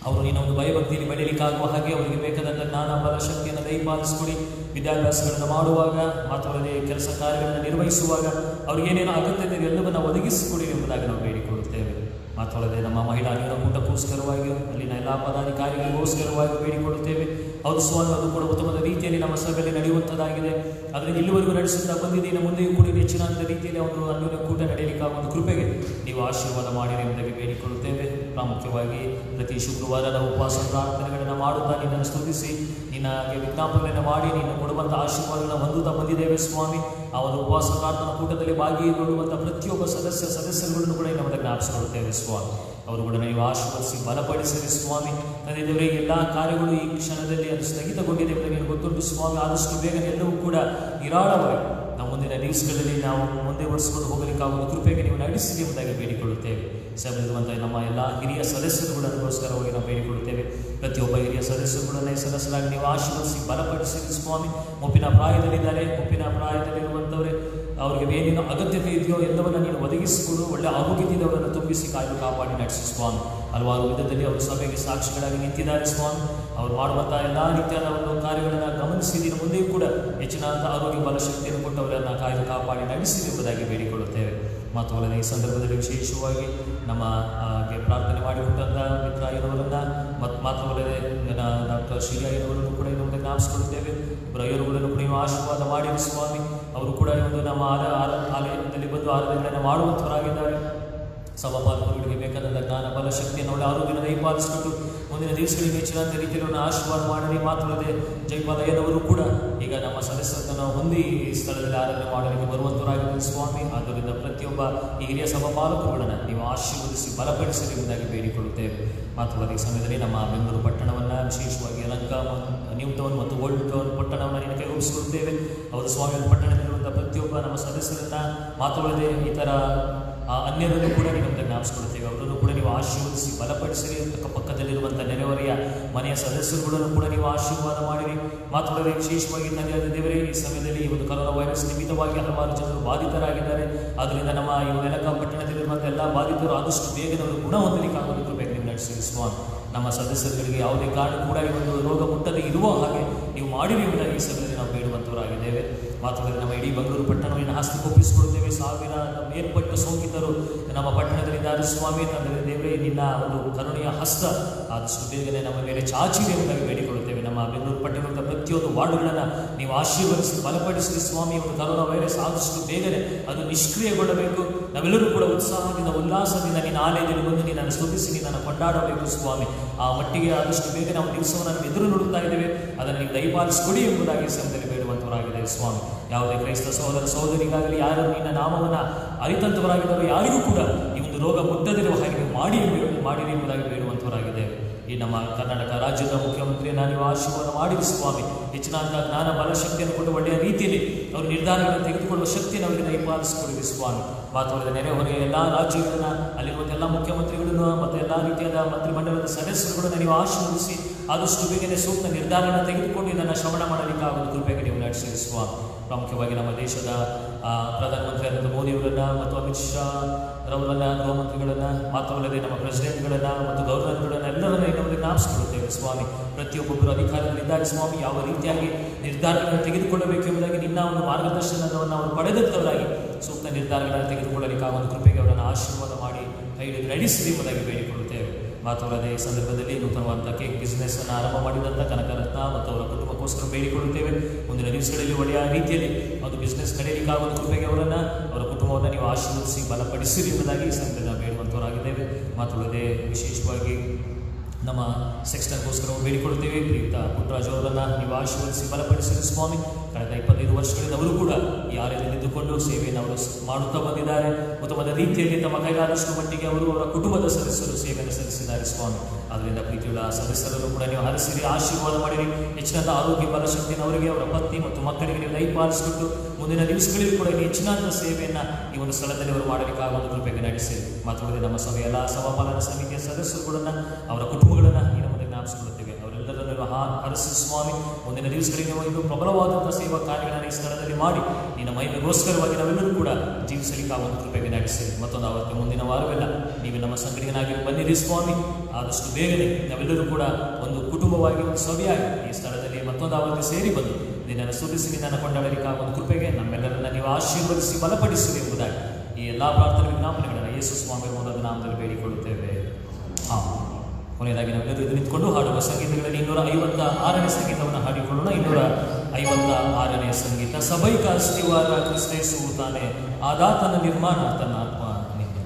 ಅವರು ನಿನ್ನ ಒಂದು ಭಯಭಕ್ತಿಯಲ್ಲಿ ಬೆಳೀಲಿಕ್ಕಾಗುವ ಹಾಗೆ ಅವರಿಗೆ ಬೇಕಾದಂಥ ಜ್ಞಾನ ಬಲ ಶಕ್ತಿಯನ್ನು ದಯಪಾಲಿಸಿಕೊಡಿ. ವಿದ್ಯಾಭ್ಯಾಸಗಳನ್ನು ಮಾಡುವಾಗ ಮಾತ್ರವಲ್ಲದೆ ಕೆಲಸ ಕಾರ್ಯಗಳನ್ನು ನಿರ್ವಹಿಸುವಾಗ ಅವ್ರಿಗೆ ಏನೇನು ಅಗತ್ಯತೆ ಎಲ್ಲವನ್ನು ಒದಗಿಸಿಕೊಡಿ ಎಂಬುದಾಗಿ ನಾವು ಬೇಡಿಕೊಳ್ಳುತ್ತೇವೆ. ಮಾತ್ರವಲ್ಲದೆ ನಮ್ಮ ಮಹಿಳಾ ಕೂಟಕ್ಕೋಸ್ಕರವಾಗಿ ಅಲ್ಲಿನ ಎಲ್ಲ ಪದಾಧಿಕಾರಿಗಳಿಗೋಸ್ಕರವಾಗಿ ಬೇಡಿಕೊಳ್ಳುತ್ತೇವೆ. ಅವರು ಸ್ವಾಮಿ ಅದು ಕೂಡ ಉತ್ತಮವಾದ ರೀತಿಯಲ್ಲಿ ನಮ್ಮ ಸಭೆಯಲ್ಲಿ ನಡೆಯುವಂಥದ್ದಾಗಿದೆ. ಅದರಿಂದ ಇಲ್ಲಿವರೆಗೂ ನಡೆಸುತ್ತಾ ಬಂದಿದೆ. ಇನ್ನು ಮುಂದೆಯೂ ಕೂಡ ಹೆಚ್ಚಿನ ರೀತಿಯಲ್ಲಿ ಒಂದು ಅನ್ಯೋನ್ಯ ಕೂಟ ನಡೆಯಲಿಕ್ಕಾಗುವ ಒಂದು ಕೃಪೆಗೆ ನೀವು ಆಶೀರ್ವಾದ ಮಾಡಿರಿ ಎಂಬುದಾಗಿ ಬೇಡಿಕೊಳ್ಳುತ್ತೇವೆ. ಪ್ರಾಮುಖ್ಯವಾಗಿ ಪ್ರತಿ ಶುಕ್ರವಾರ ನಾವು ಉಪವಾಸ ಪ್ರಾರ್ಥನೆಗಳನ್ನು ಮಾಡುತ್ತಾ ನಿನ್ನನ್ನು ಸ್ತುತಿಸಿ ನಿನ್ನಗೆ ವಿಜ್ಞಾಪನೆಯನ್ನು ಮಾಡಿ ನಿನ್ನ ಕೊಡುವಂಥ ಆಶೀರ್ವಾದಗಳನ್ನು ಹೊಂದುತ್ತಾ ಬಂದಿದ್ದೇವೆ ಸ್ವಾಮಿ. ಆ ಒಂದು ಉಪವಾಸ ಪ್ರಾರ್ಥನಾ ಕೂಟದಲ್ಲಿ ಭಾಗಿಗೊಳ್ಳುವಂಥ ಪ್ರತಿಯೊಬ್ಬ ಸದಸ್ಯರುಗಳನ್ನು ಕೂಡ ನಮ್ಮನ್ನು ಜ್ಞಾಪಿಸಿಕೊಳ್ಳುತ್ತೇವೆ ಸ್ವಾಮಿ. ಅವರು ಕೂಡ ನೀವು ಆಶೀರ್ವದಿಸಿ ಬಲಪಡಿಸಿರಿ ಸ್ವಾಮಿ. ತಂದೆ ದೇವರೇ, ಎಲ್ಲ ಕಾರ್ಯಗಳು ಈ ಕ್ಷಣದಲ್ಲಿ ಅದು ಸ್ಥಗಿತಗೊಂಡಿದೆ ಎಂಬುದಾಗಿ ನೀವು ಗೊತ್ತುಂಟು ಸ್ವಾಮಿ. ಆದಷ್ಟು ಬೇಗನೆ ಎಲ್ಲವೂ ಕೂಡ ನಿರಾಳವಾಗಿ ನಾವು ಮುಂದಿನ ದಿವಸಗಳಲ್ಲಿ ನಾವು ಮುಂದೆ ಒರೆಸಿಕೊಂಡು ಹೋಗಲಿಕ್ಕಾಗುವ ಕೃಪೆಗೆ ನೀವು ನಡೆಸಿ ಎಂಬುದಾಗಿ ಬೇಡಿಕೊಳ್ಳುತ್ತೇವೆ. ಸಭೆಯಿರುವಂಥ ನಮ್ಮ ಎಲ್ಲ ಹಿರಿಯ ಸದಸ್ಯರುಗಳಿಗೋಸ್ಕರವಾಗಿ ನಾವು ಬೇಡಿಕೊಳ್ಳುತ್ತೇವೆ. ಪ್ರತಿಯೊಬ್ಬ ಹಿರಿಯ ಸದಸ್ಯರುಗಳನ್ನ ಹೆಸರಾಗಿ ನೀವು ಆಶೀರ್ವದಿಸಿ ಬಲಪಡಿಸಿರಿ ಸ್ವಾಮಿ. ಮುಪ್ಪಿನ ಪ್ರಾಯದಲ್ಲಿದ್ದಾರೆ. ಮುಪ್ಪಿನ ಪ್ರಾಯದಲ್ಲಿರುವಂಥವರೇ, ಅವರಿಗೆ ಏನೇನು ಅಗತ್ಯತೆ ಇದೆಯೋ ಎಲ್ಲವನ್ನು ನೀನು ಒದಗಿಸಿಕೊಡು. ಒಳ್ಳೆ ಆರೋಗ್ಯದಿಂದ ಅವರನ್ನು ತುಂಬಿಸಿ ಕಾಯ್ದು ಕಾಪಾಡಿ ನಡೆಸಿ ಸ್ವಾಮಿ. ಹಲವಾರು ವಿಧದಲ್ಲಿ ಅವರು ಸಭೆಗೆ ಸಾಕ್ಷಿಗಳಾಗಿ ನಿಂತಿದ್ದಾರೆ ಸ್ವಾಮಿ. ಅವರು ಮಾಡುವಂಥ ಎಲ್ಲ ರೀತಿಯಾದ ಒಂದು ಕಾರ್ಯಗಳನ್ನು ಗಮನಿಸಿ ನೀನು ಮುಂದೆಯೂ ಕೂಡ ಹೆಚ್ಚಿನಾದ ಆರೋಗ್ಯ ಬಲ ಶಕ್ತಿಯನ್ನು ಕೊಟ್ಟು ಅವರನ್ನು ಕಾಯ್ದು ಕಾಪಾಡಿ ನಡೆಸಿದೆ ಎಂಬುದಾಗಿ ಬೇಡಿಕೊಳ್ಳುತ್ತೇವೆ. ಮಾತ್ರವಲ್ಲದೆ ಈ ಸಂದರ್ಭದಲ್ಲಿ ವಿಶೇಷವಾಗಿ ನಮ್ಮ ಪ್ರಾರ್ಥನೆ ಮಾಡಿಕೊಟ್ಟಂಥ ಮಿತ್ರ ಅಯ್ಯನವರನ್ನು ಮಾತ್ರವಲ್ಲದೆ ಡಾಕ್ಟರ್ ಶ್ರೀ ಅಯ್ಯನವರನ್ನು ಕೂಡ ಇನ್ನೊಂದು ಜ್ಞಾಪಿಸಿಕೊಳ್ಳುತ್ತೇವೆ. ಇಬ್ಬರು ಅಯ್ಯರುಗಳನ್ನು ಕೂಡ ನೀವು ಆಶೀರ್ವಾದ ಮಾಡಿರಿ ಸ್ವಾಮಿ. ಅವರು ಕೂಡ ಒಂದು ನಮ್ಮ ಆಲಯದಲ್ಲಿ ಬಂದು ಆರಾಧನೆಯನ್ನು ಮಾಡುವಂಥವರಾಗಿದ್ದಾರೆ. ಸಭಾಪಾಲಕರಿಗೆ ಬೇಕಾದಂಥ ಜ್ಞಾನ ಬಲ ಶಕ್ತಿಯನ್ನು ಒಳ್ಳೆ ಆರೋಗ್ಯನ ದಯಪಾಲಿಸಿಕೊಂಡು ಮುಂದಿನ ದಿವಸಗಳಿಗೆ ಹೆಚ್ಚಿನ ರೀತಿಯಲ್ಲಿ ಆಶೀರ್ವಾದ ಮಾಡಲಿ. ಮಾತ್ರವಲ್ಲದೆ ಜೈಪಾಲಯ್ಯನವರು ಕೂಡ ಈಗ ನಮ್ಮ ಸದಸ್ಯರನ್ನು ಹೊಂದಿ ಈ ಸ್ಥಳದಲ್ಲಿ ಆರಾಧನೆ ಮಾಡಲಿಕ್ಕೆ ಬರುವಂಥವರಾಗಿದ್ದಾರೆ ಸ್ವಾಮಿ. ಆದ್ದರಿಂದ ಪ್ರತಿಯೊಬ್ಬ ಈ ಹಿರಿಯ ಸಭಾಪಾಲಕರುಗಳನ್ನು ನೀವು ಆಶೀರ್ವದಿಸಿ ಬಲಪಡಿಸಲಿ ಎಂಬುದಾಗಿ ಬೇಡಿಕೊಳ್ಳುತ್ತೇವೆ. ಮಾತ್ರವಲ್ಲದೆ ಈ ಸಮಯದಲ್ಲಿ ನಮ್ಮ ಬೆಂಗಳೂರು ಪಟ್ಟಣವನ್ನು ವಿಶೇಷವಾಗಿ ಯಲಹಂಕ, ನ್ಯೂ ಟೌನ್ ಮತ್ತು ಓಲ್ಡ್ ಟೌನ್ ಪಟ್ಟಣವನ್ನು ನಿನ್ನ ಕೈಗೊಳಿಸಿಕೊಳ್ಳುತ್ತೇವೆ. ಅವರು ಸ್ವಾಮಿ ಪಟ್ಟಣದಲ್ಲಿರುವಂಥ ಪ್ರತಿಯೊಬ್ಬ ನಮ್ಮ ಸದಸ್ಯರನ್ನು ಮಾತ್ರವಲ್ಲದೆ ಈ ಥರ ಅನ್ಯರನ್ನು ಕೂಡ ನೀವು ಜ್ಞಾಪಿಸಿಕೊಳ್ಳುತ್ತೇವೆ. ಅವರನ್ನು ಕೂಡ ನೀವು ಆಶೀರ್ವದಿಸಿ ಬಲಪಡಿಸಿರಿ. ಪಕ್ಕದಲ್ಲಿರುವಂಥ ನೆರೆಹೊರೆಯ ಮನೆಯ ಸದಸ್ಯರುಗಳನ್ನು ಕೂಡ ನೀವು ಆಶೀರ್ವಾದ ಮಾಡಿರಿ. ಮಾತ್ರವಲ್ಲದೆ ವಿಶೇಷವಾಗಿ ತಂದೆಯಾದ ದೇವರೇ, ಈ ಸಮಯದಲ್ಲಿ ಈ ಒಂದು ಕೊರೋನಾ ವೈರಸ್ ನಿಮಿತ್ತವಾಗಿ ಹಲವಾರು ಜನರು ಬಾಧಿತರಾಗಿದ್ದಾರೆ. ಆದ್ದರಿಂದ ನಮ್ಮ ಈ ಯಲಹಂಕ ಪಟ್ಟಣದಲ್ಲಿರುವಂಥ ಎಲ್ಲ ಬಾಧಿತರು ಆದಷ್ಟು ಬೇಗನೆ ಅವರು ಗುಣ ಹೊಂದಲಿಕ್ಕಾಗೋದು ಕೃಪೆಗೆ ನೀವು ನಡೆಸಿರಿ ಸ್ವಾಮಿ. ನಮ್ಮ ಸದಸ್ಯರುಗಳಿಗೆ ಯಾವುದೇ ಕಾರಣ ಕೂಡ ಈ ಒಂದು ರೋಗ ಮುಟ್ಟದೆ ಇರುವ ಹಾಗೆ ನೀವು ಮಾಡಿರಿ ಎಂಬುದಾಗಿ ಈ ಸಮಯದಲ್ಲಿ ನಾವು ಬೇಡುವಂಥವರಾಗಿದ್ದೇವೆ. ಮಾತ್ರವಲ್ಲದೆ ನಮ್ಮ ಇಡೀ ಬೆಂಗಳೂರು ಪಟ್ಟಣವನ್ನು ಹಸ್ತಕ್ಕೆ ಒಪ್ಪಿಸಿಕೊಳ್ಳುತ್ತೇವೆ. ಸಾವಿರ ಮೇಲ್ಪಟ್ಟ ಸೋಂಕಿತರು ನಮ್ಮ ಪಟ್ಟಣದಲ್ಲಿದ್ದಾರೆ ಸ್ವಾಮಿ. ತಂದೆ ದೇವರೇ, ನಿನ್ನ ಒಂದು ಕರುಣೆಯ ಹಸ್ತ ಆದಷ್ಟು ಬೇಗನೆ ನಮ್ಮ ಮೇಲೆ ಚಾಚಿದೆ ಎಂಬುದಾಗಿ ಬೇಡಿಕೊಳ್ಳುತ್ತೇವೆ. ನಮ್ಮ ಬೆಂಗಳೂರು ಪಟ್ಟಣದ ಪ್ರತಿಯೊಂದು ವಾರ್ಡುಗಳನ್ನು ನೀವು ಆಶೀರ್ವದಿಸಿ ಬಲಪಡಿಸಿ ಸ್ವಾಮಿ. ಒಂದು ಕರೋನಾ ವೈರಸ್ ಆದಷ್ಟು ಬೇಗನೆ ಅದು ನಿಷ್ಕ್ರಿಯಗೊಳ್ಳಬೇಕು. ನಾವೆಲ್ಲರೂ ಕೂಡ ಉತ್ಸಾಹದಿಂದ ಉಲ್ಲಾಸದಿಂದ ನಿನ್ನ ಆಲಯದಲ್ಲಿ ಬಂದು ನಿನ್ನನ್ನು ಸ್ತುತಿಸಿ ನಿನ್ನನ್ನು ಕೊಂಡಾಡಬೇಕು ಸ್ವಾಮಿ. ಆ ಮಟ್ಟಿಗೆ ಆದಷ್ಟು ಬೇಗ ನಾವು ದಿವಸವನ್ನು ಎದುರು ನೋಡುತ್ತಾ ಇದ್ದೇವೆ. ಅದನ್ನು ನೀವು ದಯಪಾಲಿಸಿಕೊಡಿ ಎಂಬುದಾಗಿ ಸಮಯದಲ್ಲಿ ಬೇಡುವಂಥವರಾಗಿದ್ದೇವೆ ಸ್ವಾಮಿ. ಯಾವುದೇ ಕ್ರೈಸ್ತ ಸಹೋದರ ಸಹೋದರಿಗಾಗಲಿ ಯಾರು ನಿನ್ನ ನಾಮವನ್ನು ಅರಿತಂಥವರಾಗಿದ್ದರೂ ಯಾರಿಗೂ ಕೂಡ ಈ ಒಂದು ರೋಗ ಮುಟ್ಟದಿರುವ ಹಾಗೆ ನೀವು ಮಾಡಿರಿ ಎಂಬುದಾಗಿ ಬೇಡುವಂಥವರಾಗಿದ್ದೇವೆ. ಈ ನಮ್ಮ ಕರ್ನಾಟಕ ರಾಜ್ಯದ ಮುಖ್ಯಮಂತ್ರಿಯನ್ನು ನೀವು ಆಶೀರ್ವಾದ ಮಾಡಿರಿ ಸ್ವಾಮಿ. ಹೆಚ್ಚಿನ ಜ್ಞಾನ ಬಲ ಶಕ್ತಿಯನ್ನು ಕೊಟ್ಟು ಒಳ್ಳೆಯ ರೀತಿಯಲ್ಲಿ ಅವರು ನಿರ್ಧಾರಗಳನ್ನು ತೆಗೆದುಕೊಳ್ಳುವ ಶಕ್ತಿಯನ್ನು ಅವರಿಗೆ ದಯಪಾಲಿಸಿಕೊಡಿರಿ ಸ್ವಾಮಿ. ಮಾತ್ರವಲ್ಲದೆ ನೆರೆಹೊರೆಯ ಎಲ್ಲ ರಾಜ್ಯಗಳನ್ನು ಅಲ್ಲಿರುವಂಥ ಎಲ್ಲ ಮುಖ್ಯಮಂತ್ರಿಗಳನ್ನು ಮತ್ತು ಎಲ್ಲ ರೀತಿಯಾದ ಮಂತ್ರಿಮಂಡಲದ ಸದಸ್ಯರುಗಳನ್ನು ನೀವು ಆಶೀರ್ವದಿಸಿ ಆದಷ್ಟು ಬೇಗನೆ ಸೂಕ್ತ ನಿರ್ಧಾರಗಳನ್ನು ತೆಗೆದುಕೊಂಡು ಇದನ್ನು ಶ್ರವಣ ಮಾಡಲಿಕ್ಕಾಗುವ ಕೃಪೆಗೆ ನೀವು ನಡೆಸಿರಿ ಸ್ವಾಮಿ. ಪ್ರಾಮುಖ್ಯವಾಗಿ ನಮ್ಮ ದೇಶದ ಪ್ರಧಾನಮಂತ್ರಿಯಾದಂಥ ಮೋದಿಯವರನ್ನು ಮತ್ತು ಅಮಿತ್ ಶಾ ರವರನ್ನು, ಗೃಹ ಮಂತ್ರಿಗಳನ್ನು, ಮಾತ್ರವಲ್ಲದೆ ನಮ್ಮ ಪ್ರೆಸಿಡೆಂಟ್ಗಳನ್ನು ಮತ್ತು ಗವರ್ನರ್ಗಳನ್ನು ಎಲ್ಲರನ್ನು ಇನ್ನೊಂದು ಜ್ಞಾಪಿಸಿಕೊಳ್ಳುತ್ತೇವೆ ಸ್ವಾಮಿ. ಪ್ರತಿಯೊಬ್ಬೊಬ್ಬರು ಅಧಿಕಾರಿಗಳಿದ್ದಾರೆ ಸ್ವಾಮಿ. ಯಾವ ರೀತಿಯಾಗಿ ನಿರ್ಧಾರಗಳನ್ನು ತೆಗೆದುಕೊಳ್ಳಬೇಕು ಎಂಬುದಾಗಿ ನಿನ್ನ ಒಂದು ಮಾರ್ಗದರ್ಶನವನ್ನು ಅವರು ಪಡೆದಂಥವರಾಗಿ ಸೂಕ್ತ ನಿರ್ಧಾರಗಳನ್ನು ತೆಗೆದುಕೊಳ್ಳಲಿಕ್ಕಾಗುವ ಕೃಪೆಗೆ ಅವರನ್ನು ಆಶೀರ್ವಾದ ಮಾಡಿ ಕೈ ಹಿಡಿದು ನಡೆಸಿರಿ ಎಂಬುದಾಗಿ ಬೇಡಿಕೊಳ್ಳುತ್ತೇವೆ. ಮಾತ್ರವಲ್ಲದೆ ಈ ಸಂದರ್ಭದಲ್ಲಿ ನೂತನವಾದಂಥ ಕೇಕ್ ಬಿಸ್ನೆಸ್ಸನ್ನು ಆರಂಭ ಮಾಡಿದಂಥ ಕನಕರತ್ನ ಮತ್ತು ಅವರ ಕುಟುಂಬಕ್ಕೋಸ್ಕರ ಬೇಡಿಕೊಳ್ಳುತ್ತೇವೆ. ಮುಂದಿನ ದಿವಸಗಳಲ್ಲಿ ಒಳ್ಳೆಯ ರೀತಿಯಲ್ಲಿ ಒಂದು ಬಿಸ್ನೆಸ್ ನಡೆಯಲಿಕ್ಕಾಗುವ ಕೃಪೆಗೆ ಅವರನ್ನು, ಅವರ ಕುಟುಂಬವನ್ನು ನೀವು ಆಶೀರ್ವದಿಸಿ ಬಲಪಡಿಸಿರಿ ಎಂಬುದಾಗಿ ಈ ಸಂದರ್ಭದಲ್ಲಿ ನಾವು ಬೇಡುವಂಥವರಾಗಿದ್ದೇವೆ. ಮಾತ್ರವಲ್ಲದೆ ವಿಶೇಷವಾಗಿ ನಮ್ಮ ಸೆಕ್ಸ್ಟರ್ಗೋಸ್ಕರ ಬೇಡಿಕೊಳ್ಳುತ್ತೇವೆ. ಪ್ರೀತ ಪುಟ್ಟರಾಜು ಅವರನ್ನು ನೀವು ಆಶೀರ್ವದಿಸಿ ಬಲಪಡಿಸಿರಿ ಸ್ವಾಮಿ. ಕಳೆದ 25 ವರ್ಷಗಳಿಂದ ಅವರು ಕೂಡ ಈ ಆಲಯದಲ್ಲಿ ಇದ್ದುಕೊಂಡು ಸೇವೆಯನ್ನು ಅವರು ಮಾಡುತ್ತಾ ಬಂದಿದ್ದಾರೆ. ಉತ್ತಮವಾದ ರೀತಿಯಲ್ಲಿ ತಮ್ಮ ಕೈಲಾದಷ್ಟು ಮಟ್ಟಿಗೆ ಅವರು ಅವರ ಕುಟುಂಬದ ಸದಸ್ಯರು ಸೇವೆಯನ್ನು ಸಲ್ಲಿಸಿದ್ದಾರೆ ಸ್ವಾಮಿ. ಆದ್ದರಿಂದ ಪ್ರೀತಿಯುಳ್ಳ ಸದಸ್ಯರನ್ನು ಕೂಡ ನೀವು ಹರಿಸಿರಿ, ಆಶೀರ್ವಾದ ಮಾಡಿರಿ. ಹೆಚ್ಚಿನ ಆರೋಗ್ಯ ಬಲ ಶಕ್ತಿಯನ್ನು ಅವರಿಗೆ, ಅವರ ಪತ್ನಿ ಮತ್ತು ಮಕ್ಕಳಿಗೆ ನೀವು ದಯಪಾಲಿಸಿಕೊಂಡು ಮುಂದಿನ ದಿವಸಗಳಲ್ಲಿ ಕೂಡ ಹೆಚ್ಚಿನ ಸೇವೆಯನ್ನು ಈ ಒಂದು ಸ್ಥಳದಲ್ಲಿ ಅವರು ಮಾಡಲಿಕ್ಕಾಗುವ ಕೃಪೆಗೆ ನಡೆಸಿ. ಮಾತ್ರವಲ್ಲದೆ ನಮ್ಮ ಸಭೆಯ ಎಲ್ಲ ಸಭಾಪಾಲನಾ ಸಮಿತಿಯ ಸದಸ್ಯರುಗಳನ್ನು, ಅವರ ಕುಟುಂಬಗಳನ್ನು ಈ ನಮ್ಮಲ್ಲಿ ಜ್ಞಾಪಿಸಿಕೊಳ್ಳುತ್ತೇವೆ. ಅವರೆಲ್ಲರನ್ನು ನಮ್ಮನ್ನೆಲ್ಲರೂ ಹರಸಿ ಸ್ವಾಮಿ. ಮುಂದಿನ ದಿವಸಗಳಿಗೆ ಇನ್ನೂ ಪ್ರಬಲವಾದಂಥ ಸೇವಾ ಕಾರ್ಯಗಳನ್ನು ಈ ಸ್ಥಳದಲ್ಲಿ ಮಾಡಿ ನಿನ್ನ ಮಹಿಮೆಗೋಸ್ಕರವಾಗಿ ನಾವೆಲ್ಲರೂ ಕೂಡ ಜೀವಿಸಲಿಕ್ಕೆ ಒಂದು ಕೃಪೆಗೆ ನಡೆಸಿ ಮತ್ತೊಂದು ಆವತ್ತು ಮುಂದಿನ ವಾರವೆಲ್ಲ ನೀವು ನಮ್ಮ ಸಂಗಡಿಗನಾಗಿ ಬನ್ನಿರಿ ಸ್ವಾಮಿ. ಆದಷ್ಟು ಬೇಗನೆ ನಾವೆಲ್ಲರೂ ಕೂಡ ಒಂದು ಕುಟುಂಬವಾಗಿ ಒಂದು ಸಭೆಯಾಗಿ ಈ ಸ್ಥಳದಲ್ಲಿ ಮತ್ತೊಂದು ಆವತ್ತು ಸೇರಿ ಬಂದು ನಿನ್ನನ್ನು ಸ್ತುತಿಸಿ ನಿನ್ನನ್ನು ಕೊಂಡಾಡಲಿಕ್ಕೆ ಒಂದು ಕೃಪೆಗೆ ನಮ್ಮೆಲ್ಲರನ್ನ ನೀವು ಆಶೀರ್ವದಿಸಿ ಬಲಪಡಿಸಿರಿ ಎಂಬುದಾಗಿ ಈ ಎಲ್ಲ ಪ್ರಾರ್ಥನೆ ವಿಜ್ಞಾಪನೆಗಳನ್ನು ಯೇಸು ಸ್ವಾಮಿ ಮೊದಲ ನಾಮದಲ್ಲಿ ಬೇಡಿಕೊಳ್ಳುತ್ತೇವೆ. ಕೊನೆಯದಾಗಿ ನಾವೆಲ್ಲರೂ ಇದು ನಿಂತ್ಕೊಂಡು ಹಾಡುವ ಸಂಗೀತಗಳಲ್ಲಿ 256ನೇ ಸಂಗೀತವನ್ನು ಹಾಡಿಕೊಳ್ಳೋಣ. 256ನೇ ಸಂಗೀತ. ಸಭೈಕ ಅಸ್ತಿವಾರ ಕ್ರಿಸ್ತೇಸು ತಾನೆ ಆದಾತನ ನಿರ್ಮಾಣ ತನ್ನ ಆತ್ಮ ನಿಂದ.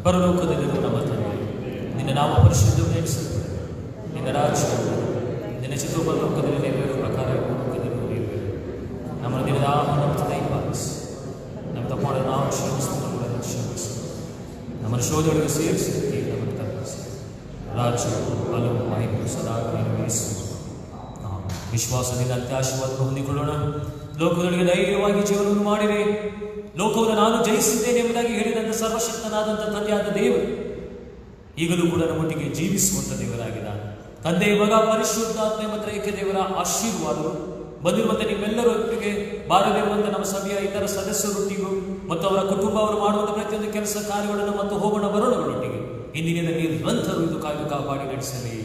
ಪರಲೋಕದಲ್ಲಿರುವ ನಮ್ಮ ತಂದೆ, ನಿನ್ನ ನಾಮ ಪರಿಶುದ್ಧವನ್ನು ಎಣಿಸಲ್ಪಡಲಿ. ನಿನ್ನ ರಾಜ್ಯ ನಿನ್ನ ಚಿತ್ತ ಪರಲೋಕದಲ್ಲಿ ನೆರವೇರುವ ಪ್ರಕಾರ ಲೋಕದಲ್ಲಿ ನೆರವೇರಬೇಕು. ನಮ್ಮನ್ನು ದಿನದ ಆಹಾರವನ್ನು ದಯಪಾಲಿಸಿ, ನಮ್ಮ ತಪ್ಪನ್ನು ನಾವು ಕ್ಷಮಿಸುವುದನ್ನು ಕ್ಷಮಿಸಿ, ನಮ್ಮನ್ನು ಶೋಧನೆಗೆ ಸೇರಿಸಿ ನಮ್ಮನ್ನು ತಪ್ಪಿಸಿ. ರಾಜ್ಯವು ಬಲವು ಮಹಿಮೆಯು ಸದಾ ನಿರ್ವಹಿಸುವುದು. ನಾವು ವಿಶ್ವಾಸದಿಂದ ಅತ್ಯಾಶೀರ್ವಾದವನ್ನು ಹೊಂದಿಕೊಳ್ಳೋಣ. ಲೋಕದೊಳಗೆ ಧೈರ್ಯವಾಗಿ ಜೀವನವನ್ನು ಮಾಡಿರಿ. ಲೋಕವನ್ನು ನಾನು ಜಯಿಸಿದ್ದೇನೆ ಎಂಬುದಾಗಿ ಹೇಳಿದಂಥ ಸರ್ವಶಕ್ತನಾದಂಥ ತಂದೆಯಾದ ದೇವರು ಈಗಲೂ ಕೂಡ ನಮ್ಮೊಟ್ಟಿಗೆ ಜೀವಿಸುವಂಥ ದೇವರಾಗಿದ್ದಾನೆ. ತಂದೆ, ಮಗ, ಪರಿಶುದ್ಧಾತ್ಮ ಮತ್ತು ಏಕ ದೇವರ ಆಶೀರ್ವಾದವು ಬಂದಿರುವಂಥ ನಿಮ್ಮೆಲ್ಲರೊಟ್ಟಿಗೆ ಬಾರದಿರುವಂಥ ನಮ್ಮ ಸಭೆಯ ಇತರ ಸದಸ್ಯರೊಟ್ಟಿಗೂ ಮತ್ತು ಅವರ ಕುಟುಂಬ ಅವರು ಮಾಡುವಂಥ ಪ್ರತಿಯೊಂದು ಕೆಲಸ ಕಾರ್ಯಗಳನ್ನು ಮತ್ತು ಹೋಗೋಣ ಬರೋಣಗಳೊಟ್ಟಿಗೆ ಇಂದಿನಿಂದ ನಿರಂತರವೂ ಇದು ಕಾಯ್ದು ಕಾಪಾಡಿ ನಡೆಸಲಿ.